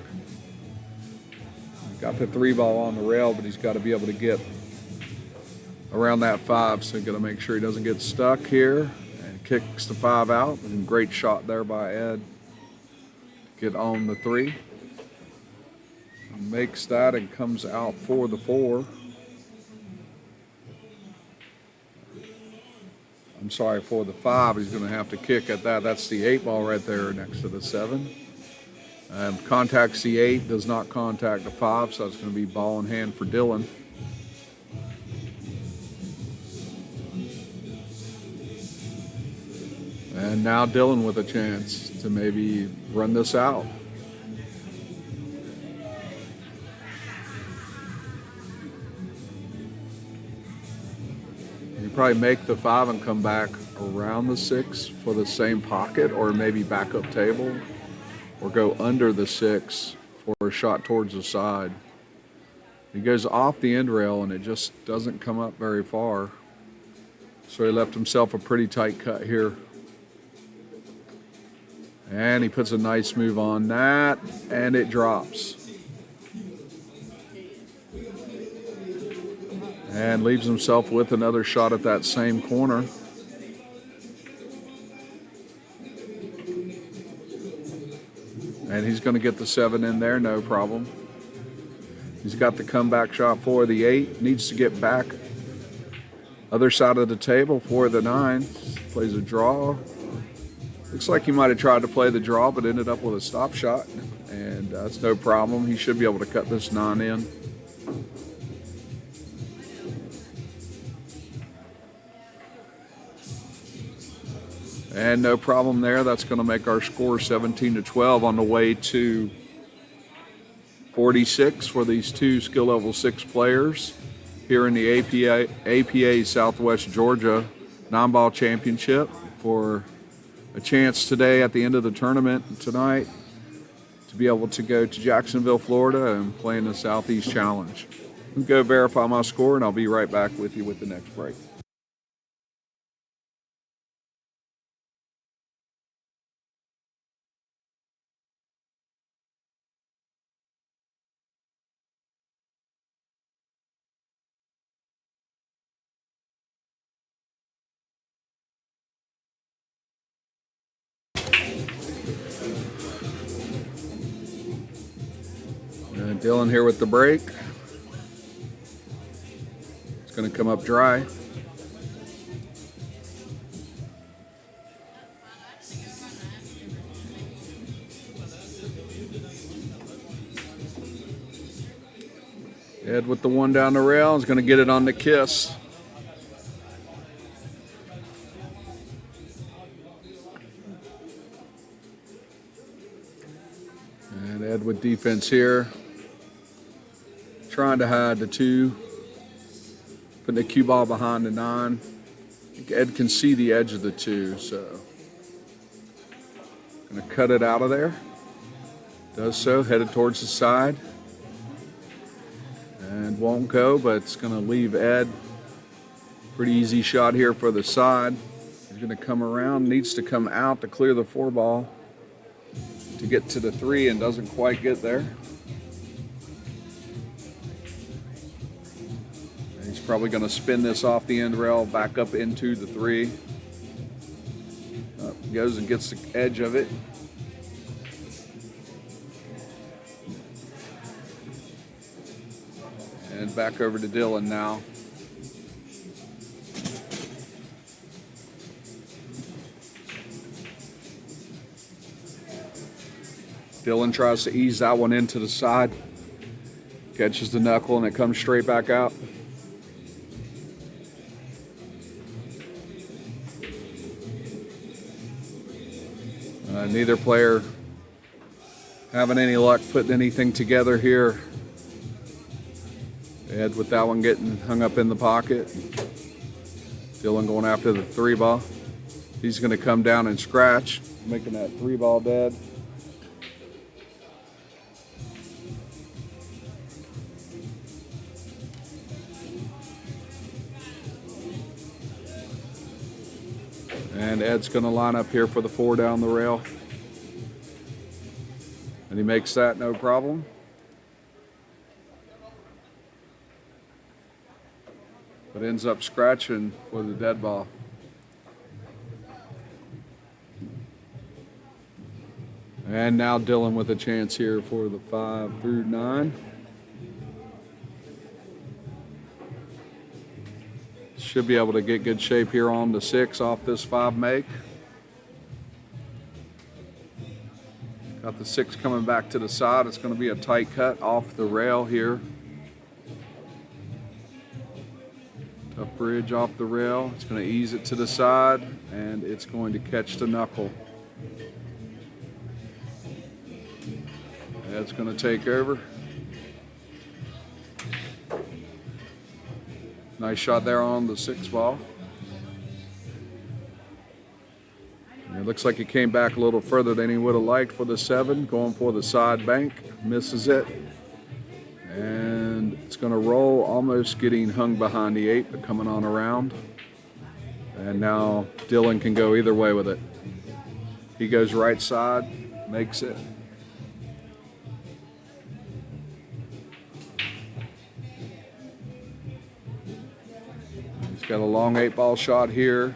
Got the 3 ball on the rail, but he's got to be able to get around that 5. So he's got to make sure he doesn't get stuck here. And kicks the 5 out. And great shot there by Ed. Get on the 3. Makes that and comes out for the 4. I'm sorry, for the 5. He's going to have to kick at that. That's the 8-ball right there next to the 7. Contacts the 8, does not contact the 5, so it's going to be ball in hand for Dylan. And now Dylan with a chance to maybe run this out. Probably make the 5 and come back around the 6 for the same pocket, or maybe back up table, or go under the 6 for a shot towards the side. He goes off the end rail and it just doesn't come up very far. So he left himself a pretty tight cut here. And he puts a nice move on that, and it drops. And leaves himself with another shot at that same corner. And he's going to get the 7 in there, no problem. He's got the comeback shot for the 8. Needs to get back other side of the table for the 9. Plays a draw. Looks like he might have tried to play the draw, but ended up with a stop shot. And that's no problem. He should be able to cut this 9 in. And no problem there. That's going to make our score 17-12 on the way to 46 for these 2 skill level 6 players here in the APA Southwest Georgia 9-ball championship, for a chance today at the end of the tournament tonight to be able to go to Jacksonville, Florida and play in the Southeast Challenge. I'll go verify my score and I'll be right back with you with the next break. Dylan here with the break. It's going to come up dry. Ed with the 1 down the rail is going to get it on the kiss. And Ed with defense here. Trying to hide the 2. Putting the cue ball behind the 9. I think Ed can see the edge of the 2, so going to cut it out of there. Does so, headed towards the side. And won't go, but it's going to leave Ed. Pretty easy shot here for the side. He's going to come around, needs to come out to clear the 4 ball to get to the 3, and doesn't quite get there. Probably going to spin this off the end rail back up into the 3. Up goes and gets the edge of it. And back over to Dylan now. Dylan tries to ease that one into the side. Catches the knuckle and it comes straight back out. Neither player having any luck putting anything together here. Ed with that one getting hung up in the pocket. Dylan going after the 3-ball. He's going to come down and scratch, making that 3-ball dead. And Ed's going to line up here for the 4 down the rail. And he makes that no problem. But ends up scratching for the dead ball. And now Dylan with a chance here for the 5 through 9. Should be able to get good shape here on the 6 off this 5 make. Got the 6 coming back to the side. It's going to be a tight cut off the rail here. Tough bridge off the rail. It's going to ease it to the side, and it's going to catch the knuckle. That's going to take over. Nice shot there on the 6-ball. It looks like he came back a little further than he would have liked for the 7, going for the side bank, misses it. And it's going to roll, almost getting hung behind the 8, but coming on around. And now Dylan can go either way with it. He goes right side, makes it. He's got a long 8-ball shot here.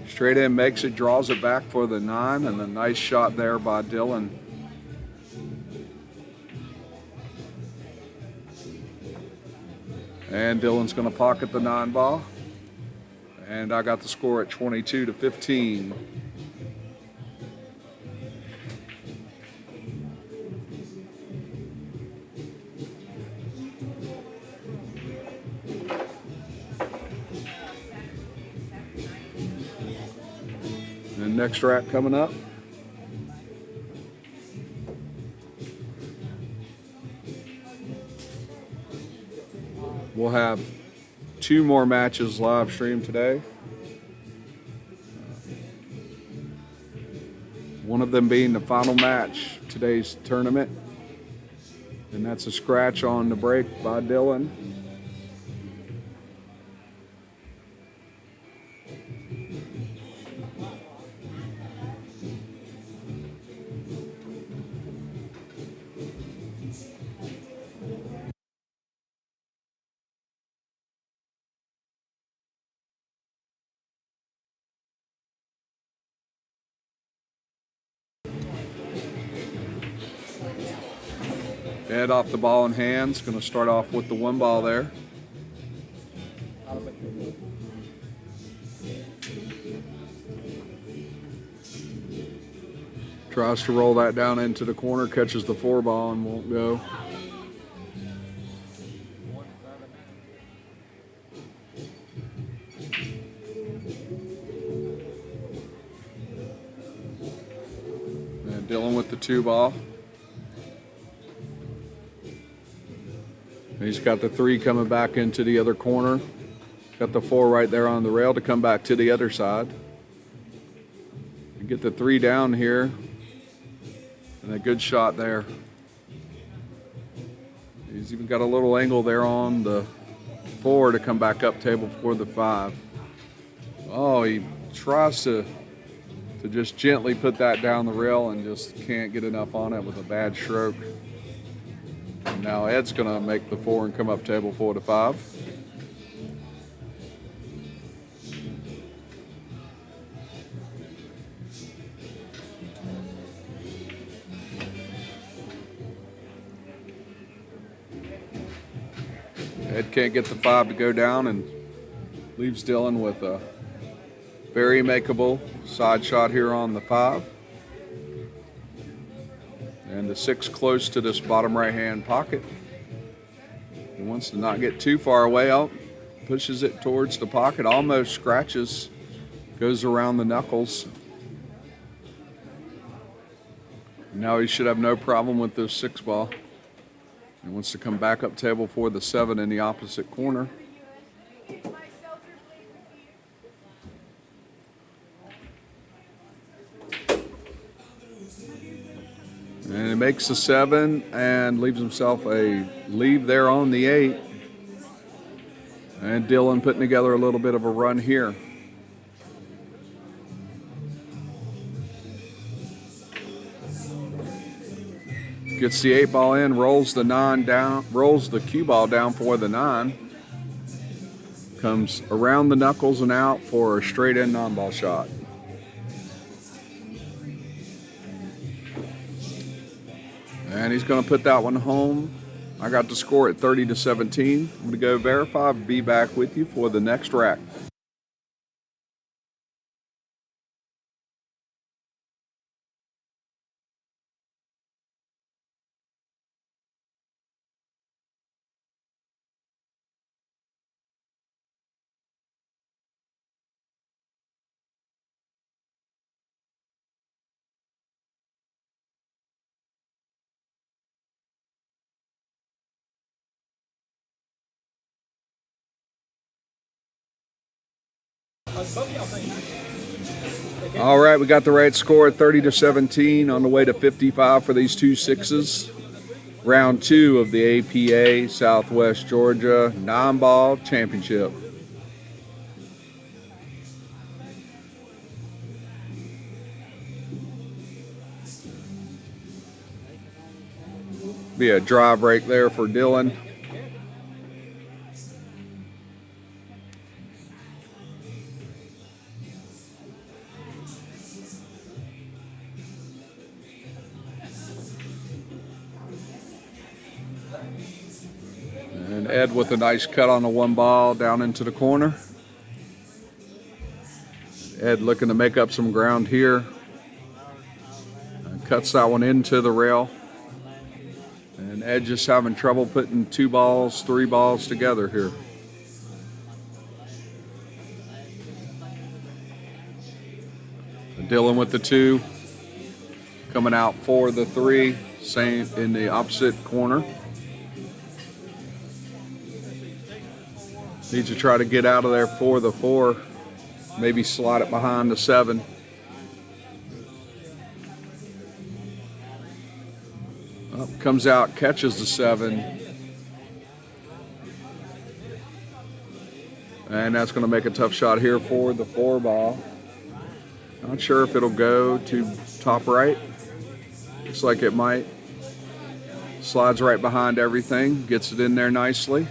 Straight in, makes it, draws it back for the 9, and a nice shot there by Dylan. And Dylan's going to pocket the 9-ball. And I got the score at 22-15. And next rack coming up. We'll have 2 more matches live streamed today. One of them being the final match today's tournament. And that's a scratch on the break by Dylan. Ed off the ball in hands, going to start off with the 1-ball there. Tries to roll that down into the corner, catches the 4-ball and won't go. And Dylan with the 2-ball. He's got the 3 coming back into the other corner. Got the 4 right there on the rail to come back to the other side. And get the 3 down here. And a good shot there. He's even got a little angle there on the 4 to come back up table for the 5. Oh, he tries to just gently put that down the rail and just can't get enough on it with a bad stroke. And now Ed's going to make the 4 and come up table for the 5. Ed can't get the 5 to go down and leaves Dylan with a very makeable side shot here on the 5. And the 6 close to this bottom right-hand pocket. He wants to not get too far away out. Pushes it towards the pocket, almost scratches, goes around the knuckles. Now he should have no problem with this 6 ball. He wants to come back up table for the 7 in the opposite corner. And he makes the 7 and leaves himself a lead there on the 8. And Dylan putting together a little bit of a run here. Gets the 8 ball in, rolls the 9 down, rolls the cue ball down for the 9. Comes around the knuckles and out for a straight in non-ball shot. And he's going to put that one home. I got the score at 30-17. I'm going to go verify, be back with you for the next rack. All right, we got the right score at 30-17 on the way to 55 for these 2 6s. Round 2 of the APA Southwest Georgia 9-ball championship. Be a dry break there for Dylan. And Ed with a nice cut on the 1 ball down into the corner. Ed looking to make up some ground here. Cuts that one into the rail. And Ed just having trouble putting 2 balls, 3 balls together here. Dylan with the 2. Coming out for the 3. Same in the opposite corner. Needs to try to get out of there for the 4. Maybe slide it behind the 7. Up comes out, catches the 7. And that's going to make a tough shot here for the 4 ball. Not sure if it'll go to top right. Looks like it might. Slides right behind everything, gets it in there nicely.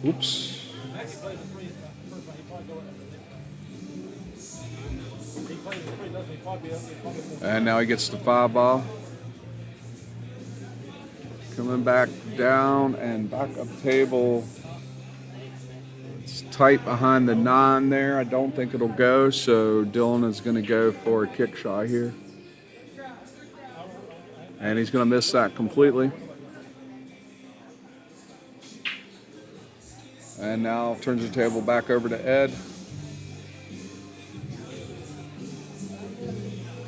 Oops. And now he gets the 5 ball. Coming back down and back up table. It's tight behind the 9 there. I don't think it'll go, so Dylan is going to go for a kick shot here. And he's going to miss that completely. And now turns the table back over to Ed.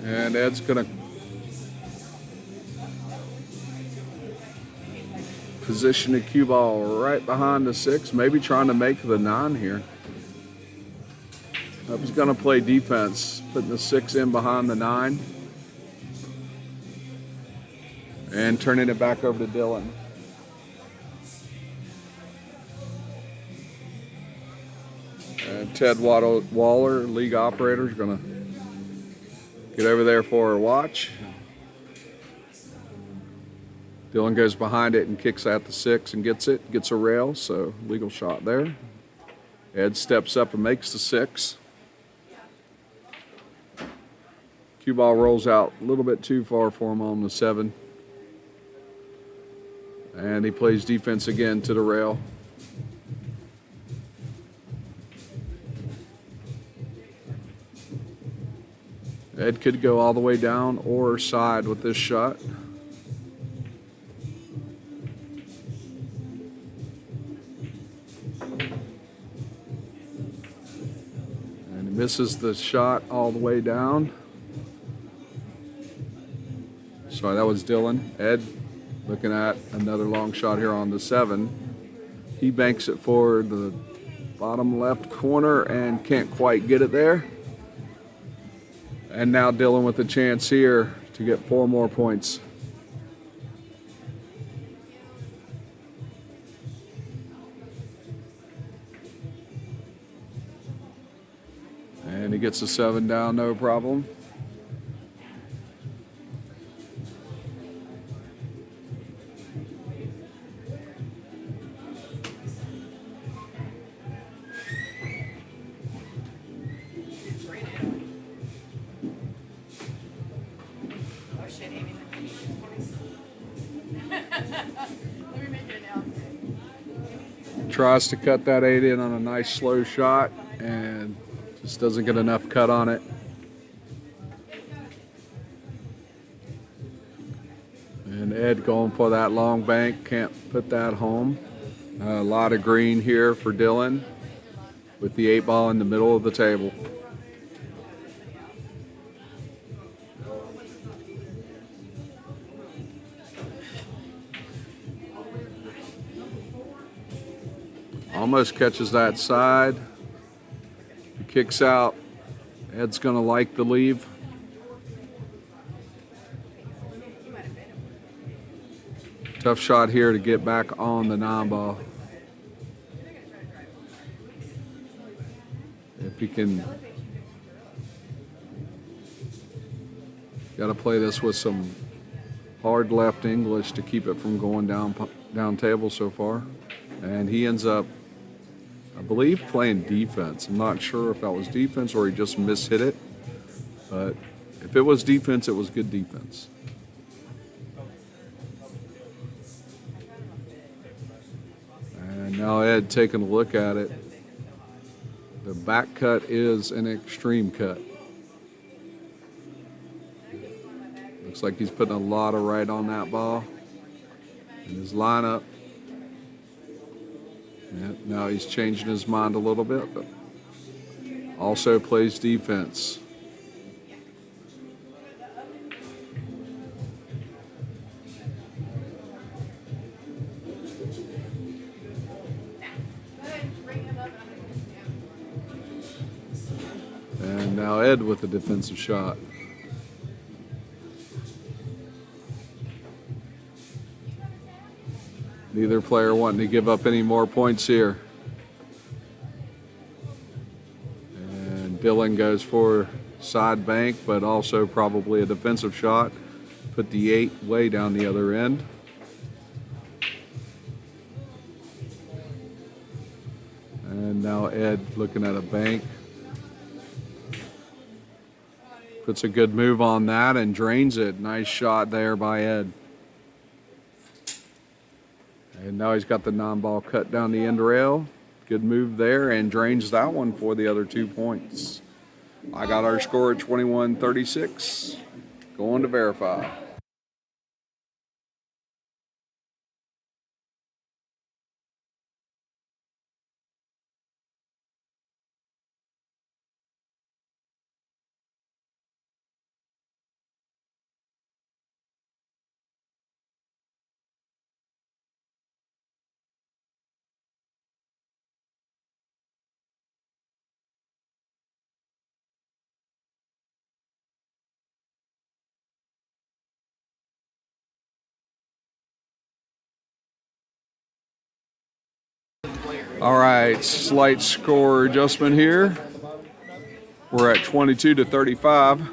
And Ed's going to position the cue ball right behind the 6, maybe trying to make the 9 here. He's going to play defense, putting the 6 in behind the 9. And turning it back over to Dylan. And Ted Waller, league operator, is going to get over there for a watch. Dylan goes behind it and kicks at the 6 and gets it. Gets a rail, so legal shot there. Ed steps up and makes the 6. Cue ball rolls out a little bit too far for him on the 7. And he plays defense again to the rail. Ed could go all the way down or side with this shot. And he Misses the shot all the way down. Sorry, that was Dylan. Ed looking at another long shot here on the 7. He banks it for the bottom left corner and can't quite get it there. And now Dylan with a chance here to get 4 more points. And he gets a 7 down, no problem. Tries to cut that 8 in on a nice slow shot and just doesn't get enough cut on it. And Ed going for that long bank, can't put that home. A lot of green here for Dylan with the 8 ball in the middle of the table. Almost catches that side. He kicks out. Ed's gonna like the leave. Tough shot here to get back on the 9 ball. If he can, got to play this with some hard left English to keep it from going down table so far. And he ends up, I believe, playing defense. I'm not sure if that was defense or he just mishit it. But if it was defense, it was good defense. And now Ed taking a look at it. The back cut is an extreme cut. Looks like he's putting a lot of right on that ball in his lineup. Yeah, now he's changing his mind a little bit, but also plays defense. And now Ed with a defensive shot. Neither player wanting to give up any more points here. And Dylan goes for side bank, but also probably a defensive shot. Put the 8 way down the other end. And now Ed looking at a bank. Puts a good move on that and drains it. Nice shot there by Ed. And now he's got the 9 ball cut down the end rail. Good move there and drains that one for the other 2 points. I got our score at 21-36. Going to verify. All right, slight score adjustment here. We're at 22-35.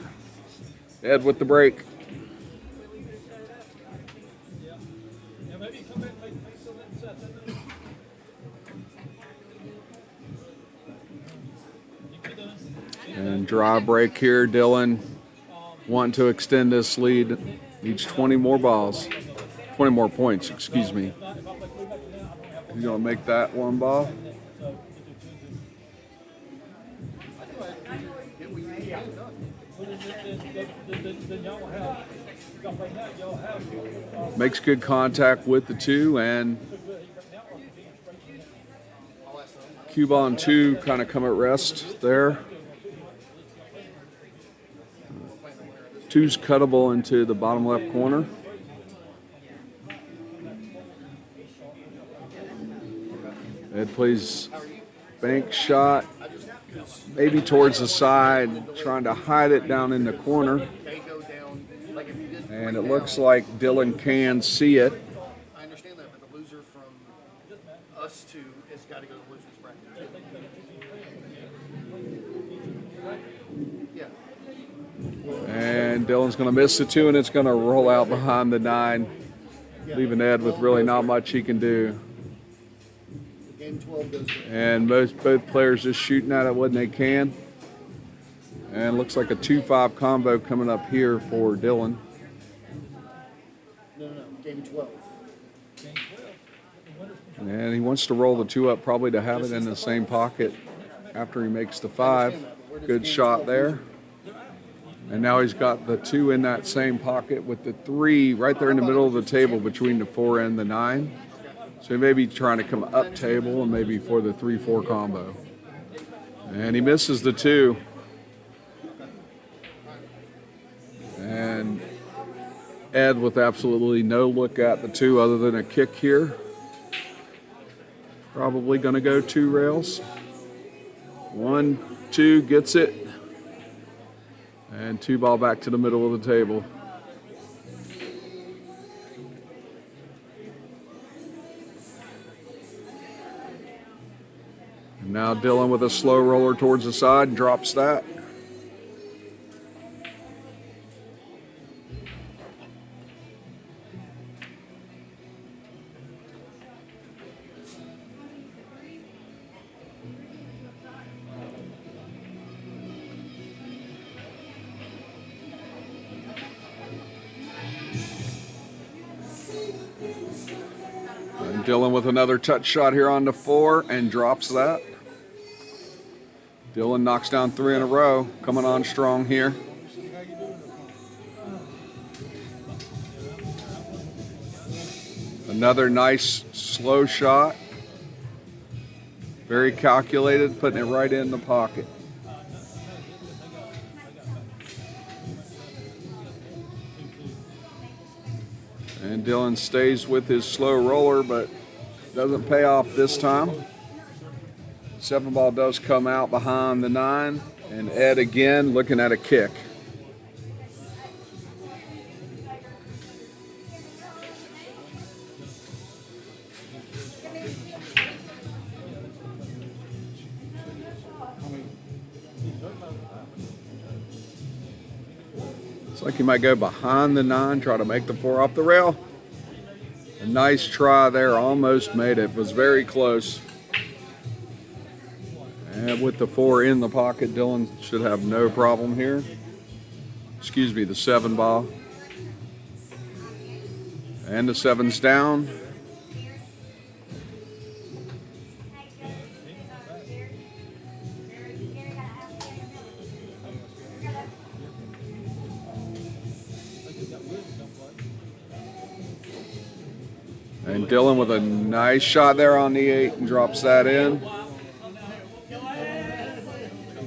Ed with the break. And dry break here. Dylan wanting to extend this lead. Needs 20 more balls. 20 more points, excuse me. He's going to make that 1 ball. Makes good contact with the 2 and cube on 2 kind of come at rest there. Two's cuttable into the bottom left corner. Ed plays bank shot, maybe towards the side, trying to hide it down in the corner. And it looks like Dylan can see it. I understand that, but the loser from us two has got to go to the loser's bracket. Yeah. And Dylan's going to miss the 2, and it's going to roll out behind the 9, leaving Ed with really not much he can do. Game 12 goes good. And both players just shooting at it when they can. And looks like a 2-5 combo coming up here for Dylan. No, game 12. And he wants to roll the 2 up, probably to have it in the same pocket after he makes the 5. Good shot there. And now he's got the 2 in that same pocket with the 3 right there in the middle of the table between the 4 and the 9. So he may be trying to come up table and maybe for the 3-4 combo. And he misses the 2. And Ed with absolutely no look at the 2 other than a kick here. Probably going to go 2 rails. 1, 2, gets it. And 2 ball back to the middle of the table. And now Dylan with a slow roller towards the side and drops that. And Dylan with another touch shot here on the 4 and drops that. Dylan knocks down 3 in a row, coming on strong here. Another nice slow shot. Very calculated, putting it right in the pocket. And Dylan stays with his slow roller, but doesn't pay off this time. 7 ball does come out behind the 9, and Ed again looking at a kick. Looks like he might go behind the 9, try to make the 4 off the rail. A nice try there, almost made it, was very close. And with the 4 in the pocket, Dylan should have no problem here. Excuse me, the 7 ball. And the 7's down. And Dylan with a nice shot there on the 8 and drops that in.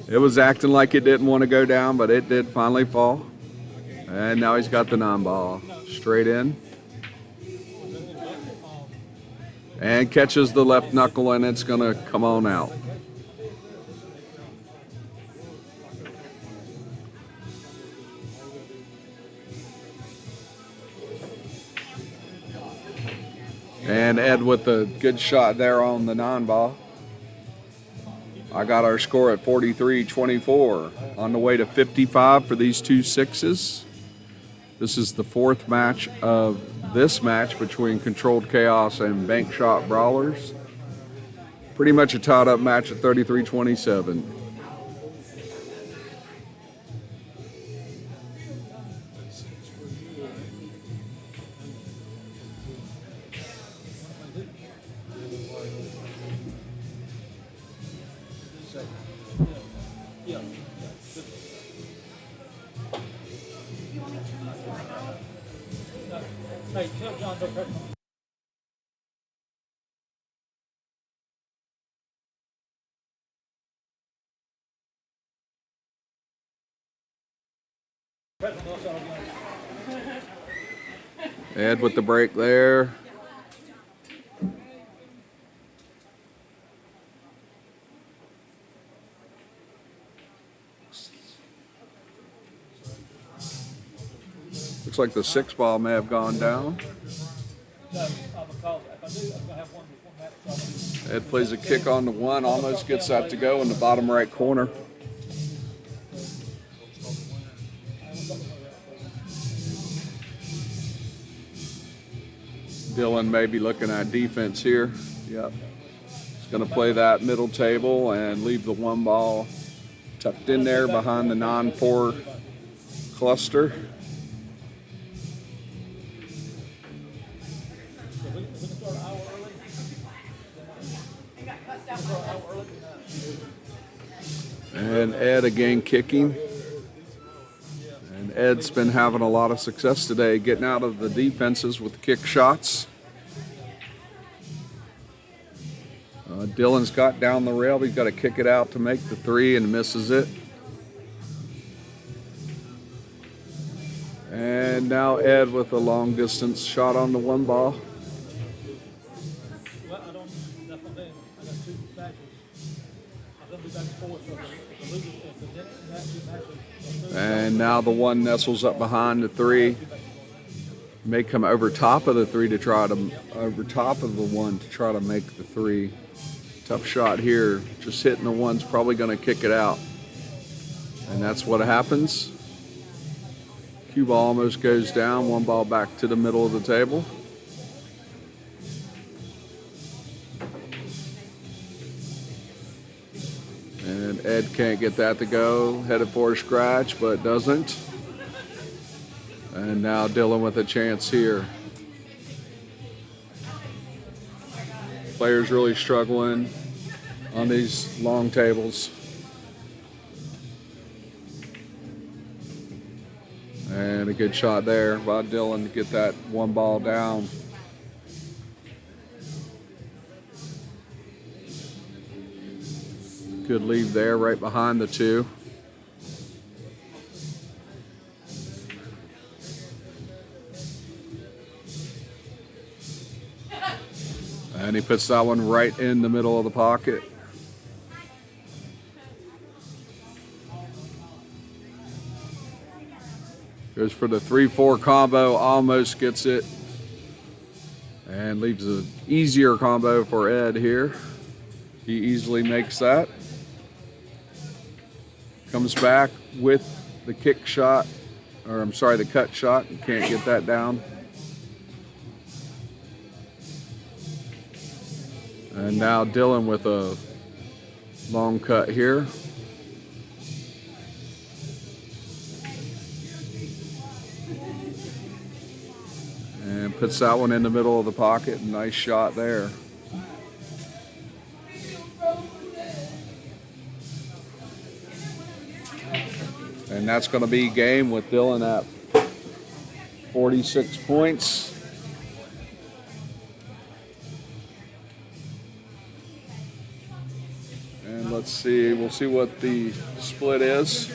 It was acting like it didn't want to go down, but it did finally fall. And now he's got the 9 ball straight in. And catches the left knuckle, and it's going to come on out. And Ed with a good shot there on the 9 ball. I got our score at 43-24, on the way to 55 for these 2 6s. This is the 4th match of this match between Controlled Chaos and Bank Shot Brawlers. Pretty much a tied up match at 33-27. Yeah. Hey, tell John to press. Press on Ed with the break there. Looks like the 6-ball may have gone down. No, because if I do, I'm gonna have one before match. So Ed plays a kick on the 1, almost gets that to go in the bottom right corner. Dylan may be looking at defense here. Yep. He's going to play that middle table and leave the 1 ball tucked in there behind the non-4 cluster. And Ed again kicking. And Ed's been having a lot of success today getting out of the defenses with kick shots. Dylan's got down the rail. He's got to kick it out to make the 3 and misses it. And now Ed with a long distance shot on the 1 ball. well, I don't. That's what I'm saying. I got 2 matches. I'm gonna be back and forth. So if the loser, if the next 2 matches. And now the 1 nestles up behind the 3. May come over top of the 3 to try to, over top of the 1 to try to make the 3. Tough shot here. Just hitting the 1's probably going to kick it out. And that's what happens. Cue ball almost goes down. 1 ball back to the middle of the table. And Ed can't get that to go. Headed for a scratch, but doesn't. And now Dylan with a chance here. Players really struggling on these long tables. And a good shot there by Dylan to get that 1 ball down. Good lead there right behind the 2. And he puts that one right in the middle of the pocket. Goes for the 3-4 combo, almost gets it. And leaves an easier combo for Ed here. He easily makes that. Comes back with the kick shot, or I'm sorry, the cut shot. You can't get that down. And now Dylan with a long cut here. And puts that one in the middle of the pocket. Nice shot there. And that's going to be game with Dylan at 46 points. And let's see, we'll see what the split is.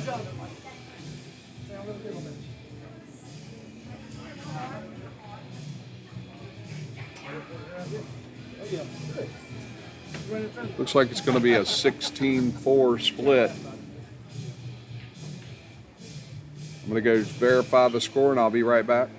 Looks like it's going to be a 16-4 split. I'm going to go verify the score and I'll be right back.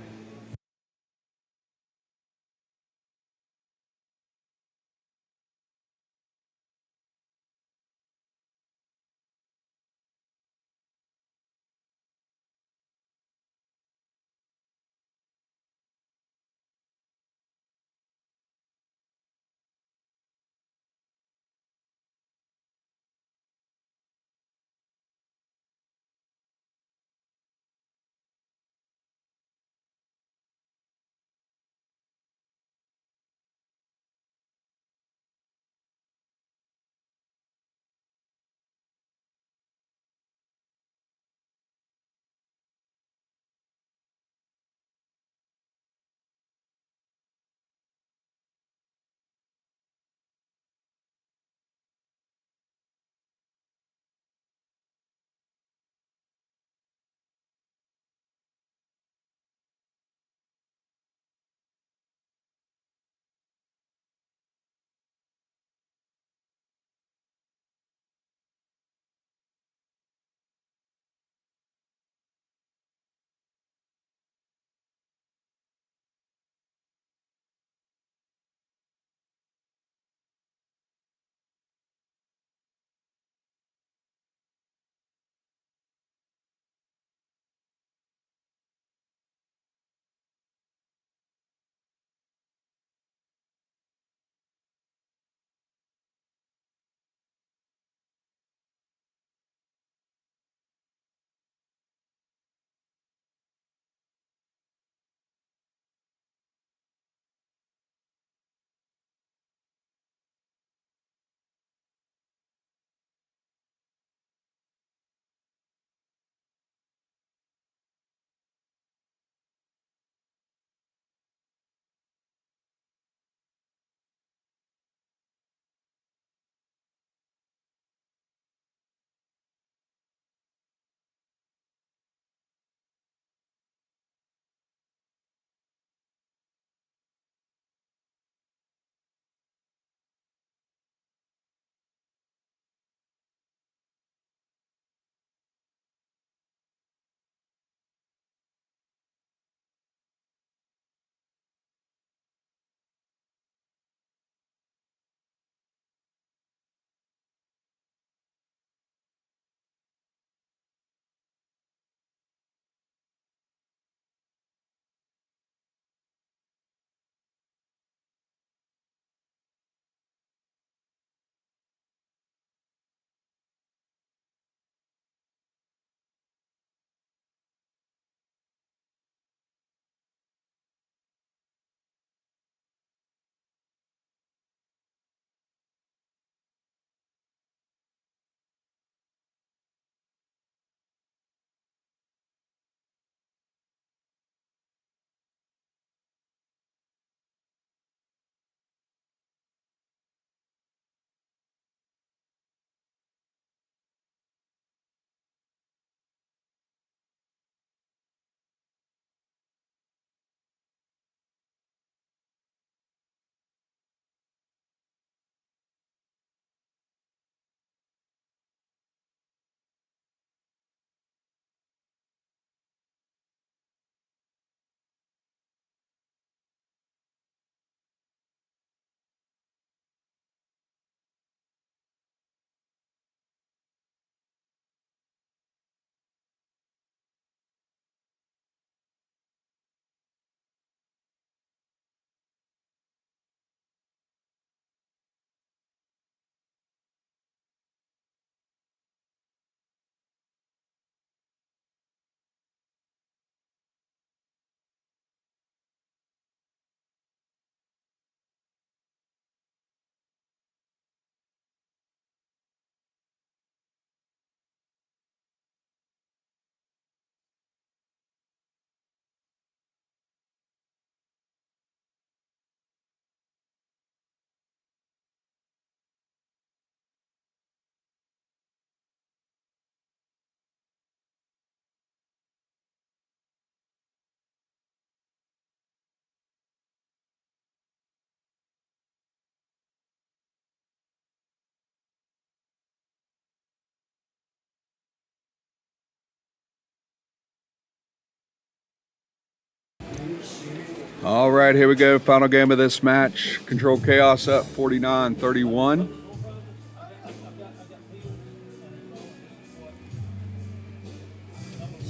All right, here we go. Final game of this match. Controlled Chaos up 49-31.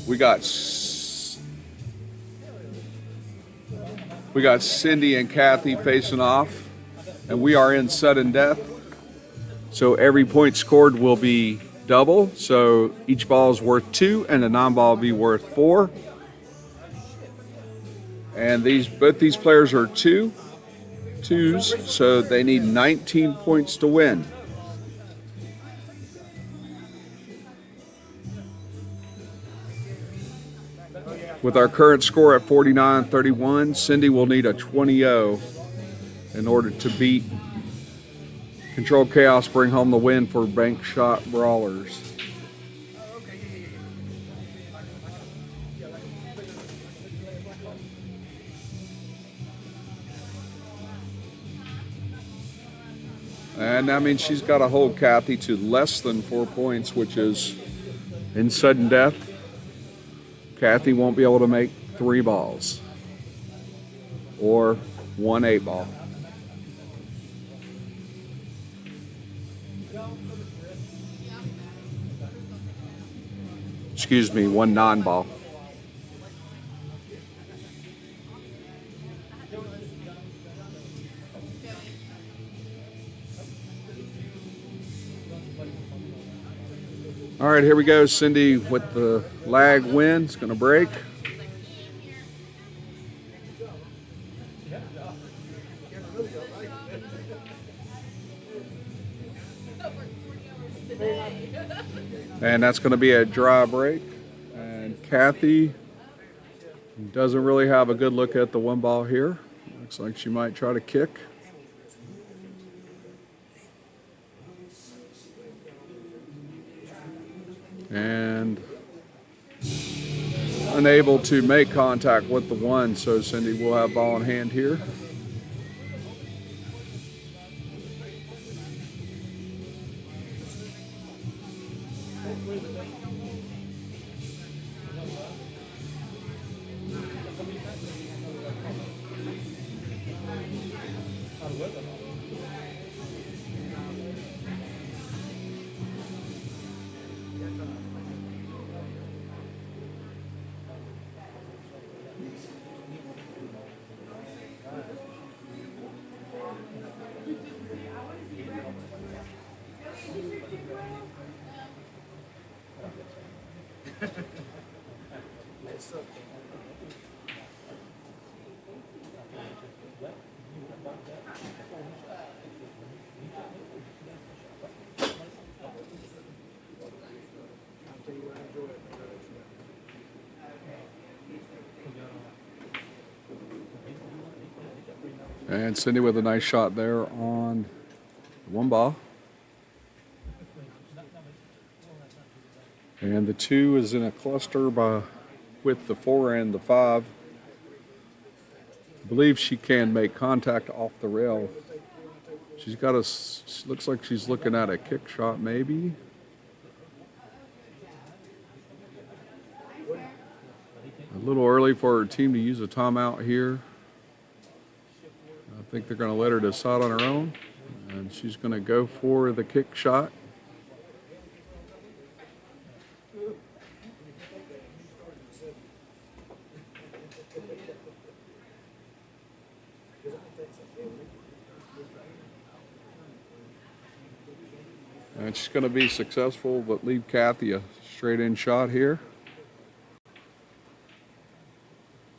We got Cindy and Kathy facing off, and we are in sudden death. So every point scored will be double. So each ball is worth 2, and a non-ball will be worth 4. And both these players are twos, so they need 19 points to win. With our current score at 49-31, Cindy will need a 20-0 in order to beat Controlled Chaos, bring home the win for Bank Shot Brawlers. And that means she's got to hold Kathy to less than 4 points, which is in sudden death. Kathy won't be able to make 3 balls or 1 8-ball. Excuse me, 1 non-ball. All right, here we go. Cindy with the lag win. It's going to break. And that's going to be a dry break. And Kathy doesn't really have a good look at the 1 ball here. Looks like she might try to kick. And unable to make contact with the 1, so Cindy will have ball in hand here. And Cindy with a nice shot there on 1 ball. And the 2 is in a cluster with the 4 and the 5. I believe she can make contact off the rail. She's got looks like she's looking at a kick shot maybe. A little early for her team to use a timeout here. I think they're going to let her decide on her own. And she's going to go for the kick shot. And she's going to be successful, but leave Kathy a straight-in shot here.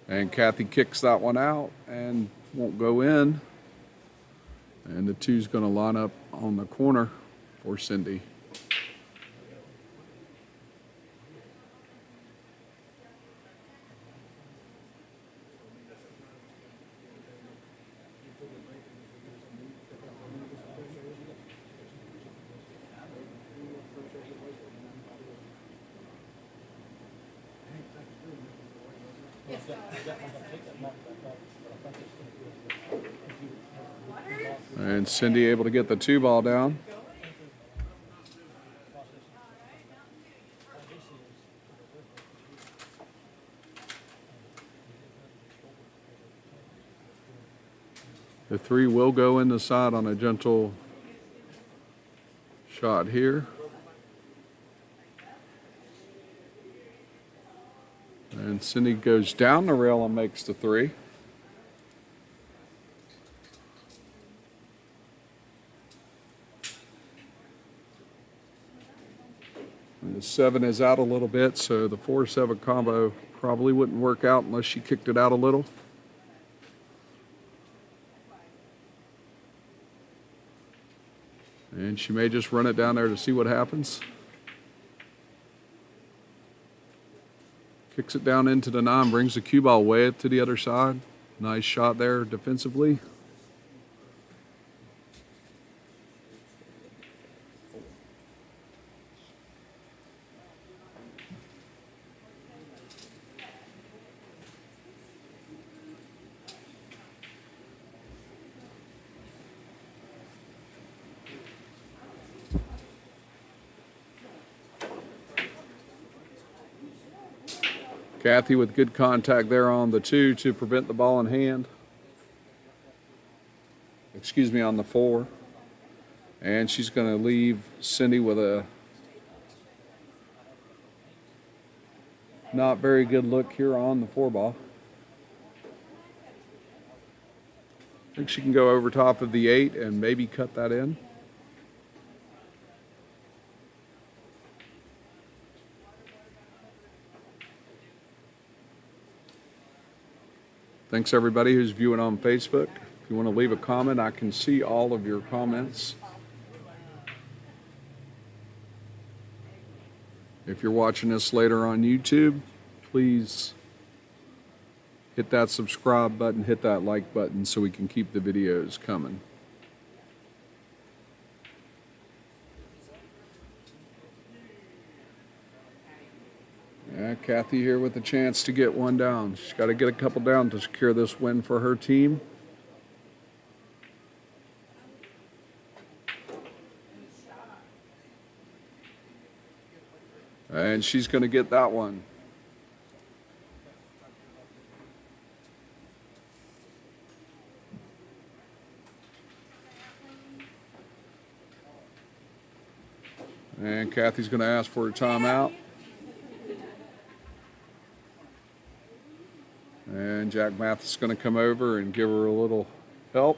And Kathy kicks that one out and won't go in. And the 2's going to line up on the corner for Cindy. And Cindy able to get the 2 ball down. The 3 will go in the side on a gentle shot here. And Cindy goes down the rail and makes the 3. And the 7 is out a little bit, so the 4-7 combo probably wouldn't work out unless she kicked it out a little. And she may just run it down there to see what happens. Kicks it down into the 9, brings the cue ball way up to the other side. Nice shot there defensively. Kathy with good contact there on the 2 to prevent the ball in hand. Excuse me, on the 4. And she's going to leave Cindy with a not very good look here on the 4 ball. I think she can go over top of the 8 and maybe cut that in. Thanks everybody who's viewing on Facebook. If you want to leave a comment, I can see all of your comments. If you're watching this later on YouTube, please hit that subscribe button, hit that like button so we can keep the videos coming. Yeah, Kathy here with a chance to get one down. She's got to get a couple down to secure this win for her team. And she's going to get that one. And Kathy's going to ask for a timeout. And Jack Mathis is going to come over and give her a little help.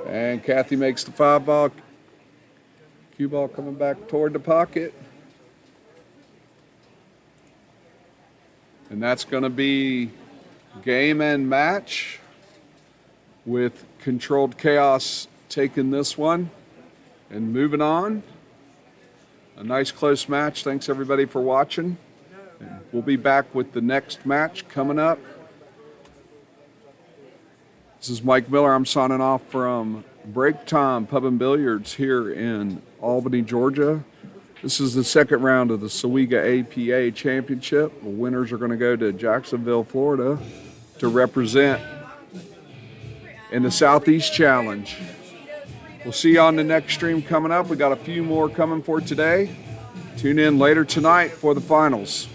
And Kathy makes the 5 ball. Cue ball coming back toward the pocket. And that's going to be game and match with Controlled Chaos taking this one and moving on. A nice close match. Thanks everybody for watching. And we'll be back with the next match coming up. This is Mike Miller. I'm signing off from Break Time Pub and Billiards here in Albany, Georgia. This is the second round of the Sawega APA Championship. The winners are going to go to Jacksonville, Florida to represent in the Southeast Challenge. We'll see you on the next stream coming up. We got a few more coming for today. Tune in later tonight for the finals.